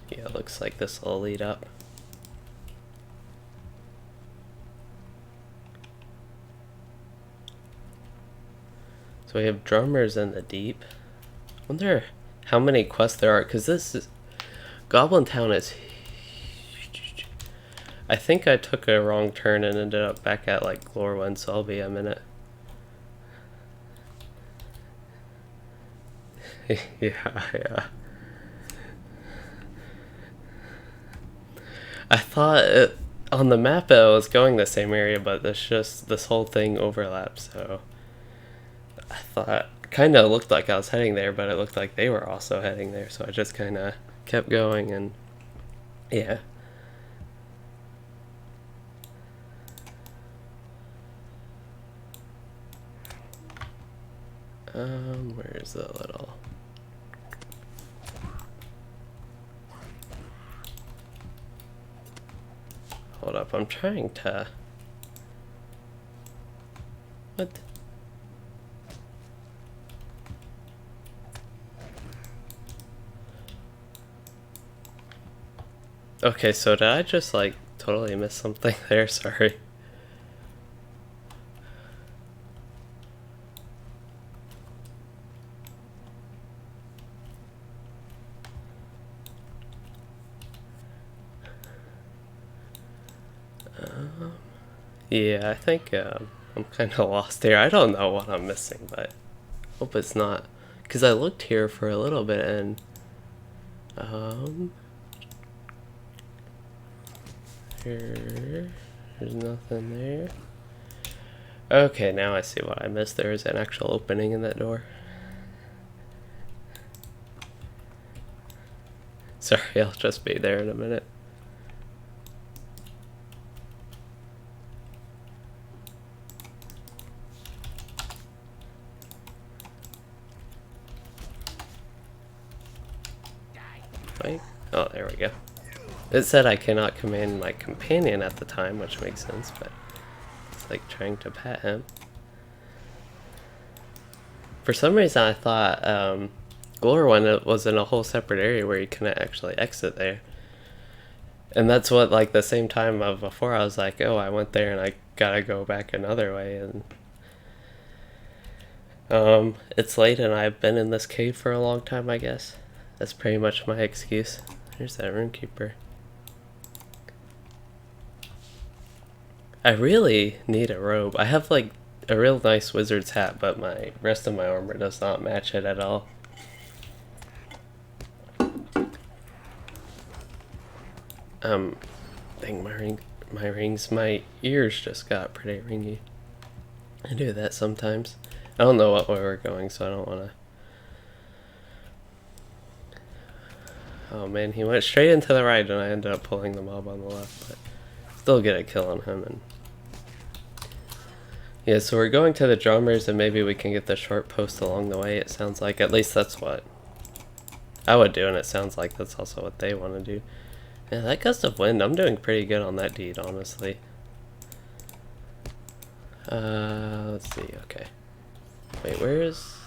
yeah, it looks like this will lead up. So we have drummers in the deep. I wonder how many quests there are, because this is... Goblin Town is huge. I think I took a wrong turn and ended up back at like Lore 1, so I'll be a minute. Yeah. I thought on the map it was going the same area, but this whole thing overlaps, so... I thought, kind of looked like I was heading there, but it looked like they were also heading there, so I just kind of kept going, and yeah. Where's the little... Hold up, I'm trying to... What? Okay, so did I just like totally miss something there? Sorry. Yeah, I think I'm kind of lost here. I don't know what I'm missing, but hope it's not, because I looked here for a little bit and there's nothing there. Okay, now I see what I missed. There is an actual opening in that door. Sorry, I'll just be there in a minute. Right? Oh, there we go. It said I cannot command my companion at the time, which makes sense, but it's like trying to pet him. For some reason I thought Glore one was in a whole separate area where you couldn't actually exit there. And that's what, like, the same time of before I was like, oh, I went there and I gotta go back another way, and It's late and I've been in this cave for a long time, I guess. That's pretty much my excuse. Here's that runekeeper. I really need a robe. I have like a real nice wizard's hat, but my rest of my armor does not match it at all. Dang, my rings, my ears just got pretty ringy. I do that sometimes. I don't know what way we're going, so I don't want to. Oh man, he went straight into the right, and I ended up pulling the mob on the left, but still get a kill on him. And yeah, so we're going to the drummers, and maybe we can get the short post along the way. It sounds like, at least that's what I would do, and it sounds like that's also what they want to do. Yeah, that gust of wind, I'm doing pretty good on that deed, honestly. Let's see, okay. Wait, where is...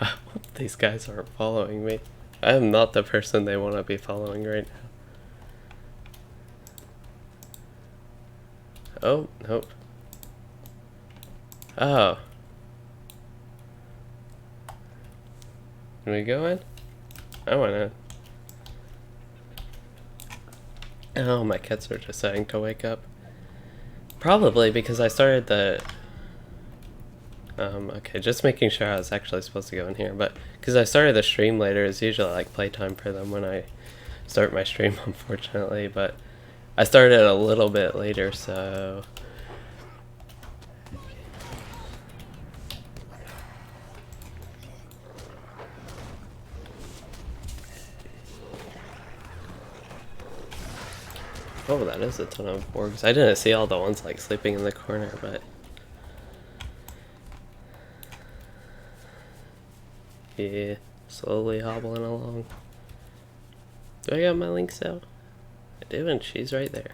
I hope these guys aren't following me. I am not the person they want to be following right now. Oh, nope. Oh. Can we go in? I went in. Oh, my cats are deciding to wake up. Probably because I started the... okay, just making sure I was actually supposed to go in here, but because I started the stream later, it's usually like playtime for them when I start my stream, unfortunately, but I started a little bit later, so... Oh, that is a ton of orgs. I didn't see all the ones like sleeping in the corner, but... yeah, slowly hobbling along. Do I got my links out? I do, and she's right there.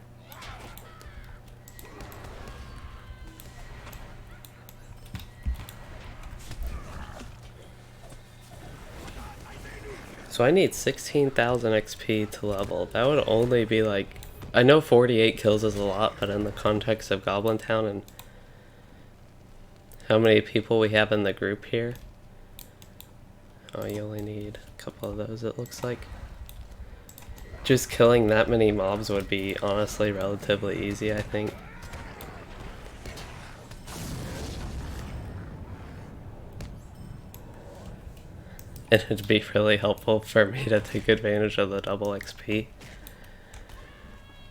So I need 16,000 XP to level. That would only be like... I know 48 kills is a lot, but in the context of Goblin Town and how many people we have in the group here... oh, you only need a couple of those, it looks like. Just killing that many mobs would be honestly relatively easy, I think. And it'd be really helpful for me to take advantage of the double XP.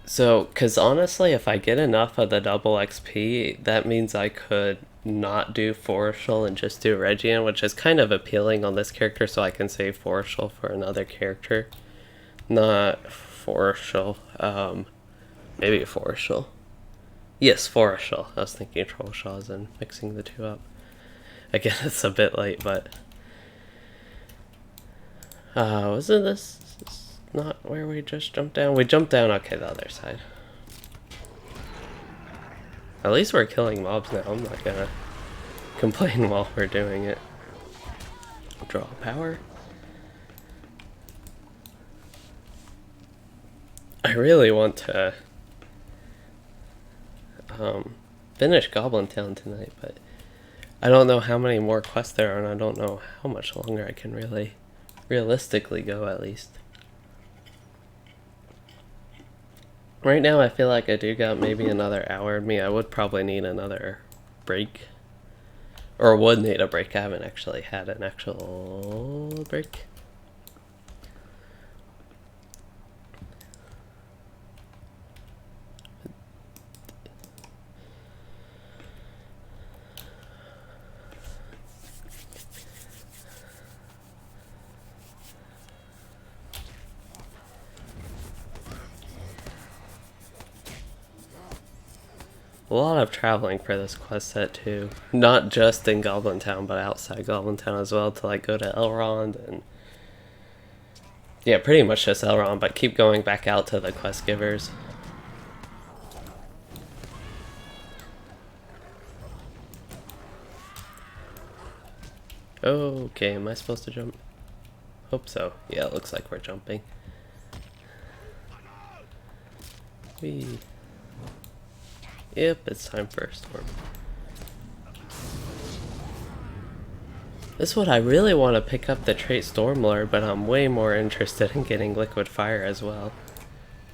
So, because honestly, if I get enough of the double XP, that means I could not do Forestial and just do Regian, which is kind of appealing on this character, so I can save Forestial for another character. Not Forestial, maybe Forestial. Yes, Forestial. I was thinking Trollshaws and mixing the two up. Again, it's a bit late, but... wasn't this not where we just jumped down? We jumped down, okay, the other side. At least we're killing mobs now. I'm not gonna complain while we're doing it. Draw power. I really want to finish Goblin Town tonight, but I don't know how many more quests there are, and I don't know how much longer I can really realistically go, at least. Right now I feel like I do got maybe another hour in me. I would probably need another break. Or would need a break. I haven't actually had an actual break. A lot of traveling for this quest set too. Not just in Goblin Town, but outside Goblin Town as well, to like go to Elrond and... yeah, pretty much just Elrond, but keep going back out to the quest givers. Okay, am I supposed to jump? Hope so. Yeah, it looks like we're jumping. Whee. Yep, it's time for a storm. This is what I really want to pick up the trait Stormlord, but I'm way more interested in getting Liquid Fire as well.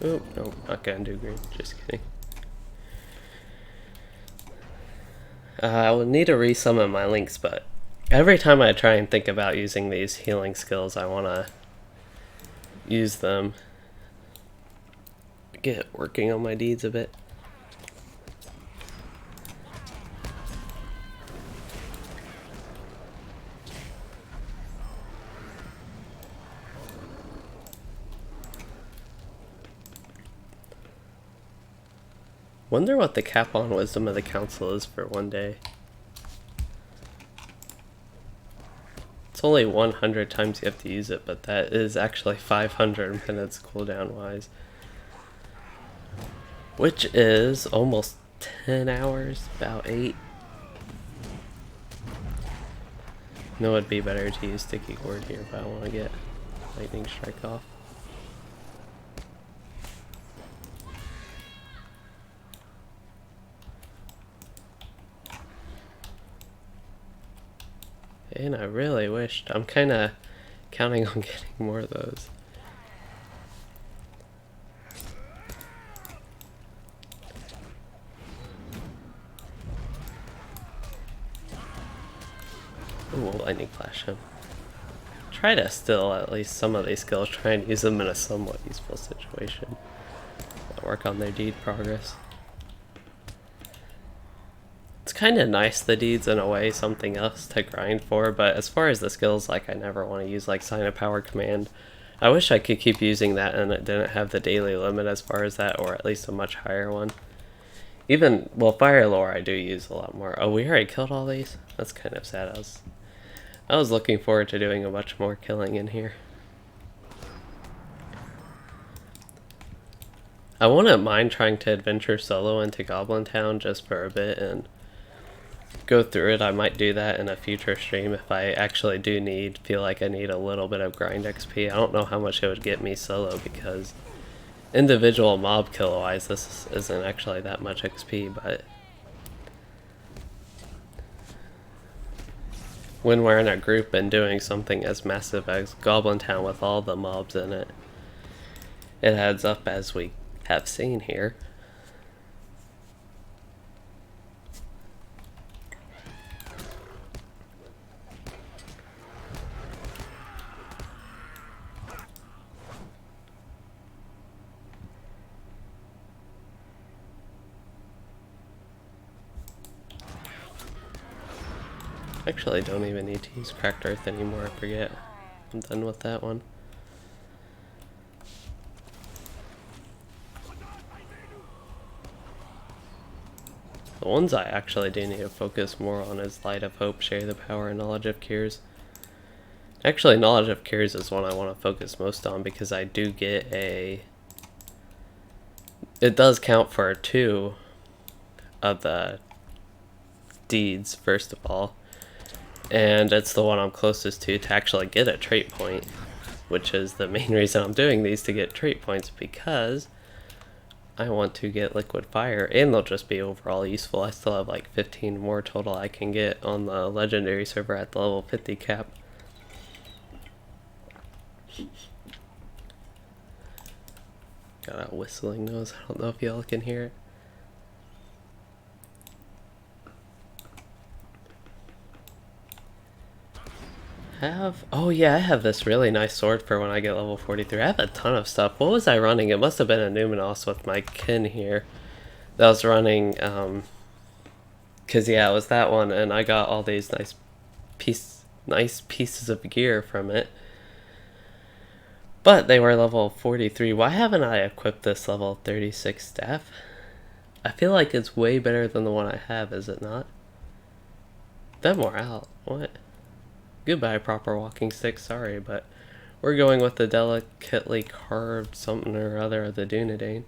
Oh, no, not gonna do green, just kidding. I will need to resummon my links, but every time I try and think about using these healing skills, I want to use them. Get working on my deeds a bit. Wonder what the cap on Wisdom of the Council is for one day. It's only 100 times you have to use it, but that is actually 500 minutes cooldown wise. Which is almost 10 hours, about 8. No, it'd be better to use Sticky Ward here, but I want to get Lightning Strike off. And I really wished, I'm kind of counting on getting more of those. Ooh, Lightning Flash him. Try to still, at least some of these skills, try and use them in a somewhat useful situation. Work on their deed progress. It's kind of nice, the deeds, in a way, something else to grind for, but as far as the skills, like, I never want to use, like, Sign of Power Command. I wish I could keep using that and it didn't have the daily limit as far as that, or at least a much higher one. Even, well, Fire Lore I do use a lot more. Oh, we already killed all these? That's kind of sad. I was looking forward to doing a much more killing in here. I wouldn't mind trying to adventure solo into Goblin Town just for a bit and go through it. I might do that in a future stream if I actually feel like I need a little bit of grind XP. I don't know how much it would get me solo because individual mob kill wise this isn't actually that much XP, but when we're in a group and doing something as massive as Goblin Town with all the mobs in it, it adds up, as we have seen here. Actually, I don't even need to use Cracked Earth anymore, I forget. I'm done with that one. The ones I actually do need to focus more on is Light of Hope, Share the Power, and Knowledge of Cures. Actually, Knowledge of Cures is one I want to focus most on because I do get a... It does count for 2 of the deeds, first of all. And it's the one I'm closest to actually get a trait point, which is the main reason I'm doing these, to get trait points, because I want to get Liquid Fire, and they'll just be overall useful. I still have like 15 more total I can get on the legendary server at the level 50 cap. Got a whistling nose, I don't know if y'all can hear it. Oh yeah, I have this really nice sword for when I get level 43. I have a ton of stuff. What was I running? It must have been a Numenos with my kin here that I was running, cause yeah, it was that one, and I got all these nice pieces of gear from it. But they were level 43. Why haven't I equipped this level 36 staff? I feel like it's way better than the one I have, is it not? That morale, what? Goodbye, proper walking stick, sorry, but we're going with the delicately carved something or other of the Dunedain.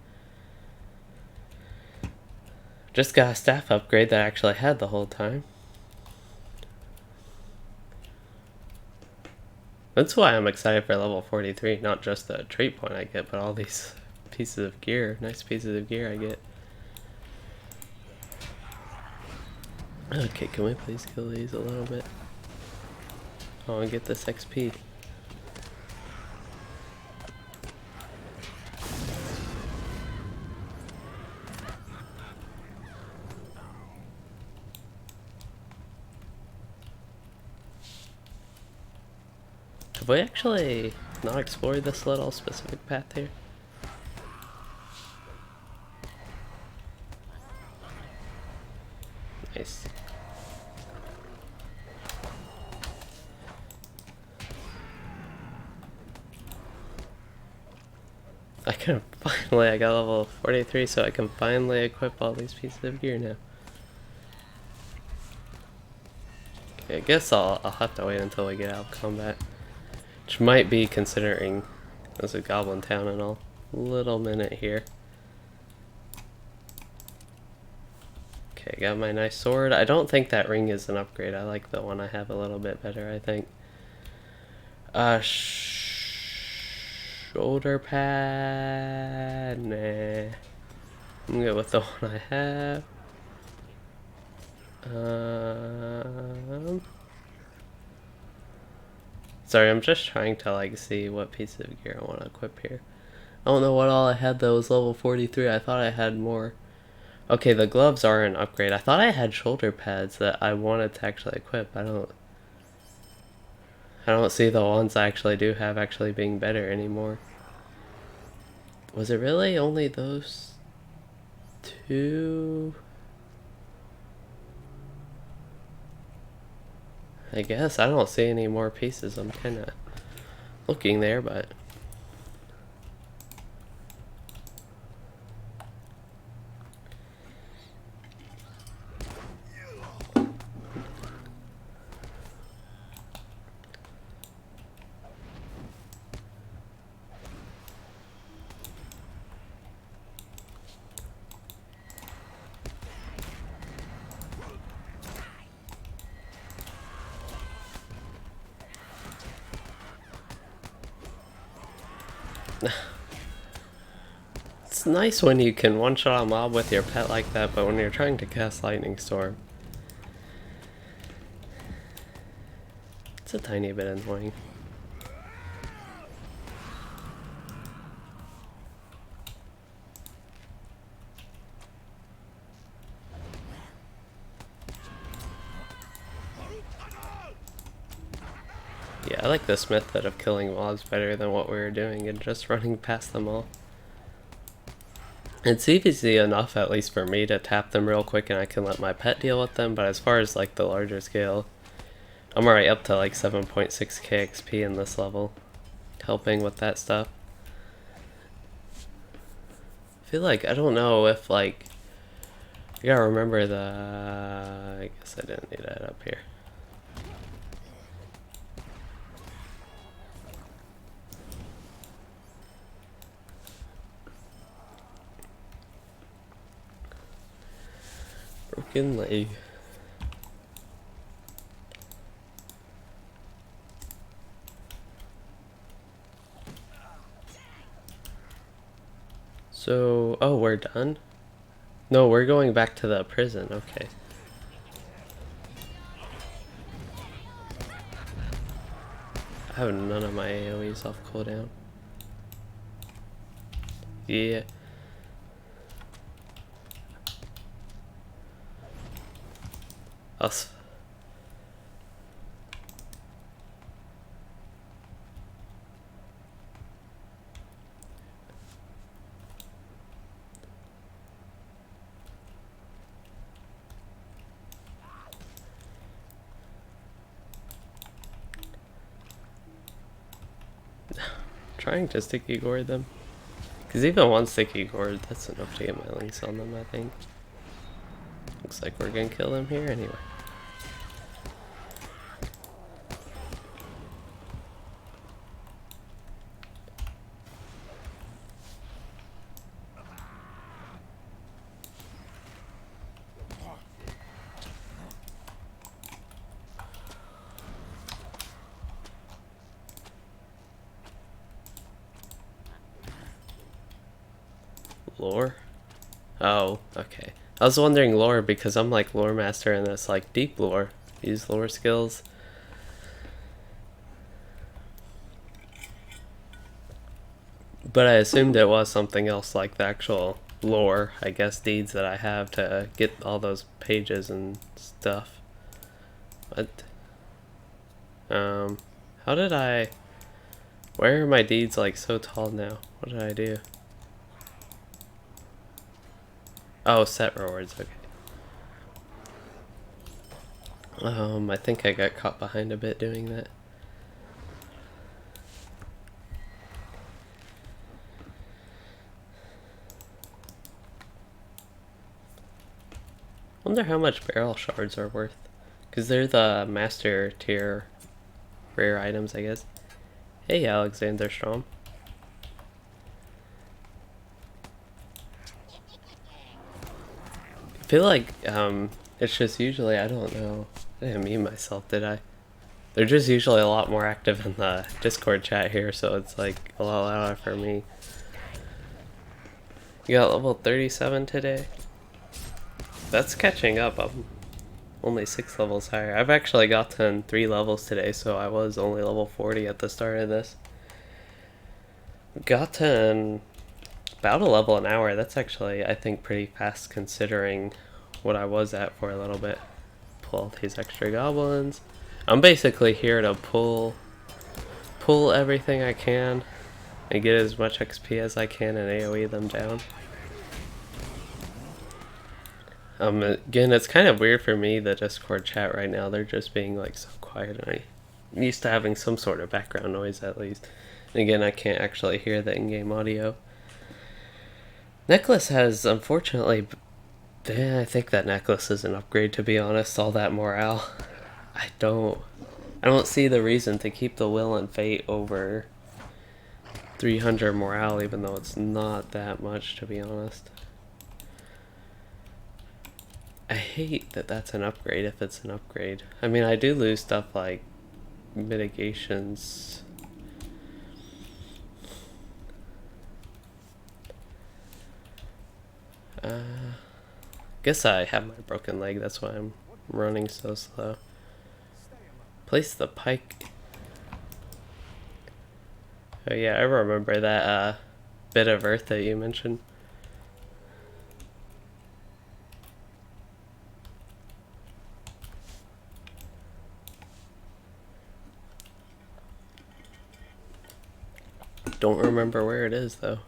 Just got a staff upgrade that I actually had the whole time. That's why I'm excited for level 43, not just the trait point I get, but all these pieces of gear. Nice pieces of gear I get. Okay, can we please kill these a little bit? Oh, and get this XP. Have we actually not explored this little specific path here? Nice. I got level 43, so I can finally equip all these pieces of gear now. Okay, I guess I'll have to wait until we get out of combat. Which might be, considering there's a Goblin Town and all. Little minute here. Okay, got my nice sword. I don't think that ring is an upgrade. I like the one I have a little bit better, I think. Shoulder pad. Nah. I'm good with the one I have. Sorry, I'm just trying to like see what piece of gear I want to equip here. I don't know what all I had that was level 43. I thought I had more. Okay, the gloves are an upgrade. I thought I had shoulder pads that I wanted to actually equip. I don't see the ones I actually do have actually being better anymore. Was it really only those two? I guess I don't see any more pieces. I'm kind of looking there, but it's nice when you can one-shot a mob with your pet like that, but when you're trying to cast Lightning Storm, it's a tiny bit annoying. Yeah, I like this method of killing mobs better than what we were doing and just running past them all. It's easy enough, at least for me, to tap them real quick and I can let my pet deal with them, but as far as like the larger scale, I'm already up to like 7.6k XP in this level, helping with that stuff. I feel like, I don't know if like, you gotta remember the, I guess I didn't need that up here. Broken leg. So, oh, we're done? No, we're going back to the prison, okay. I have none of my AoEs off cooldown. Yeah. Us. Trying to sticky gourd them. Because even one sticky gourd, that's enough to get my links on them, I think. Looks like we're gonna kill them here anyway. lore? Oh, okay. I was wondering lore because I'm like lore master in this like deep lore. Use lore skills. But I assumed it was something else like the actual lore, I guess, deeds that I have to get all those pages and stuff. What? How did I... Where are my deeds like so tall now? What did I do? Oh, set rewards, okay. I think I got caught behind a bit doing that. Wonder how much barrel shards are worth. Because they're the master tier rare items, I guess. Hey, Alexander Strom. I feel like it's just usually, I don't know. I didn't mute myself, did I? They're just usually a lot more active in the Discord chat here, so it's like a lot louder for me. You got level 37 today? That's catching up. I'm only 6 levels higher. I've actually gotten 3 levels today, so I was only level 40 at the start of this. Gotten about a level an hour. That's actually, I think, pretty fast considering what I was at for a little bit. Pull all these extra goblins. I'm basically here to pull everything I can and get as much XP as I can and AoE them down. Again, it's kind of weird for me, the Discord chat right now. They're just being like so quiet, and I'm used to having some sort of background noise at least. And again, I can't actually hear the in-game audio. Necklace has, unfortunately, I think that necklace is an upgrade, to be honest. All that morale, I don't see the reason to keep the will and fate over 300 morale, even though it's not that much, to be honest. I hate that that's an upgrade if it's an upgrade. I mean, I do lose stuff like mitigations. Guess I have my broken leg, that's why I'm running so slow. Place the pike. Oh yeah, I remember that bit of earth that you mentioned. Don't remember where it is though.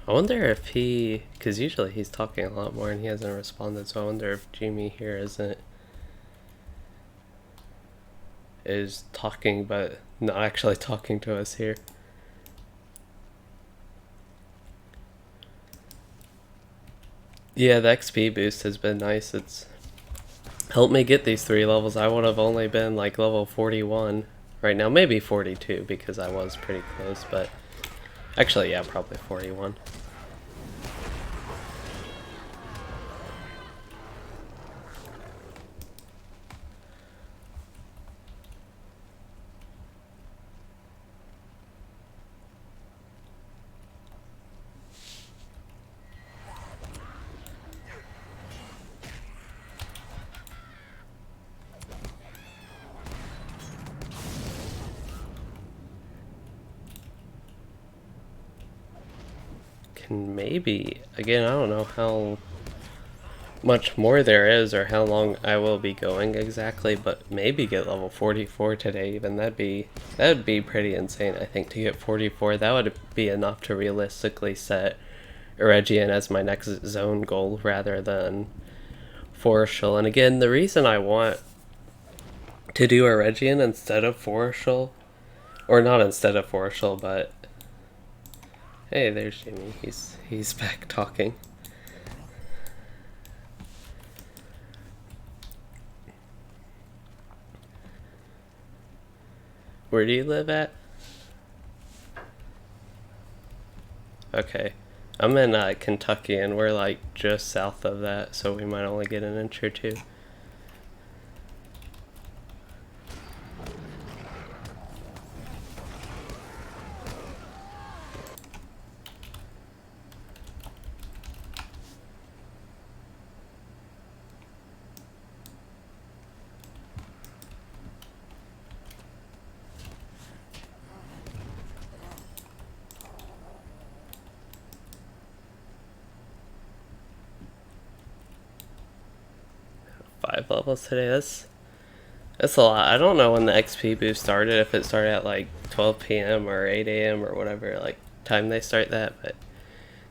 I wonder if because usually he's talking a lot more and he hasn't responded, so I wonder if Jimmy here is talking but not actually talking to us here. Yeah, the XP boost has been nice. It's helped me get these 3 levels. I would have only been like level 41 right now, maybe 42 because I was pretty close, but actually yeah, probably 41. Maybe, again, I don't know how much more there is or how long I will be going exactly, but maybe get level 44 today even. That would be pretty insane, I think, to get 44. That would be enough to realistically set Eregion as my next zone goal rather than Forestial. And again, the reason I want to do Eregion instead of Forestial, or not instead of Forestial, but hey, there's Jimmy. He's back talking. Where do you live at? Okay. I'm in Kentucky, and we're like just south of that, so we might only get an inch or two. 5 levels today. That's a lot. I don't know when the XP boost started, if it started at like 12 p.m. or 8 a.m. or whatever like time they start that, but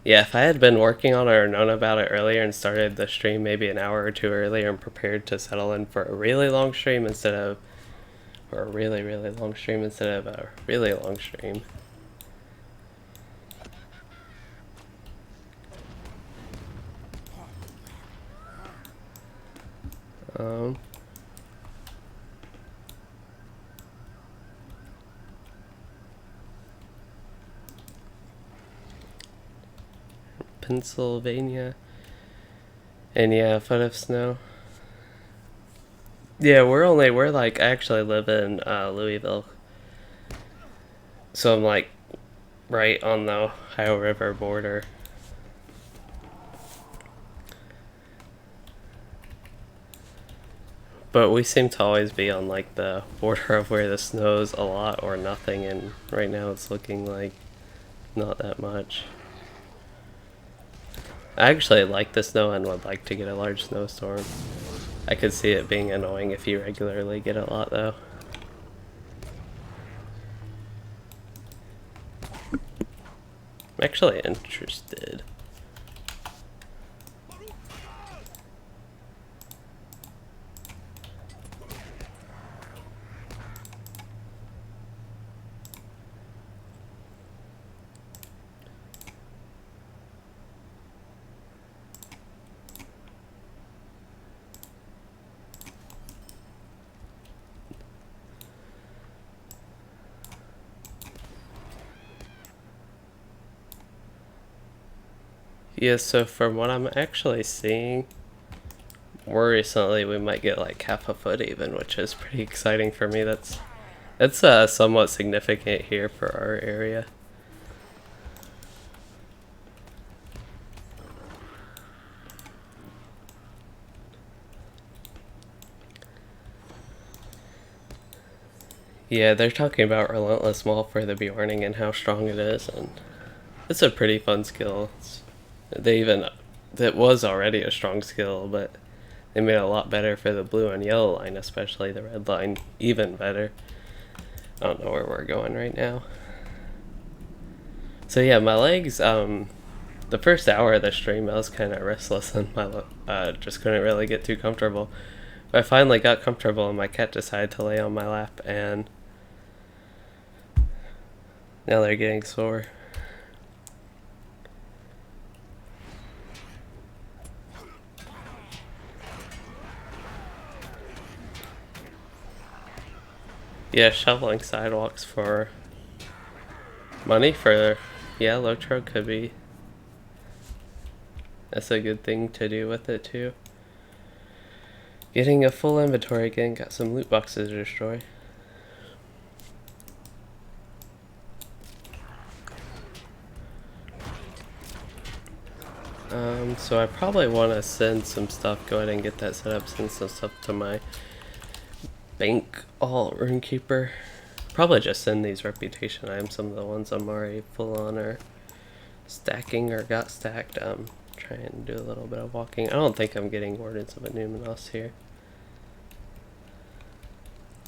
yeah, if I had been working on it or known about it earlier and started the stream maybe an hour or two earlier and prepared to settle in for a really long stream instead of, or a really, really long stream instead of a really long stream. Pennsylvania. And yeah, a foot of snow. Yeah, we're like, I actually live in Louisville. So I'm like right on the Ohio River border. But we seem to always be on like the border of where the snow's a lot or nothing, and right now it's looking like not that much. I actually like the snow and would like to get a large snowstorm. I could see it being annoying if you regularly get a lot though. I'm actually interested. Yeah, so from what I'm actually seeing, more recently we might get like half a foot even, which is pretty exciting for me. That's somewhat significant here for our area. Yeah, they're talking about Relentless Maul for the Bjorning and how strong it is, and it's a pretty fun skill. It was already a strong skill, but they made it a lot better for the blue and yellow line, especially the red line even better. I don't know where we're going right now. So yeah, my legs, the first hour of the stream I was kind of restless and just couldn't really get too comfortable. But I finally got comfortable and my cat decided to lay on my lap, and now they're getting sore. Yeah, shoveling sidewalks for money for, yeah, LOTRO could be. That's a good thing to do with it too. Getting a full inventory again, got some loot boxes to destroy. So I probably want to send some stuff, go ahead and get that set up, send some stuff to my bank runekeeper. Probably just send these reputation items, some of the ones I'm already full on or stacking or got stacked. Try and do a little bit of walking. I don't think I'm getting Wardens of Numenos here.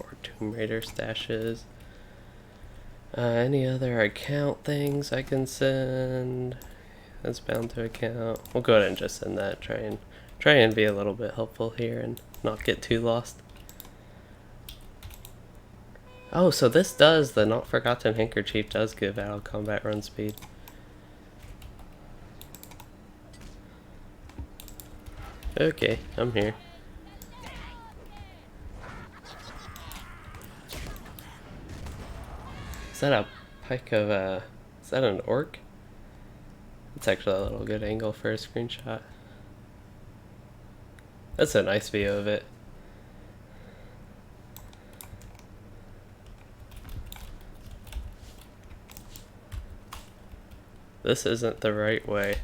Or Tomb Raider stashes. Any other account things I can send? That's bound to account. We'll go ahead and just send that. Try and be a little bit helpful here and not get too lost. Oh, so this does, the Not Forgotten Handkerchief does give out combat run speed. Okay, I'm here. Is that a pike of is that an orc? It's actually a little good angle for a screenshot. That's a nice view of it. This isn't the right way.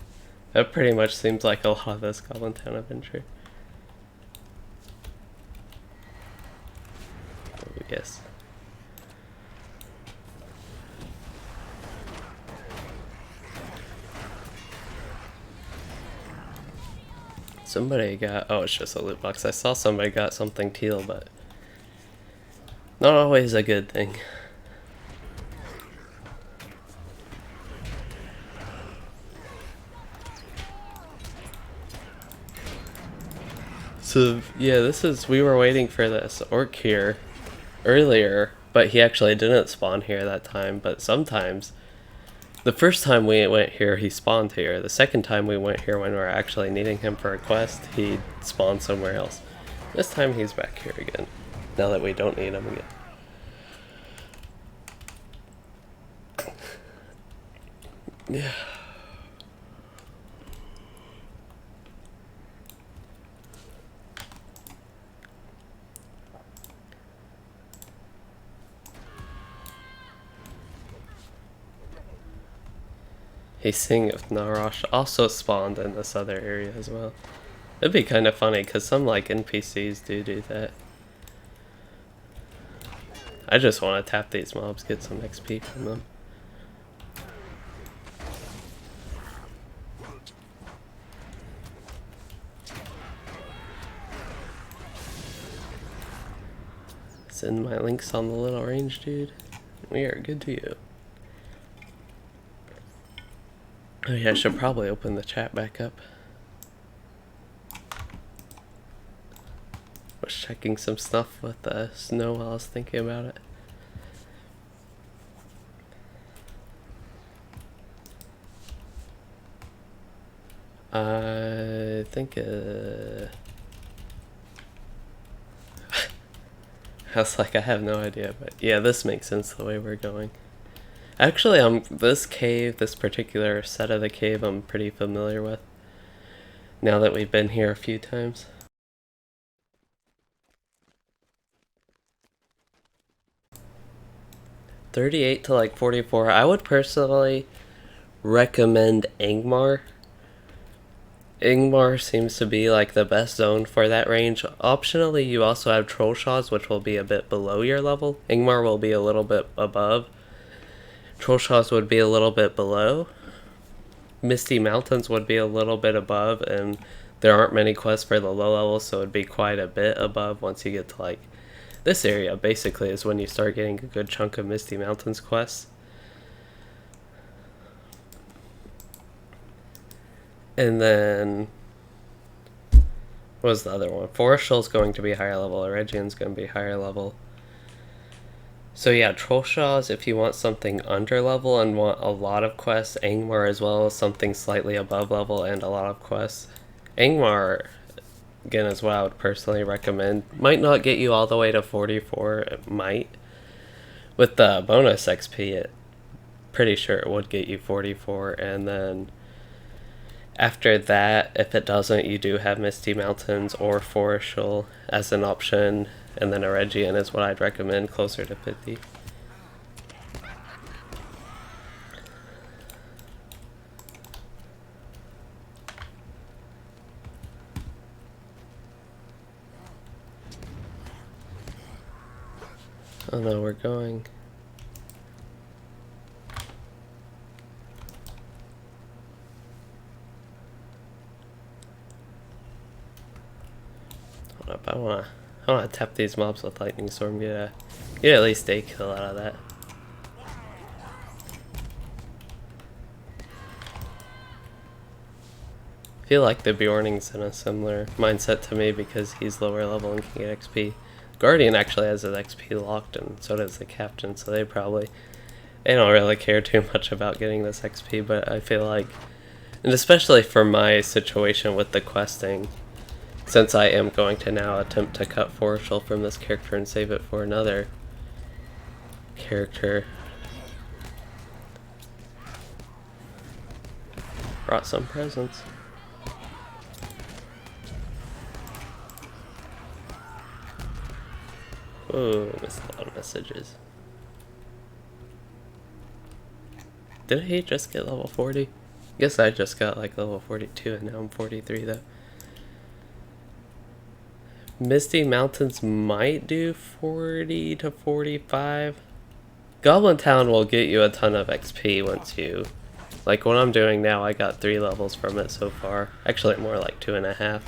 That pretty much seems like a lot of this Goblin Town adventure. Oh, yes. Somebody got, oh, it's just a loot box. I saw somebody got something teal, but not always a good thing. So yeah, we were waiting for this orc here earlier, but he actually didn't spawn here that time. But sometimes, the first time we went here, he spawned here. The second time we went here when we were actually needing him for a quest, he spawned somewhere else. This time he's back here again, now that we don't need him again. Yeah. He's seeing if Narosh also spawned in this other area as well. It'd be kind of funny because some like NPCs do that. I just want to tap these mobs, get some XP from them. Send my links on the little range, dude. We are good to you. Oh yeah, I should probably open the chat back up. Was checking some stuff with the snow while I was thinking about it. I think I was like, I have no idea, but yeah, this makes sense the way we're going. Actually, this cave, this particular set of the cave, I'm pretty familiar with, now that we've been here a few times. $38 to like $44. I would personally recommend Angmar. Ingmar seems to be like the best zone for that range. Optionally, you also have Trollshaws, which will be a bit below your level. Ingmar will be a little bit above. Trollshaws would be a little bit below. Misty Mountains would be a little bit above, and there aren't many quests for the low levels, so it'd be quite a bit above once you get to like this area. Basically is when you start getting a good chunk of Misty Mountains quests. And then what was the other one? Forestal's going to be higher level, Eregian's going to be higher level. So yeah, Trollshaws if you want something under level and want a lot of quests. Angmar as well, something slightly above level and a lot of quests. Angmar, again, is what I would personally recommend. Might not get you all the way to 44, it might. With the bonus XP, pretty sure it would get you 44, and then after that, if it doesn't, you do have Misty Mountains or Forestal as an option, and then Eregion is what I'd recommend, closer to 50. Oh no, we're going. Hold up, I wanna tap these mobs with Lightning Storm, get at least a kill out of that. I feel like the Bjorning's in a similar mindset to me because he's lower level and can get XP. Guardian actually has his XP locked, and so does the Captain, so they don't really care too much about getting this XP, but I feel like, and especially for my situation with the questing, since I am going to now attempt to cut Forestal from this character and save it for another character. Brought some presents. Oh, missed a lot of messages. Did he just get level 40? Guess I just got like level 42 and now I'm 43 though. Misty Mountains might do 40 to 45. Goblin Town will get you a ton of XP once you Like what I'm doing now, I got 3 levels from it so far. Actually, more like 2.5.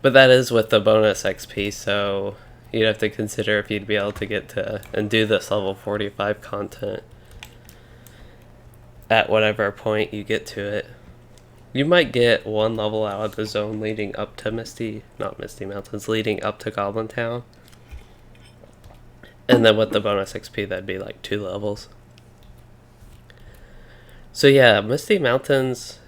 But that is with the bonus XP, so you'd have to consider if you'd be able to get to and do this level 45 content at whatever point you get to it. You might get 1 level out of the zone leading up to not Misty Mountains, leading up to Goblin Town. And then with the bonus XP, that'd be like 2 levels. So yeah, Misty Mountains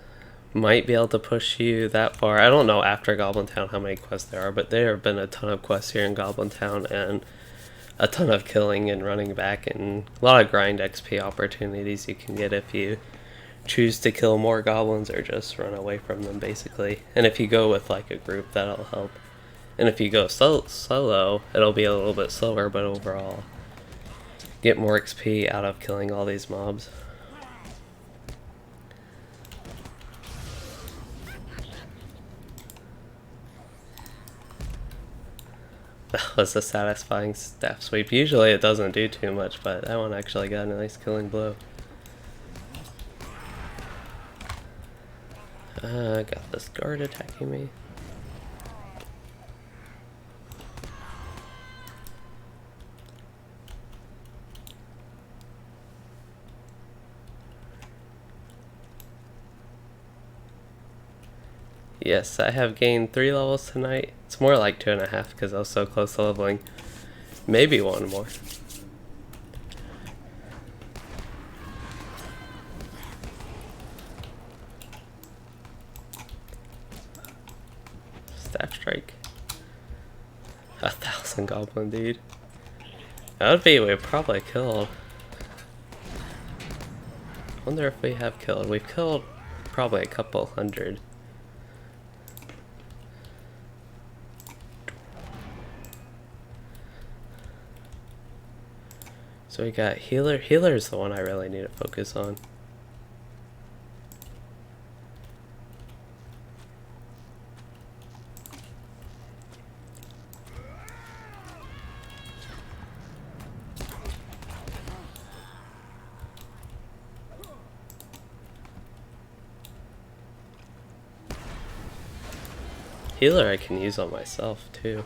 might be able to push you that far. I don't know after Goblin Town how many quests there are, but there have been a ton of quests here in Goblin Town and a ton of killing and running back and a lot of grind XP opportunities you can get if you choose to kill more goblins or just run away from them basically. And if you go with like a group, that'll help. And if you go solo, it'll be a little bit slower, but overall get more XP out of killing all these mobs. That was a satisfying staff sweep. Usually it doesn't do too much, but that one actually got a nice killing blow. Got this guard attacking me. Yes, I have gained 3 levels tonight. It's more like 2.5 because I was so close to leveling. Maybe 1 more. Staff strike. 1,000 goblin, dude. That would be we probably killed. Wonder if we have killed. We've killed probably a couple hundred. So we got healer. Healer is the one I really need to focus on. Healer I can use on myself too.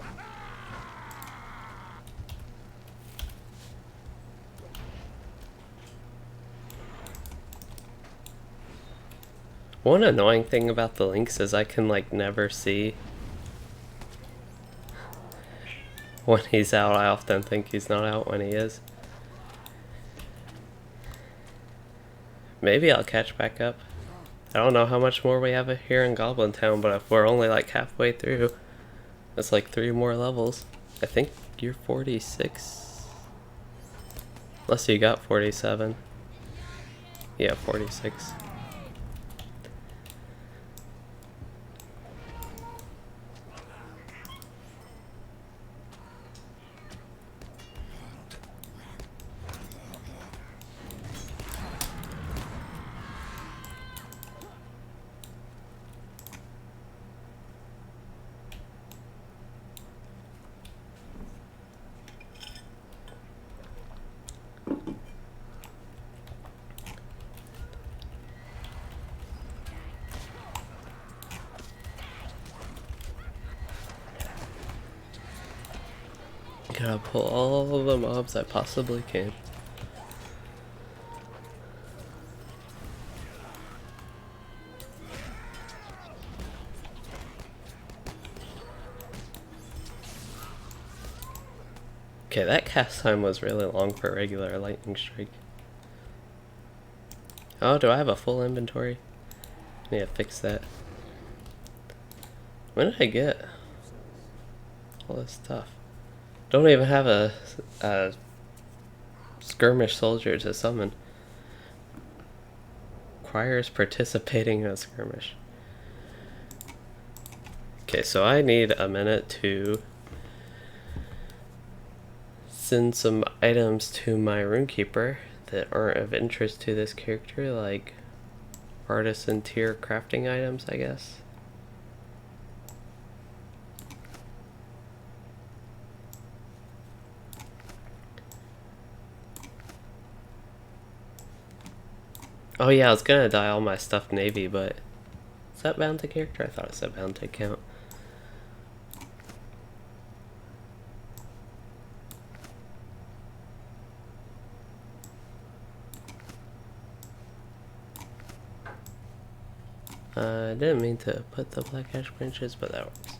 One annoying thing about the links is I can like never see when he's out. I often think he's not out when he is. Maybe I'll catch back up. I don't know how much more we have here in Goblin Town, but if we're only like halfway through, that's like 3 more levels. I think you're 46. Unless you got 47. Yeah, 46. Gotta pull all of the mobs I possibly can. Okay, that cast time was really long for a regular lightning strike. Oh, do I have a full inventory? I need to fix that. When did I get all this stuff? Don't even have a skirmish soldier to summon. Requires participating in a skirmish. Okay, so I need a minute to send some items to my runekeeper that aren't of interest to this character, like artisan tier crafting items, I guess. Oh yeah, I was gonna dye all my stuff navy, but is that bound to character? I thought it said bound to account. I didn't mean to put the black ash branches, but that works.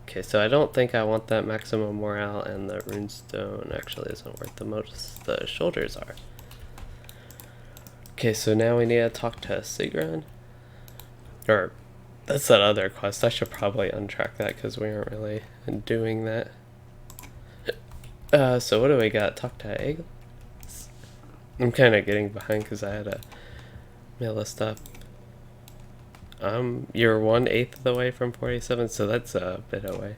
Okay, so I don't think I want that maximum morale, and the runestone actually isn't worth the most. The shoulders are. Okay, so now we need to talk to Sigrun. Or, that's that other quest. I should probably untrack that because we aren't really doing that. So what do we got? Talk to Egg? I'm kind of getting behind because I had to mail this stuff. You're 1/8 of the way from 47, so that's a bit away.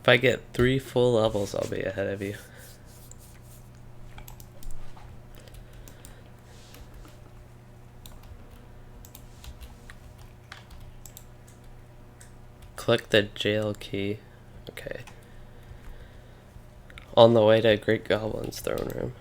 If I get 3 full levels, I'll be ahead of you. Click the jail key. Okay. On the way to Great Goblin's throne room.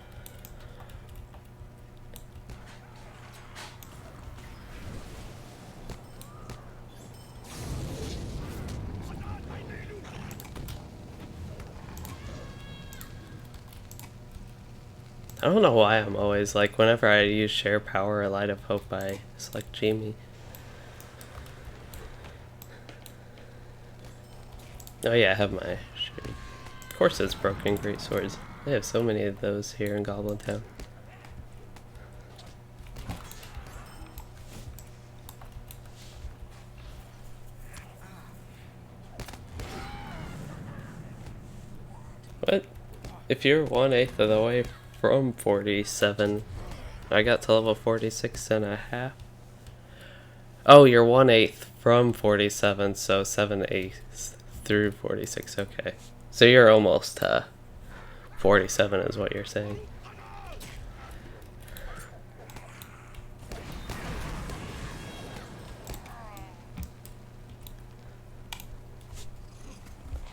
I don't know why I'm always like, whenever I use share power or light of hope, I select Jamie. Oh yeah, I have my shield. Of course it's broken great swords. They have so many of those here in Goblin Town. What? If you're 1/8 of the way from 47, I got to level 46.5. Oh, you're 1/8 from 47, so 7/8 through 46. Okay, so you're almost 47 is what you're saying.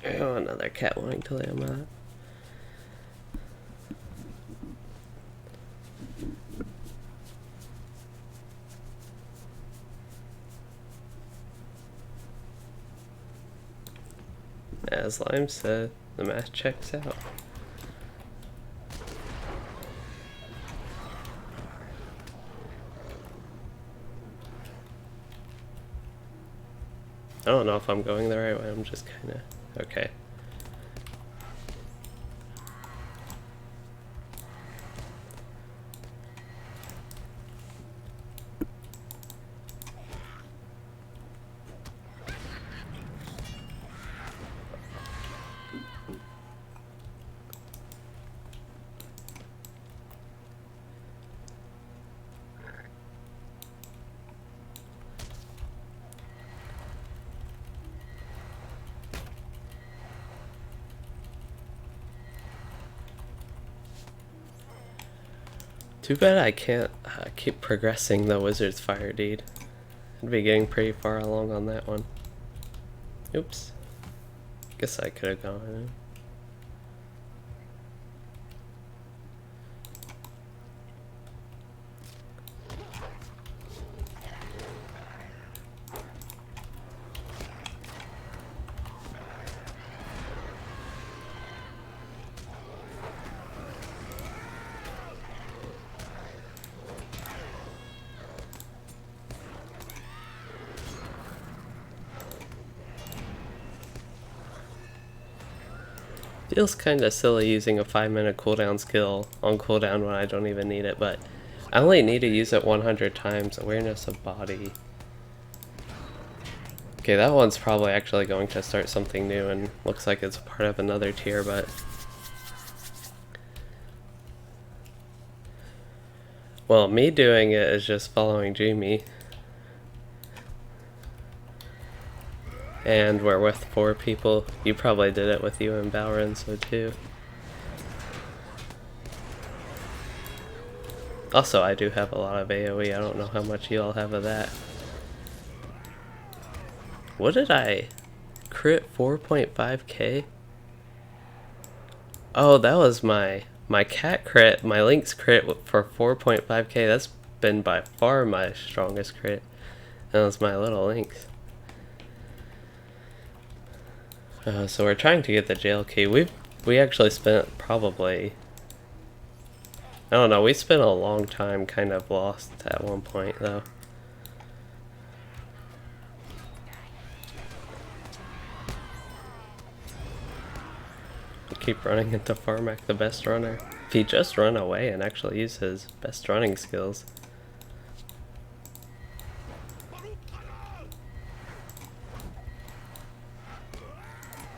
Oh, another cat wanting to lay on my lap. As Lime said, the math checks out. I don't know if I'm going the right way, I'm just kinda... okay. Too bad I can't keep progressing the Wizard's Fire deed. I'd be getting pretty far along on that one. Oops. Guess I could have gone. Feels kinda silly using a 5-minute cooldown skill on cooldown when I don't even need it, but I only need to use it 100 times. Awareness of body. Okay, that one's probably actually going to start something new and looks like it's part of another tier, but... well, me doing it is just following Jamie. And we're with 4 people. You probably did it with you and Balrin, so too. Also, I do have a lot of AoE. I don't know how much you all have of that. What did I crit? 4.5k? Oh, that was my cat crit, my Lynx crit for 4.5k. That's been by far my strongest crit. That was my little Lynx. So we're trying to get the jail key. We actually spent probably, I don't know, we spent a long time kind of lost at one point though. We keep running into Farmak, the best runner. If he just run away and actually use his best running skills.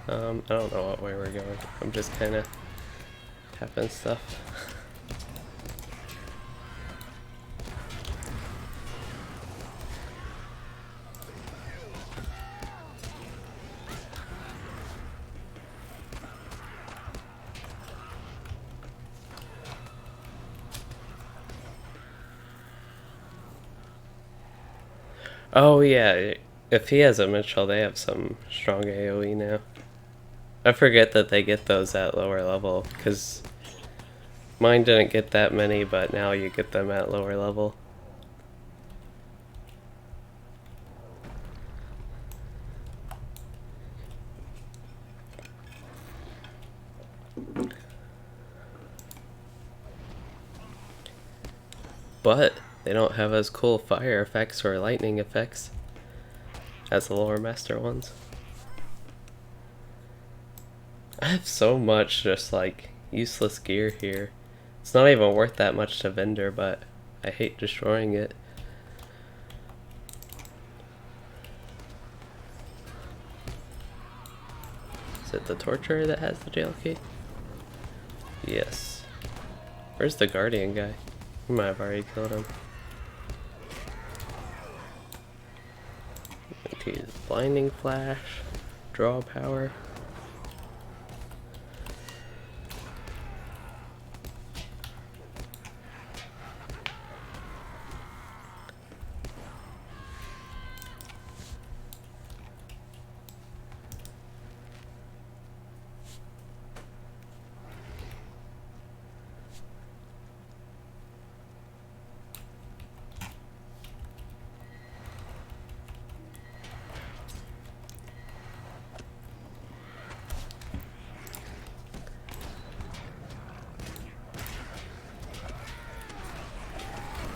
I don't know what way we're going. I'm just kind of tapping stuff. Oh yeah, if he has a Mitchell, they have some strong AoE now. I forget that they get those at lower level, because mine didn't get that many, but now you get them at lower level. But they don't have as cool fire effects or lightning effects as the lower master ones. I have so much just like useless gear here. It's not even worth that much to vendor, but I hate destroying it. Is it the torturer that has the jail key? Yes. Where's the guardian guy? We might have already killed him. Use blinding flash, draw power.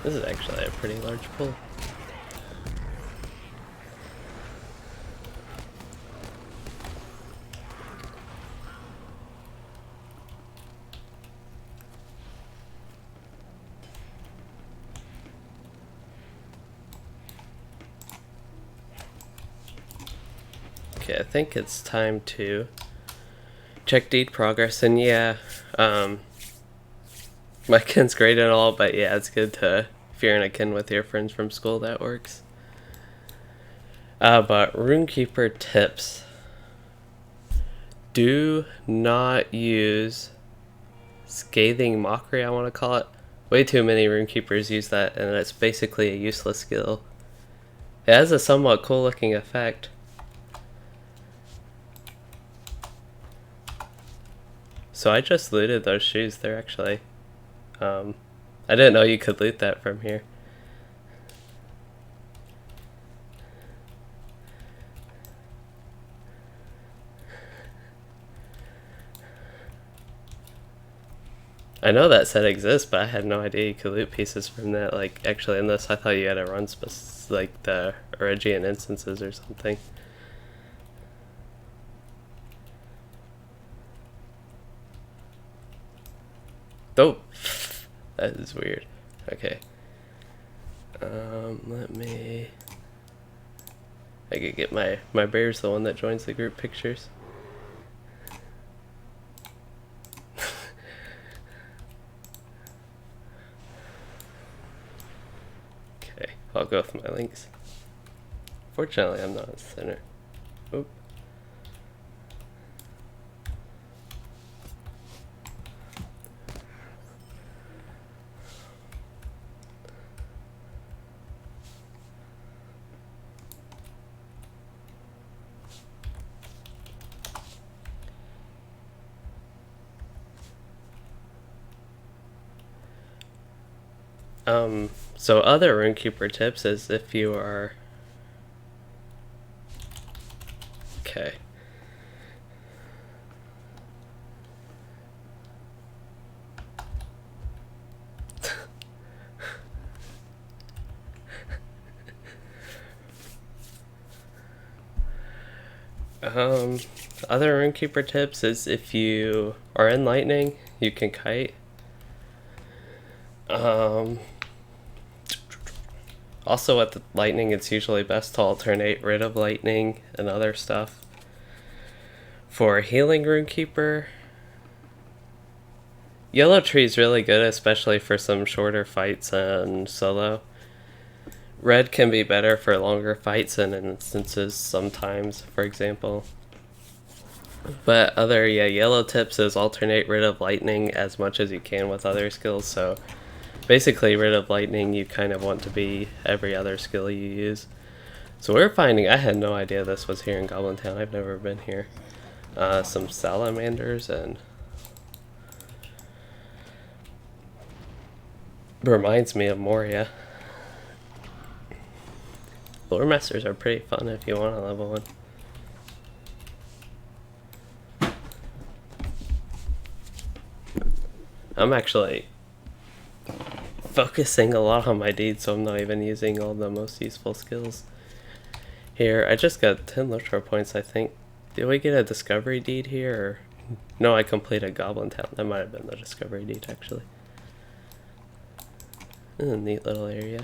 This is actually a pretty large pull. Okay, I think it's time to check deed progress, and yeah, my kin's great and all, but yeah, it's good to, if you're in a kin with your friends from school, that works. But Runekeeper tips. Do not use Scathing Mockery, I want to call it. Way too many Runekeepers use that, and it's basically a useless skill. It has a somewhat cool looking effect. So I just looted those shoes. They're actually, I didn't know you could loot that from here. I know that set exists, but I had no idea you could loot pieces from that. Like, actually in this, I thought you had to run like the Origian instances or something. Oh, that is weird. Okay. Let me... I could get my bear's the one that joins the group pictures. Okay, I'll go with my links. Fortunately, I'm not a center. Oop. So other Runekeeper tips is if you are... Okay. Other Runekeeper tips is if you are in lightning, you can kite. Also with the lightning, it's usually best to alternate rid of lightning and other stuff. For healing Runekeeper, Yellow Tree is really good, especially for some shorter fights and solo. Red can be better for longer fights and instances sometimes, for example. But other yellow tips is alternate rid of lightning as much as you can with other skills. So basically rid of lightning you kind of want to be every other skill you use. So we're finding, I had no idea this was here in Goblin Town, I've never been here. Some salamanders and reminds me of Moria. Lore Masters are pretty fun if you want to level one. I'm actually focusing a lot on my deeds, so I'm not even using all the most useful skills. Here, I just got 10 LOTRO points, I think. Did we get a discovery deed here? Or... No, I completed Goblin Town. That might have been the discovery deed, actually. This is a neat little area.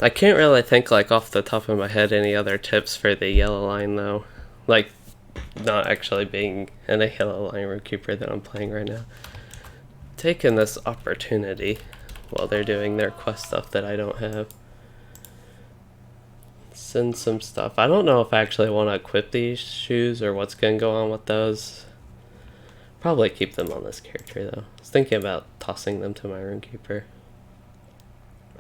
I can't really think like off the top of my head any other tips for the yellow line though. Like, not actually being in a yellow line Runekeeper that I'm playing right now. Taking this opportunity while they're doing their quest stuff that I don't have. Send some stuff. I don't know if I actually want to equip these shoes or what's going to go on with those. Probably keep them on this character though. I was thinking about tossing them to my Runekeeper.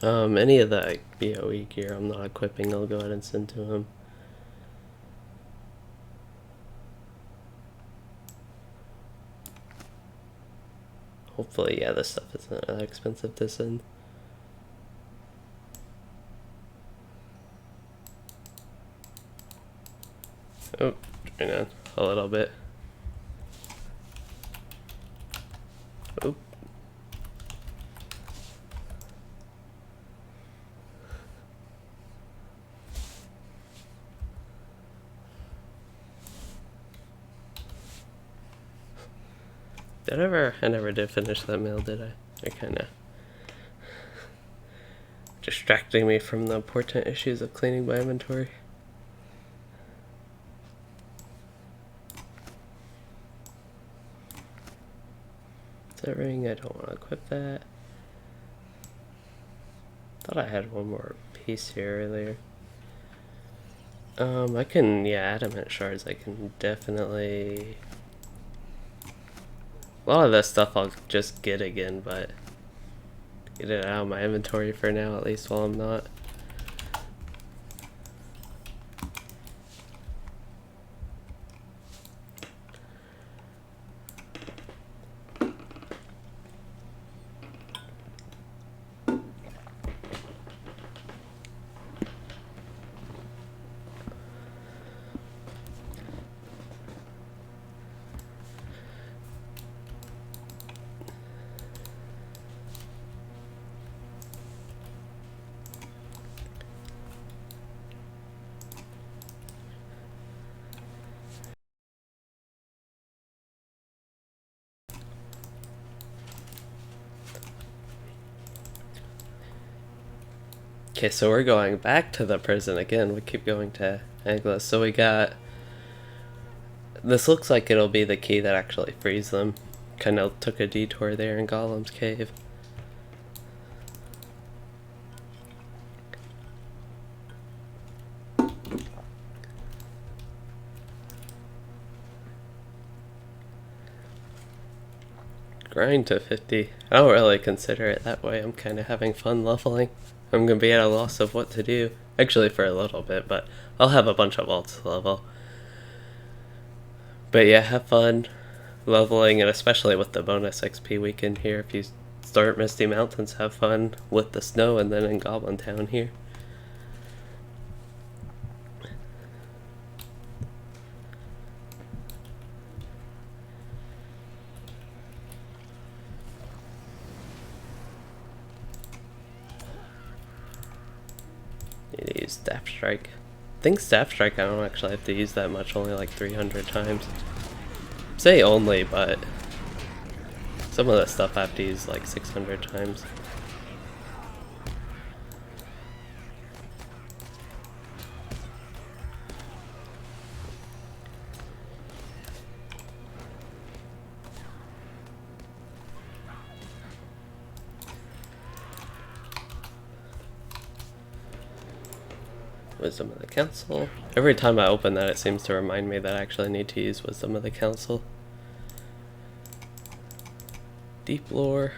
Any of the BOE gear I'm not equipping, I'll go ahead and send to him. Hopefully, yeah, this stuff isn't that expensive to send. Oh, turn on a little bit. Oh. I never did finish that meal, did I? They're kinda distracting me from the important issues of cleaning my inventory. Is that ring? I don't want to equip that. Thought I had one more piece here earlier. I can, yeah, adamant shards I can definitely... A lot of this stuff I'll just get again, but get it out of my inventory for now, at least while I'm not. Okay, so we're going back to the prison again. We keep going to Angla. So we got... This looks like it'll be the key that actually frees them. Kind of took a detour there in Golem's cave. Grind to 50. I don't really consider it that way. I'm kind of having fun leveling. I'm going to be at a loss of what to do. Actually, for a little bit, but I'll have a bunch of vaults to level. But yeah, have fun leveling, and especially with the bonus XP weekend here. If you start Misty Mountains, have fun with the snow, and then in Goblin Town here. Need to use Staff Strike. I think Staff Strike I don't actually have to use that much, only like 300 times. Say only, but some of the stuff I have to use like 600 times. Wisdom of the Council. Every time I open that, it seems to remind me that I actually need to use Wisdom of the Council. Deep Lore.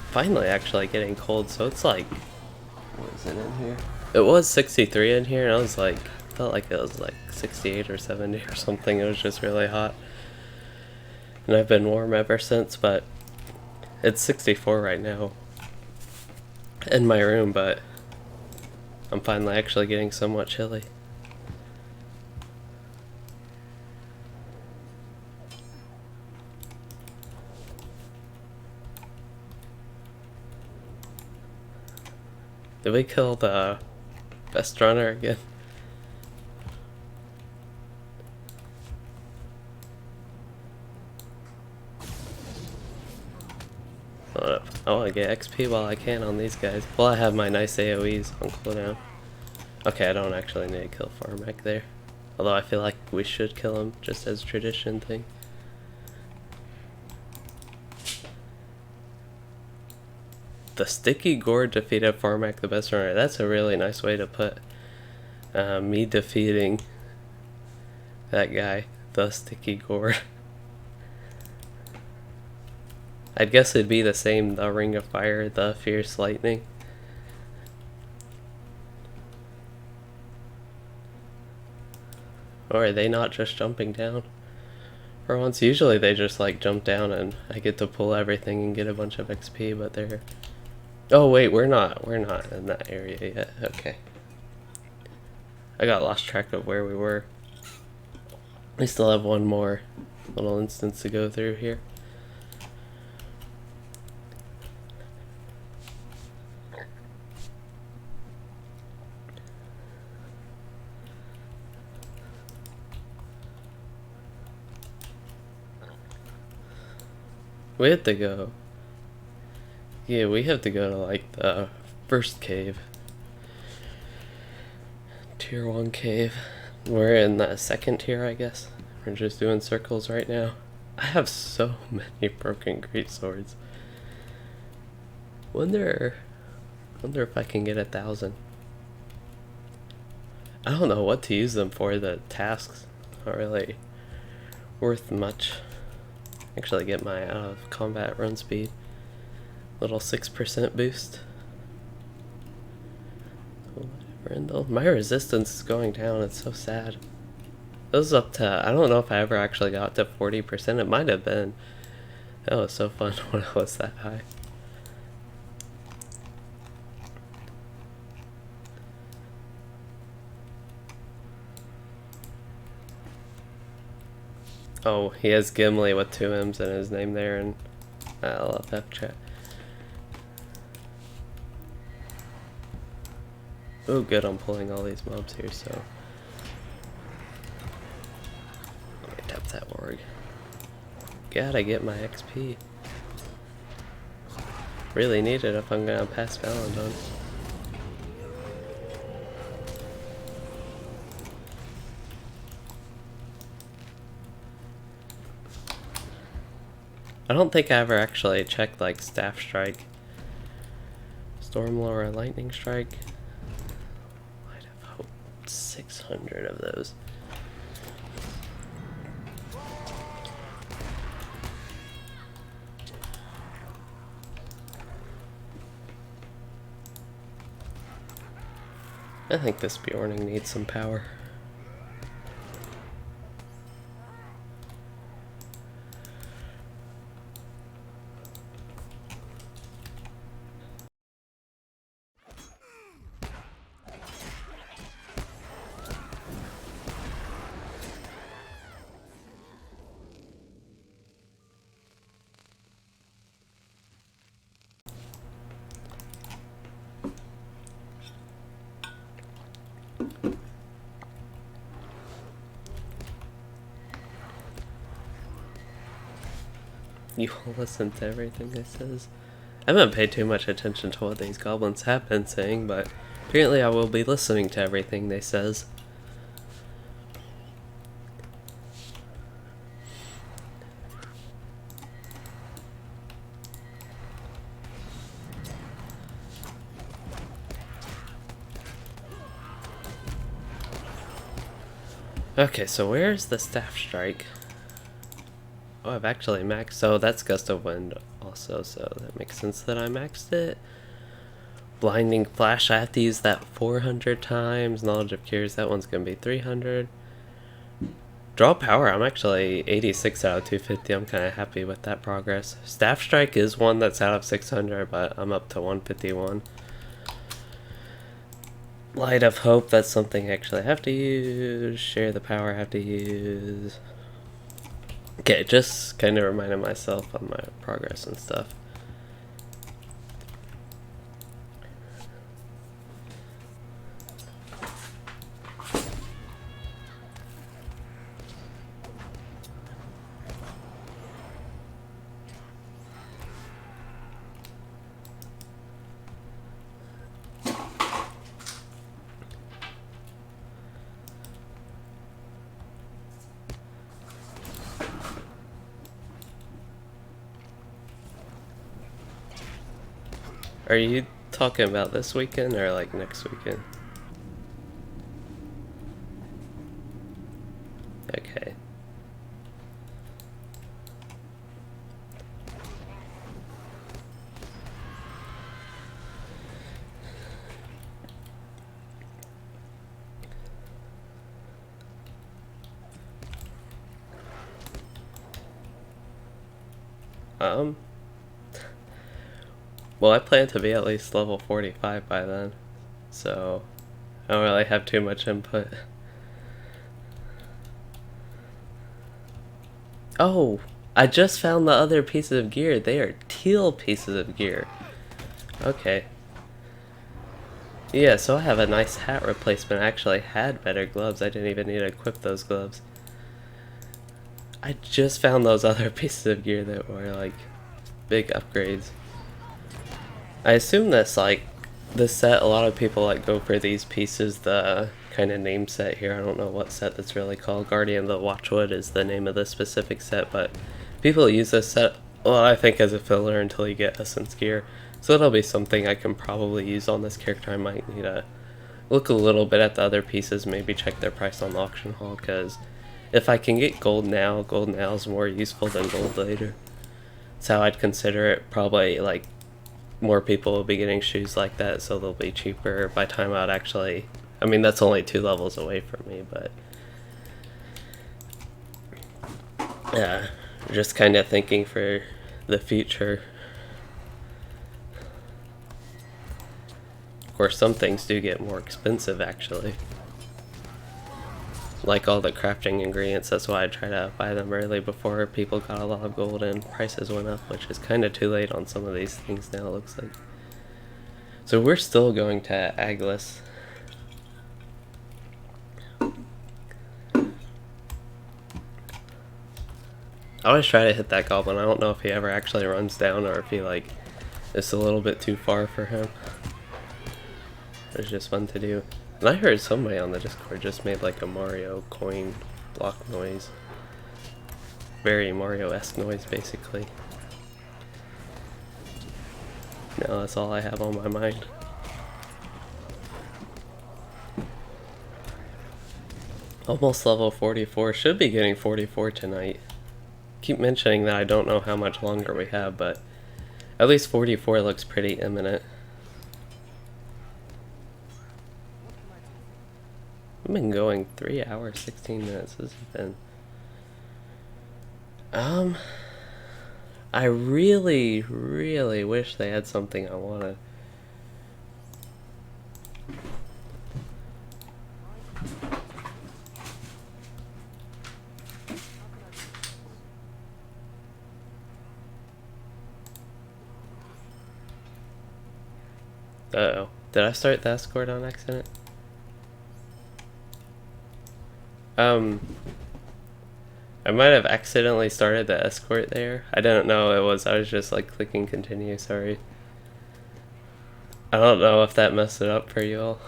Finally actually getting cold, so it's like, what is it in here? It was 63 in here, and I was like, felt like it was like 68 or 70 or something. It was just really hot. And I've been warm ever since, but it's 64 right now in my room, but I'm finally actually getting somewhat chilly. Did we kill the best runner again? I want to get XP while I can on these guys. Well, I have my nice AoEs on cooldown. Okay, I don't actually need to kill Farmek there. Although I feel like we should kill him, just as a tradition thing. The Sticky Gourd defeated Farmek, the best runner. That's a really nice way to put me defeating that guy, the Sticky Gourd. I'd guess it'd be the same, the Ring of Fire, the Fierce Lightning. Or are they not just jumping down? For once, usually they just like jump down and I get to pull everything and get a bunch of XP, but they're... Oh wait, we're not in that area yet. Okay. I got lost track of where we were. We still have one more little instance to go through here. We have to go. Yeah, we have to go to like the first cave. Tier 1 cave. We're in the second tier, I guess. We're just doing circles right now. I have so many broken great swords. Wonder if I can get 1,000. I don't know what to use them for. The tasks aren't really worth much. Actually get my out of combat run speed. Little 6% boost. Brindle. My resistance is going down, it's so sad. It was up to, I don't know if I ever actually got to 40%, it might have been. That was so fun when I was that high. Oh, he has Gimli with 2 M's in his name there, and I love that chat. Oh good, I'm pulling all these mobs here, so... Let me tap that org. Gotta get my XP. Really need it if I'm gonna pass Valentine. I don't think I ever actually checked like Staff Strike, Stormlore, or Lightning Strike. I'd have hoped 600 of those. I think this Bjorning needs some power. You will listen to everything it says. I haven't paid too much attention to what these goblins have been saying, but apparently I will be listening to everything they says. Okay, so where's the staff strike? Oh, I've actually maxed, so that's gust of wind also, so that makes sense that I maxed it. Blinding flash, I have to use that 400 times. Knowledge of cures, that one's gonna be 300. Draw power, I'm actually 86 out of 250. I'm kind of happy with that progress. Staff strike is one that's out of 600, but I'm up to 151. Light of hope, that's something I actually have to use. Share the power, I have to use. Okay, just kind of reminding myself on my progress and stuff. Are you talking about this weekend or like next weekend? Okay. Well, I plan to be at least level 45 by then, so I don't really have too much input. Oh, I just found the other pieces of gear. They are teal pieces of gear. Okay. Yeah, so I have a nice hat replacement. I actually had better gloves. I didn't even need to equip those gloves. I just found those other pieces of gear that were like big upgrades. I assume this set, a lot of people like go for these pieces, the kind of name set here. I don't know what set that's really called. Guardian of the Watchwood is the name of this specific set, but people use this set, well, I think as a filler until you get Essence gear. So it'll be something I can probably use on this character. I might need to look a little bit at the other pieces, maybe check their price on the auction hall, because if I can get gold now is more useful than gold later. That's how I'd consider it. Probably like more people will be getting shoes like that, so they'll be cheaper by the time I'd actually, I mean, that's only 2 levels away from me, but yeah, just kind of thinking for the future. Of course, some things do get more expensive actually, like all the crafting ingredients. That's why I try to buy them early before people got a lot of gold and prices went up, which is kind of too late on some of these things now, it looks like. So we're still going to Aglis. I always try to hit that goblin. I don't know if he ever actually runs down or if he like it's a little bit too far for him. It's just fun to do. And I heard somebody on the Discord just made like a Mario coin block noise. Very Mario-esque noise, basically. No, that's all I have on my mind. Almost level 44. Should be getting 44 tonight. Keep mentioning that I don't know how much longer we have, but at least 44 looks pretty imminent. I've been going 3 hours, 16 minutes. This has been... I really, really wish they had something I wanted. Uh-oh. Did I start the escort on accident? I might have accidentally started the escort there. I didn't know it was. I was just like clicking continue, sorry. I don't know if that messed it up for you all.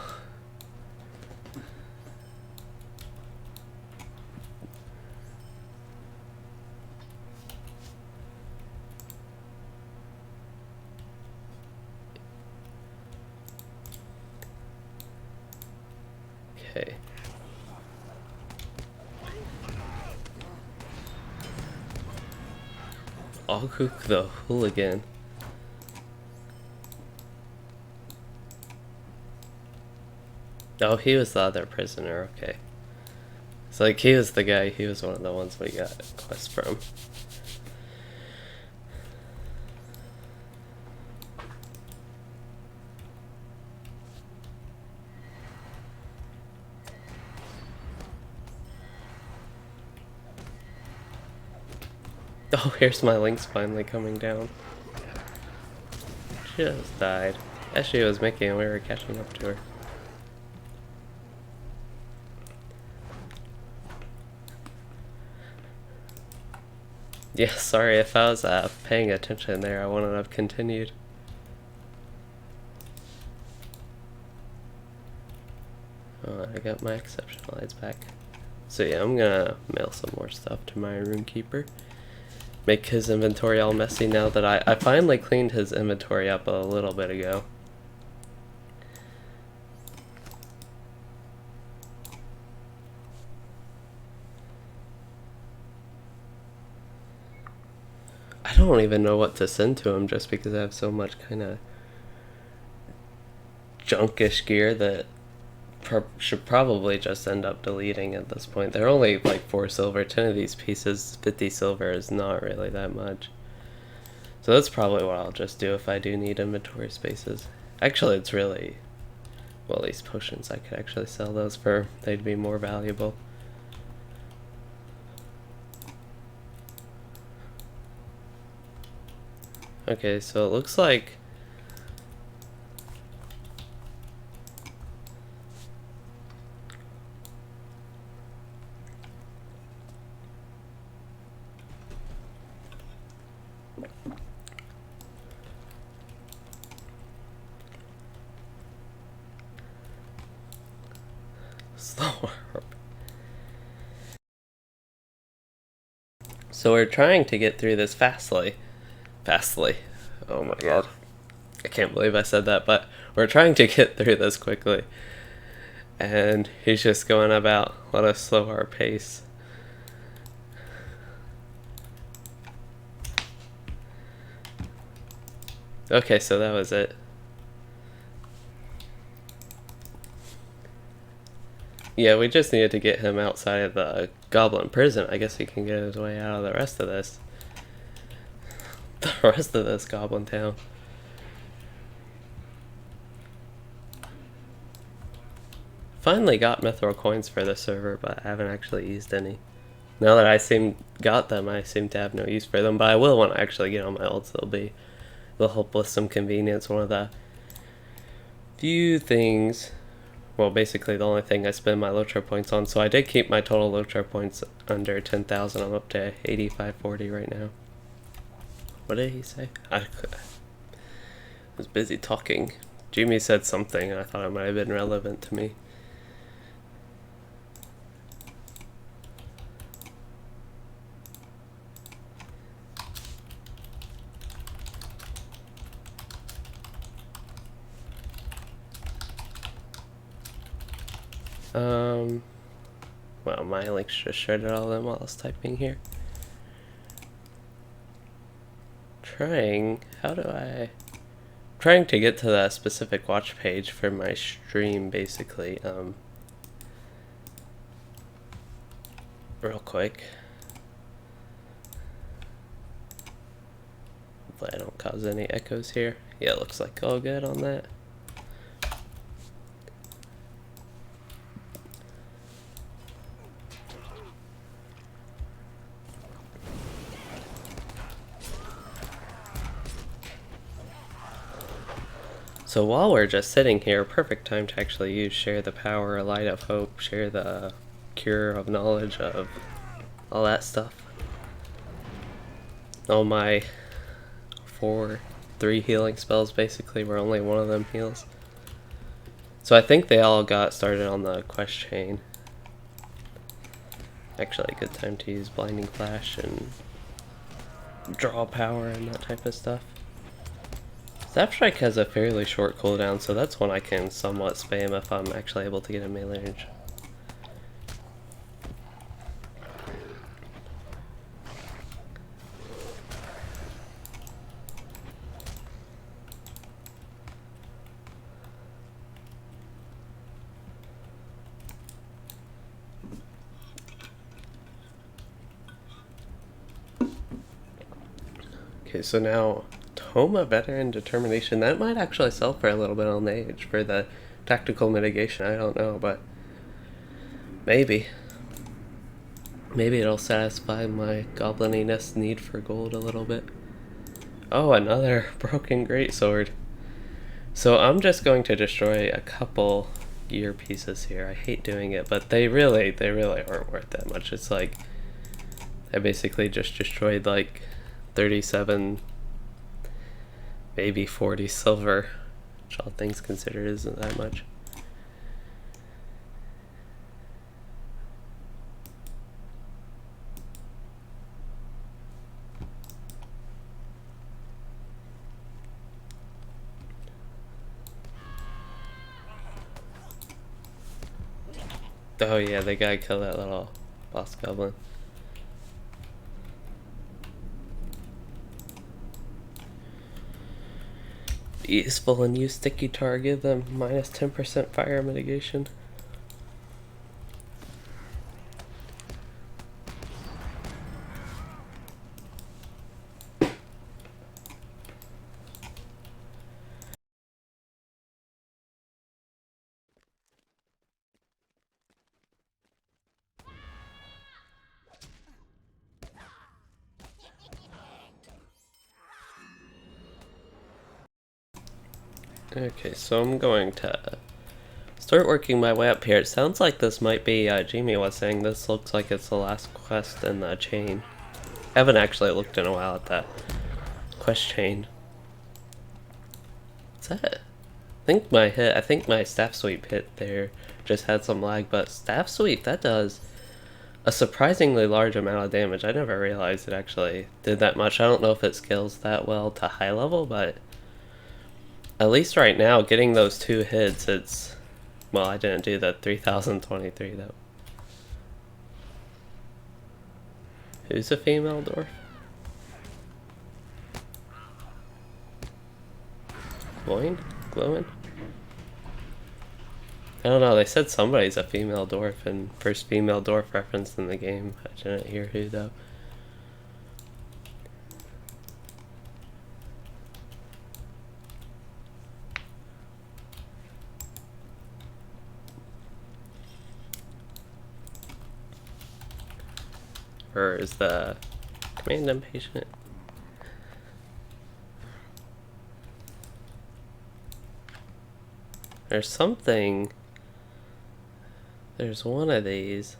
Okay. I'll cook the hooligan. Oh, he was the other prisoner, okay. It's like he was the guy, he was one of the ones we got a quest from. Oh, here's my Lynx finally coming down. Just died. Actually, it was making and we were catching up to her. Yeah, sorry, if I was paying attention there, I wouldn't have continued. Oh, I got my exception lights back. So yeah, I'm gonna mail some more stuff to my runekeeper. Make his inventory all messy now that I finally cleaned his inventory up a little bit ago. I don't even know what to send to him just because I have so much kind of junkish gear that should probably just end up deleting at this point. They're only like 4 silver. 10 of these pieces, 50 silver is not really that much. So that's probably what I'll just do if I do need inventory spaces. Actually, it's really... Well, these potions, I could actually sell those for... They'd be more valuable. Okay, so it looks like... Slower. So we're trying to get through this fastly. Oh my god. I can't believe I said that, but we're trying to get through this quickly. And he's just going about, let us slow our pace. Okay, so that was it. Yeah, we just needed to get him outside of the Goblin prison. I guess he can get his way out of the rest of this. The rest of this Goblin Town. Finally got mithril coins for the server, but I haven't actually used any. Now that I got them, I seem to have no use for them, but I will when I actually get on my ults. They'll help with some convenience. One of the few things, well, basically the only thing I spend my LOTRO points on. So I did keep my total LOTRO points under 10,000. I'm up to 8540 right now. What did he say? I was busy talking. Jimmy said something and I thought it might have been relevant to me. Well, my links just shredded all of them while I was typing here. Trying to get to that specific watch page for my stream, basically. real quick. Hopefully I don't cause any echoes here. Yeah, it looks like all good on that. So while we're just sitting here, perfect time to actually use Share the Power, Light of Hope, Share the Cure of Knowledge of all that stuff. All my 3 healing spells basically, where only one of them heals. So I think they all got started on the quest chain. Actually a good time to use Blinding Flash and draw power and that type of stuff. Zap Strike has a fairly short cooldown, so that's one I can somewhat spam if I'm actually able to get a melee range. Okay, so now Toma Veteran Determination, that might actually sell for a little bit on the age for the tactical mitigation. I don't know, but maybe it'll satisfy my goblininess need for gold a little bit. Oh, another broken greatsword. So I'm just going to destroy a couple gear pieces here. I hate doing it, but they really aren't worth that much. It's like I basically just destroyed like 37, maybe 40 silver, which all things considered isn't that much. Oh yeah, they gotta kill that little boss goblin. Useful and use sticky tar, give them minus 10% fire mitigation. Okay, so I'm going to start working my way up here. It sounds like this might be, Jamie was saying, this looks like it's the last quest in the chain. I haven't actually looked in a while at that quest chain. What's that? I think my staff sweep hit there just had some lag, but staff sweep, that does a surprisingly large amount of damage. I never realized it actually did that much. I don't know if it scales that well to high level, but at least right now, getting those 2 hits, it's... Well, I didn't do the 3023 though. Who's a female dwarf? Glowing? Glowing? I don't know, they said somebody's a female dwarf and first female dwarf referenced in the game. I didn't hear who though. Or is the command impatient? There's something. There's one of these.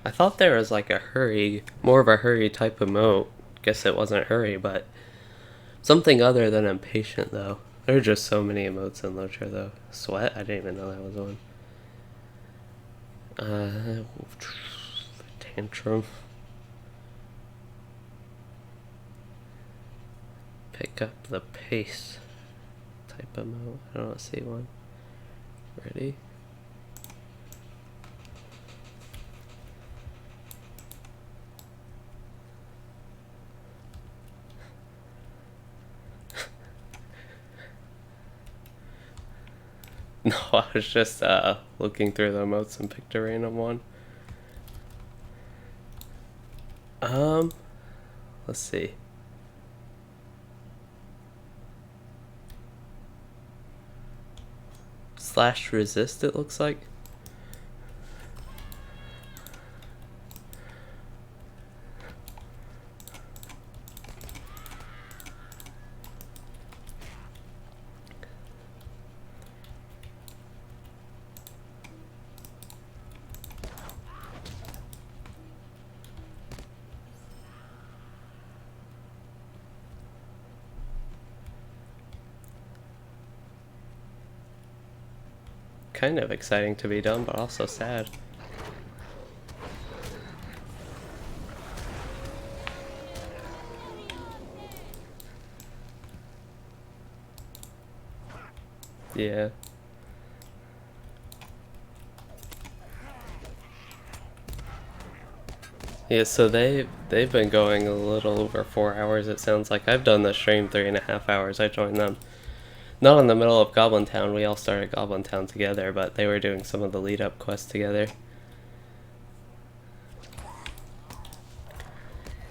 I thought there was like a hurry, more of a hurry type emote. Guess it wasn't hurry, but something other than impatient though. There are just so many emotes in LOTRO though. Sweat? I didn't even know that was one. Tantrum. Pick up the pace type emote. I don't see one. Ready? No, I was just looking through the emotes and picked a random one. Um, let's see. Slash resist, it looks like. Kind of exciting to be done, but also sad. Yeah. Yeah, so they've been going a little over 4 hours, it sounds like. I've done the stream 3.5 hours. I joined them. Not in the middle of Goblin Town, we all started Goblin Town together, but they were doing some of the lead up quests together.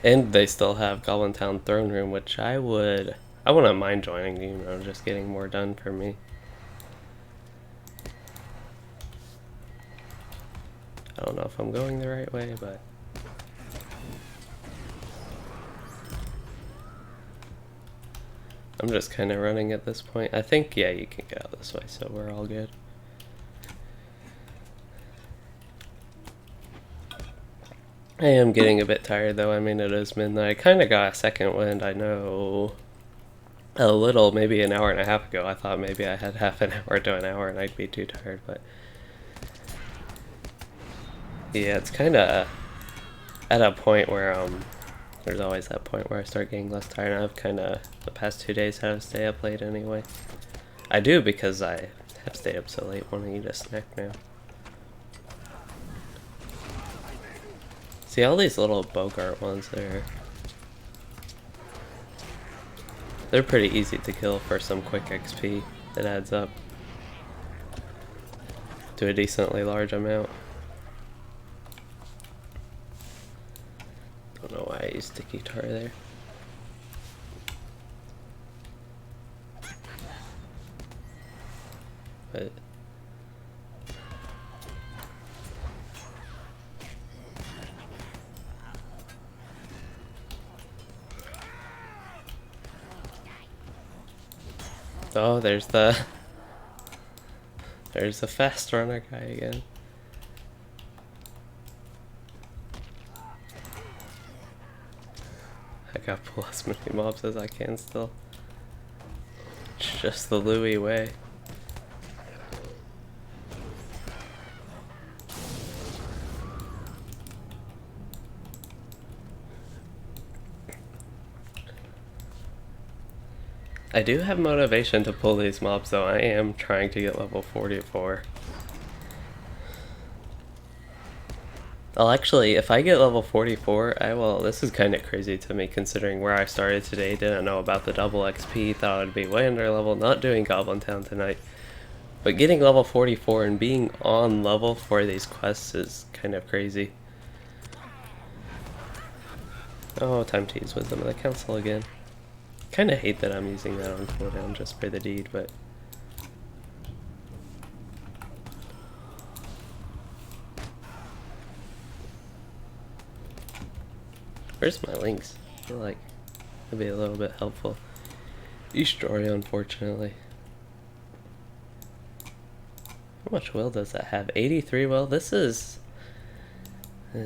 And they still have Goblin Town Throne Room, which I wouldn't mind joining, you know, just getting more done for me. I don't know if I'm going the right way, but I'm just kind of running at this point. I think, yeah, you can get out this way, so we're all good. I am getting a bit tired, though. I mean, it is midnight. I kind of got a second wind, I know. A little, maybe an hour and a half ago. I thought maybe I had half an hour to an hour and I'd be too tired, but yeah, it's kind of at a point where there's always that point where I start getting less tired. And I've kind of the past 2 days had to stay up late anyway. I do because I have stayed up so late. Want to eat a snack now. See all these little Bogart ones there. They're pretty easy to kill for some quick XP. It adds up to a decently large amount. Don't know why I used sticky tar there. But oh, there's the fast runner guy again. I got pull as many mobs as I can still. It's just the Louis way. I do have motivation to pull these mobs though. I am trying to get level 44. I'll actually, if I get level 44, I will. This is kind of crazy to me considering where I started today. Didn't know about the double XP, thought I'd be way under level, not doing Goblin Town tonight. But getting level 44 and being on level for these quests is kind of crazy. Oh, time to use Wisdom of the Council again. Kind of hate that I'm using that on cooldown just for the deed, but where's my links? I feel like it'd be a little bit helpful. Destroy, unfortunately. How much will does that have? 83 will? This is... I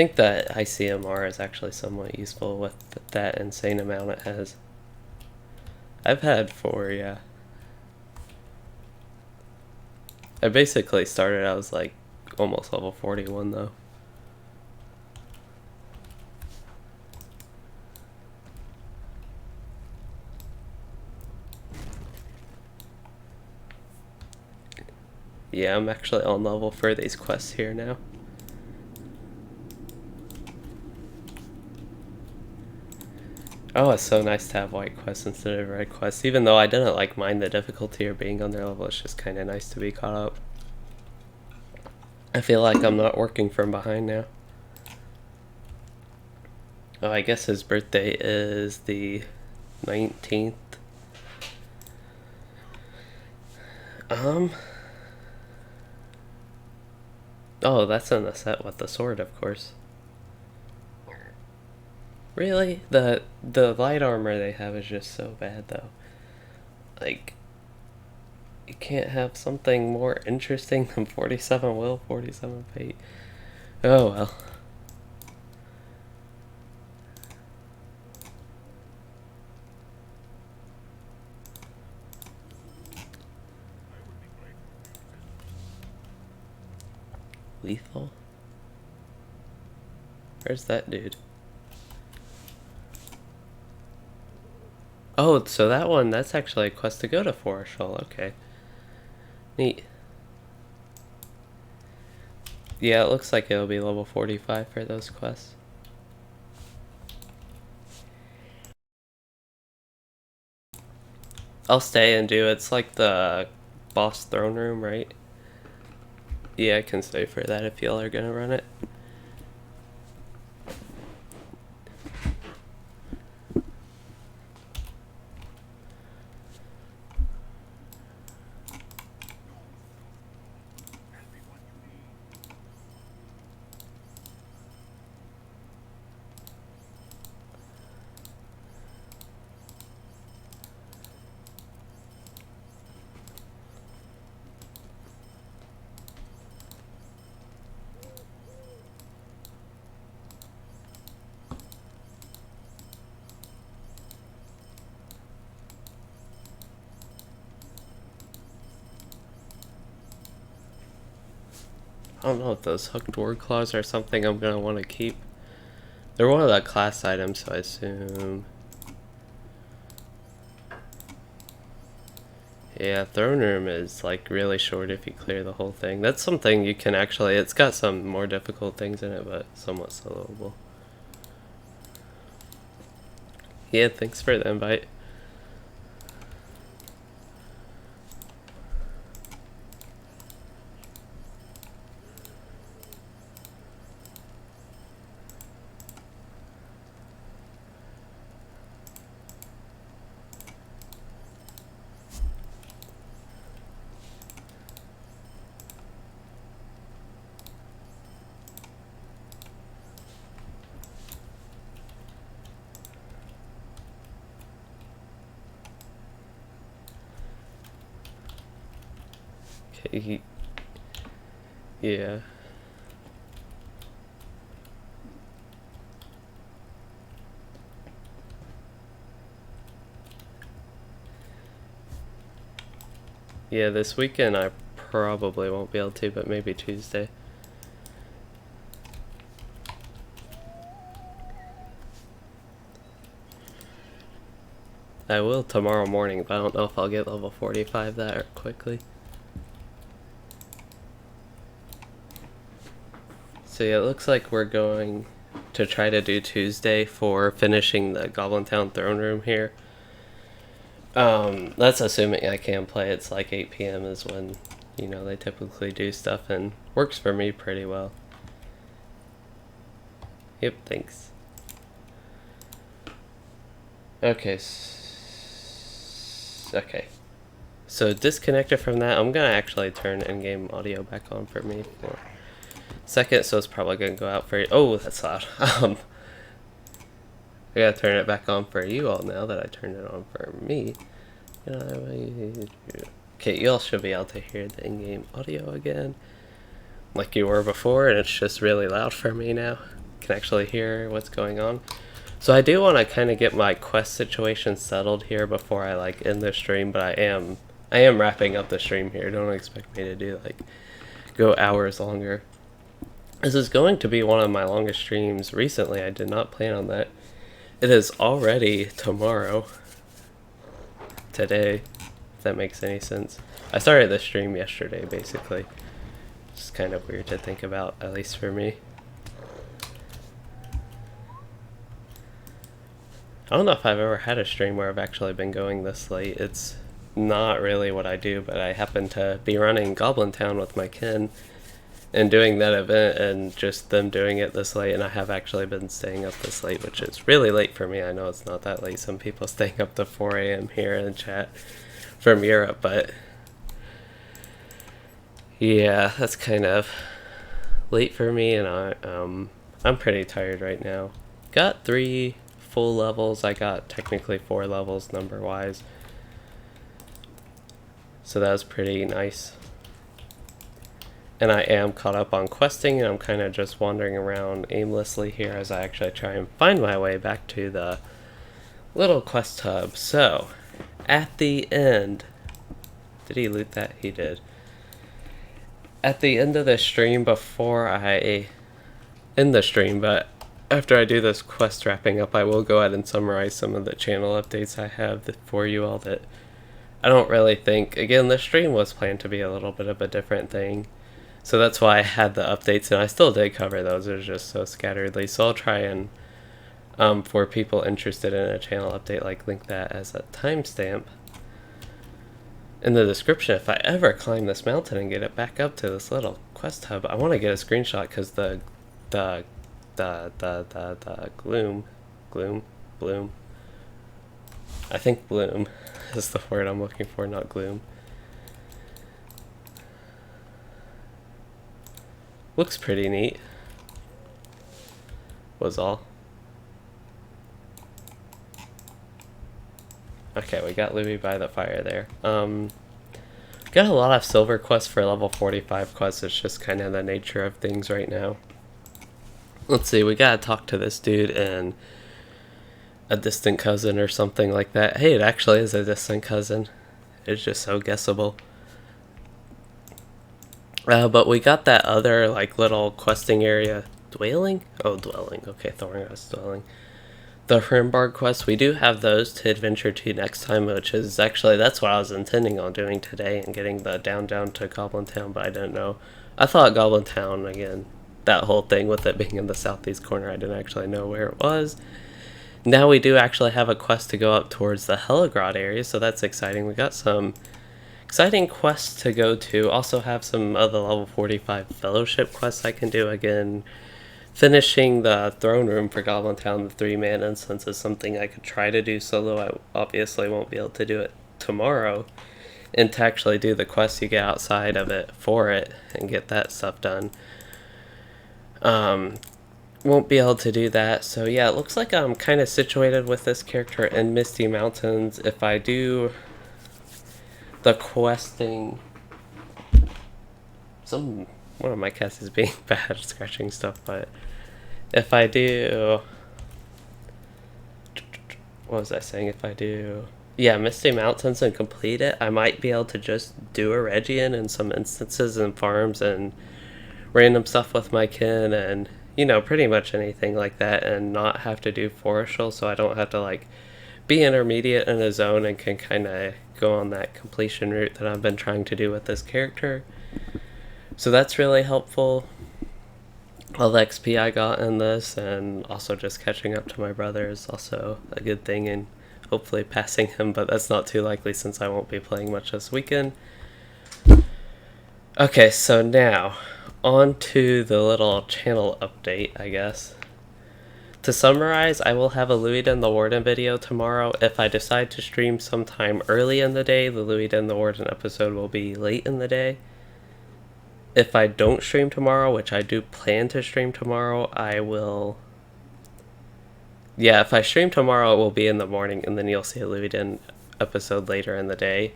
think that ICMR is actually somewhat useful with that insane amount it has. I've had 4, yeah. I basically started, I was like almost level 41 though. Yeah, I'm actually on level for these quests here now. Oh, it's so nice to have white quests instead of red quests. Even though I didn't like mind the difficulty or being on their level, it's just kind of nice to be caught up. I feel like I'm not working from behind now. Oh, I guess his birthday is the 19th. Oh, that's in the set with the sword, of course. Really? The light armor they have is just so bad, though. Like, you can't have something more interesting than 47 will, 47 fate. Oh well. Lethal? Where's that dude? Oh, so that one, that's actually a quest to go to Forestall. Okay. Neat. Yeah, it looks like it'll be level 45 for those quests. I'll stay and do it. It's like the boss throne room, right? Yeah, I can stay for that if y'all are gonna run it. I don't know if those hooked word claws are something I'm gonna want to keep. They're one of the class items, so I assume. Yeah, throne room is like really short if you clear the whole thing. That's something you can actually, it's got some more difficult things in it, but somewhat soloable. Yeah, thanks for the invite. Okay, yeah. Yeah, this weekend I probably won't be able to, but maybe Tuesday. I will tomorrow morning, but I don't know if I'll get level 45 that quickly. So yeah, it looks like we're going to try to do Tuesday for finishing the Goblin Town throne room here. That's assuming I can play. It's like 8 p.m. is when, you know, they typically do stuff, and works for me pretty well. Yep, thanks. Okay. Okay. So disconnected from that, I'm gonna actually turn in-game audio back on for me for a second, so it's probably gonna go out for you. Oh, that's loud. I gotta turn it back on for you all now that I turned it on for me. Okay, you all should be able to hear the in-game audio again, like you were before, and it's just really loud for me now. Can actually hear what's going on. So I do want to kind of get my quest situation settled here before I like end the stream, but I am wrapping up the stream here. Don't expect me to do like go hours longer. This is going to be one of my longest streams recently. I did not plan on that. It is already tomorrow. Today, if that makes any sense. I started the stream yesterday, basically. It's kind of weird to think about, at least for me. I don't know if I've ever had a stream where I've actually been going this late. It's not really what I do, but I happen to be running Goblin Town with my kin, and doing that event and just them doing it this late, and I have actually been staying up this late, which is really late for me. I know it's not that late. Some people staying up to 4 a.m. here in chat from Europe, but yeah, that's kind of late for me, and I'm pretty tired right now. Got 3 full levels. I got technically 4 levels number wise, so that was pretty nice. And I am caught up on questing, and I'm kind of just wandering around aimlessly here as I actually try and find my way back to the little quest hub. So, at the end, did he loot that? He did. At the end of the stream, before I end the stream, but after I do this quest wrapping up, I will go ahead and summarize some of the channel updates I have for you all that I don't really think, again, the stream was planned to be a little bit of a different thing. So that's why I had the updates, and I still did cover those. It was just so scatteredly. So I'll try and, for people interested in a channel update, like link that as a timestamp in the description. If I ever climb this mountain and get it back up to this little quest hub, I want to get a screenshot because the bloom. I think bloom is the word I'm looking for, not gloom. Looks pretty neat. Was all. Okay, we got Louis by the fire there. Got a lot of silver quests for level 45 quests. It's just kind of the nature of things right now. Let's see, we gotta talk to this dude and a distant cousin or something like that. Hey, it actually is a distant cousin. It's just so guessable. But we got that other like little questing area. Dwelling? Oh, dwelling. Okay, Thornhouse dwelling. The Hrimbarg quest, we do have those to adventure to next time, which is actually, that's what I was intending on doing today and getting the down to Goblin Town, but I didn't know. I thought Goblin Town, again, that whole thing with it being in the southeast corner, I didn't actually know where it was. Now we do actually have a quest to go up towards the Helagrod area, so that's exciting. We got some exciting quests to go to. Also have some other level 45 fellowship quests I can do. Again, finishing the throne room for Goblin Town, the 3-man instance, is something I could try to do solo. I obviously won't be able to do it tomorrow. And to actually do the quests you get outside of it for it and get that stuff done. Won't be able to do that. So yeah, it looks like I'm kind of situated with this character in Misty Mountains. If I do the questing, one of my cats is being bad at scratching stuff, but if I do, what was I saying? If I do, yeah, Misty Mountains and complete it, I might be able to just do a Regian in some instances and farms and random stuff with my kin and, you know, pretty much anything like that, and not have to do Forestial, so I don't have to like be intermediate in a zone and can kind of go on that completion route that I've been trying to do with this character. So that's really helpful. All the XP I got in this, and also just catching up to my brother is also a good thing, and hopefully passing him, but that's not too likely since I won't be playing much this weekend. Okay, so now on to the little channel update, I guess. To summarize, I will have a Louis Den the Warden video tomorrow. If I decide to stream sometime early in the day, the Louis Den the Warden episode will be late in the day. If I don't stream tomorrow, which I do plan to stream tomorrow, I will... Yeah, if I stream tomorrow, it will be in the morning, and then you'll see a Louis Den episode later in the day.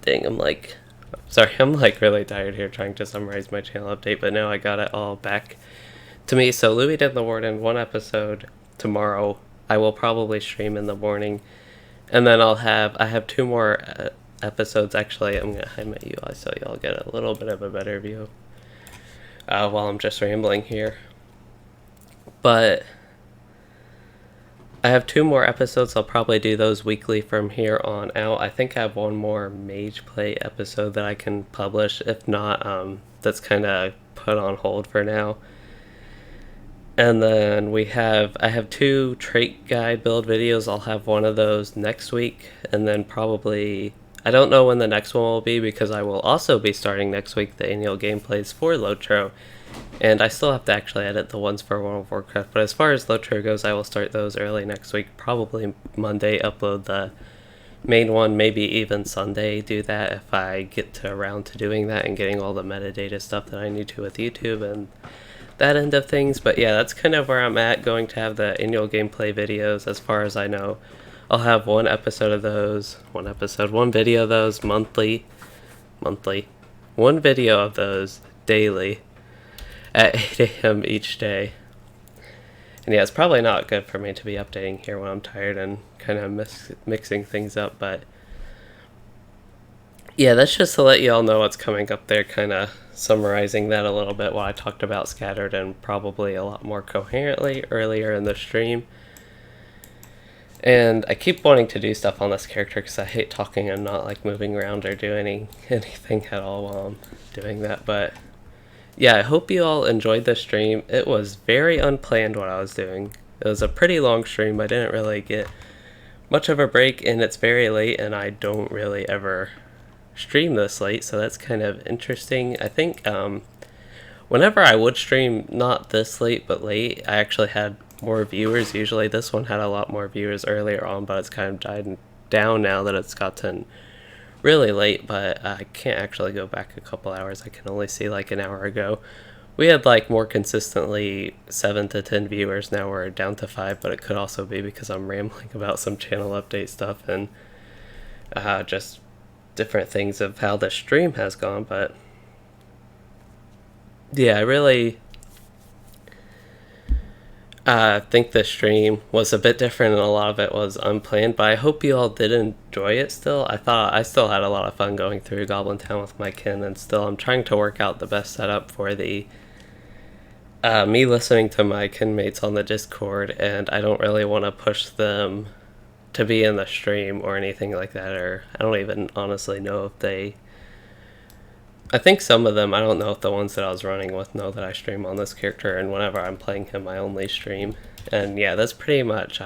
Dang, I'm like really tired here trying to summarize my channel update, but now I got it all back to me. So Louis Den the Warden, 1 episode tomorrow. I will probably stream in the morning, and then I have 2 more episodes. Actually, I'm gonna hide my UI so y'all get a little bit of a better view while I'm just rambling here. But I have 2 more episodes. I'll probably do those weekly from here on out. I think I have 1 more Mage Play episode that I can publish. If not, that's kind of put on hold for now. And then I have 2 trait guide build videos. I'll have one of those next week, and then probably I don't know when the next one will be because I will also be starting next week the annual gameplays for LOTRO. And I still have to actually edit the ones for World of Warcraft. But as far as LOTRO goes, I will start those early next week. Probably Monday, upload the main one, maybe even Sunday do that if I get around to doing that and getting all the metadata stuff that I need to with YouTube and that end of things. But yeah, that's kind of where I'm at, going to have the annual gameplay videos. As far as I know, I'll have one video of those monthly, one video of those daily at 8 a.m. each day. And yeah, it's probably not good for me to be updating here when I'm tired and kind of mixing things up, but yeah, that's just to let you all know what's coming up there, kind of summarizing that a little bit, what I talked about scattered and probably a lot more coherently earlier in the stream. And I keep wanting to do stuff on this character because I hate talking and not like moving around or doing anything at all while I'm doing that. But yeah, I hope you all enjoyed the stream. It was very unplanned what I was doing. It was a pretty long stream. I didn't really get much of a break, and it's very late, and I don't really ever stream this late, so that's kind of interesting. I think whenever I would stream not this late but late, I actually had more viewers. Usually this one had a lot more viewers earlier on, but it's kind of died down now that it's gotten really late. But I can't actually go back a couple hours. I can only see like an hour ago we had like more consistently 7 to 10 viewers. Now we're down to 5, but it could also be because I'm rambling about some channel update stuff and just different things of how the stream has gone. But yeah, I really think the stream was a bit different and a lot of it was unplanned, but I hope you all did enjoy it still. I still had a lot of fun going through Goblin Town with my kin, and still I'm trying to work out the best setup for the me listening to my kin mates on the Discord, and I don't really want to push them to be in the stream or anything like that, or I don't even honestly know if they... I think some of them, I don't know if the ones that I was running with know that I stream on this character, and whenever I'm playing him I only stream. And yeah, that's pretty much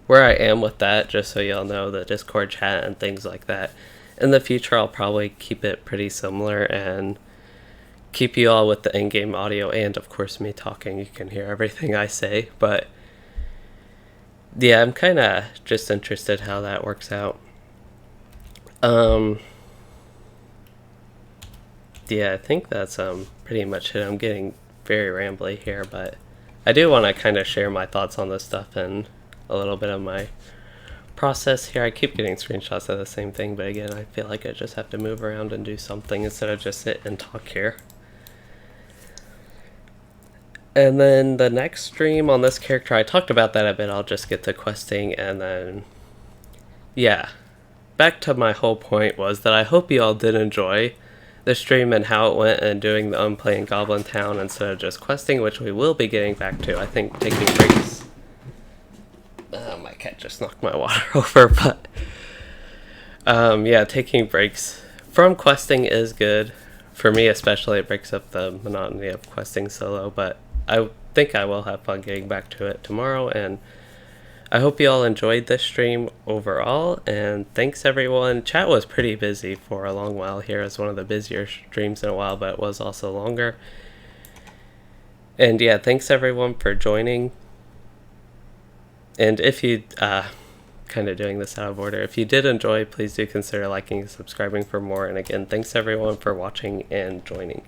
where I am with that, just so y'all know, the Discord chat and things like that. In the future I'll probably keep it pretty similar and keep you all with the in-game audio and of course me talking. You can hear everything I say, but yeah, I'm kind of just interested how that works out. Yeah, I think that's pretty much it. I'm getting very rambly here, but I do want to kind of share my thoughts on this stuff and a little bit of my process here. I keep getting screenshots of the same thing, but again, I feel like I just have to move around and do something instead of just sit and talk here. And then the next stream on this character, I talked about that a bit. I'll just get to questing, and then yeah, back to my whole point was that I hope you all did enjoy the stream and how it went and doing the unplanned Goblin Town instead of just questing, which we will be getting back to. I think taking breaks... my cat just knocked my water over, but yeah, taking breaks from questing is good. For me especially, it breaks up the monotony of questing solo, but I think I will have fun getting back to it tomorrow, and I hope you all enjoyed this stream overall, and thanks everyone. Chat was pretty busy for a long while here. It's one of the busier streams in a while, but it was also longer. And yeah, thanks everyone for joining. And if you, kind of doing this out of order, if you did enjoy, please do consider liking and subscribing for more. And again, thanks everyone for watching and joining.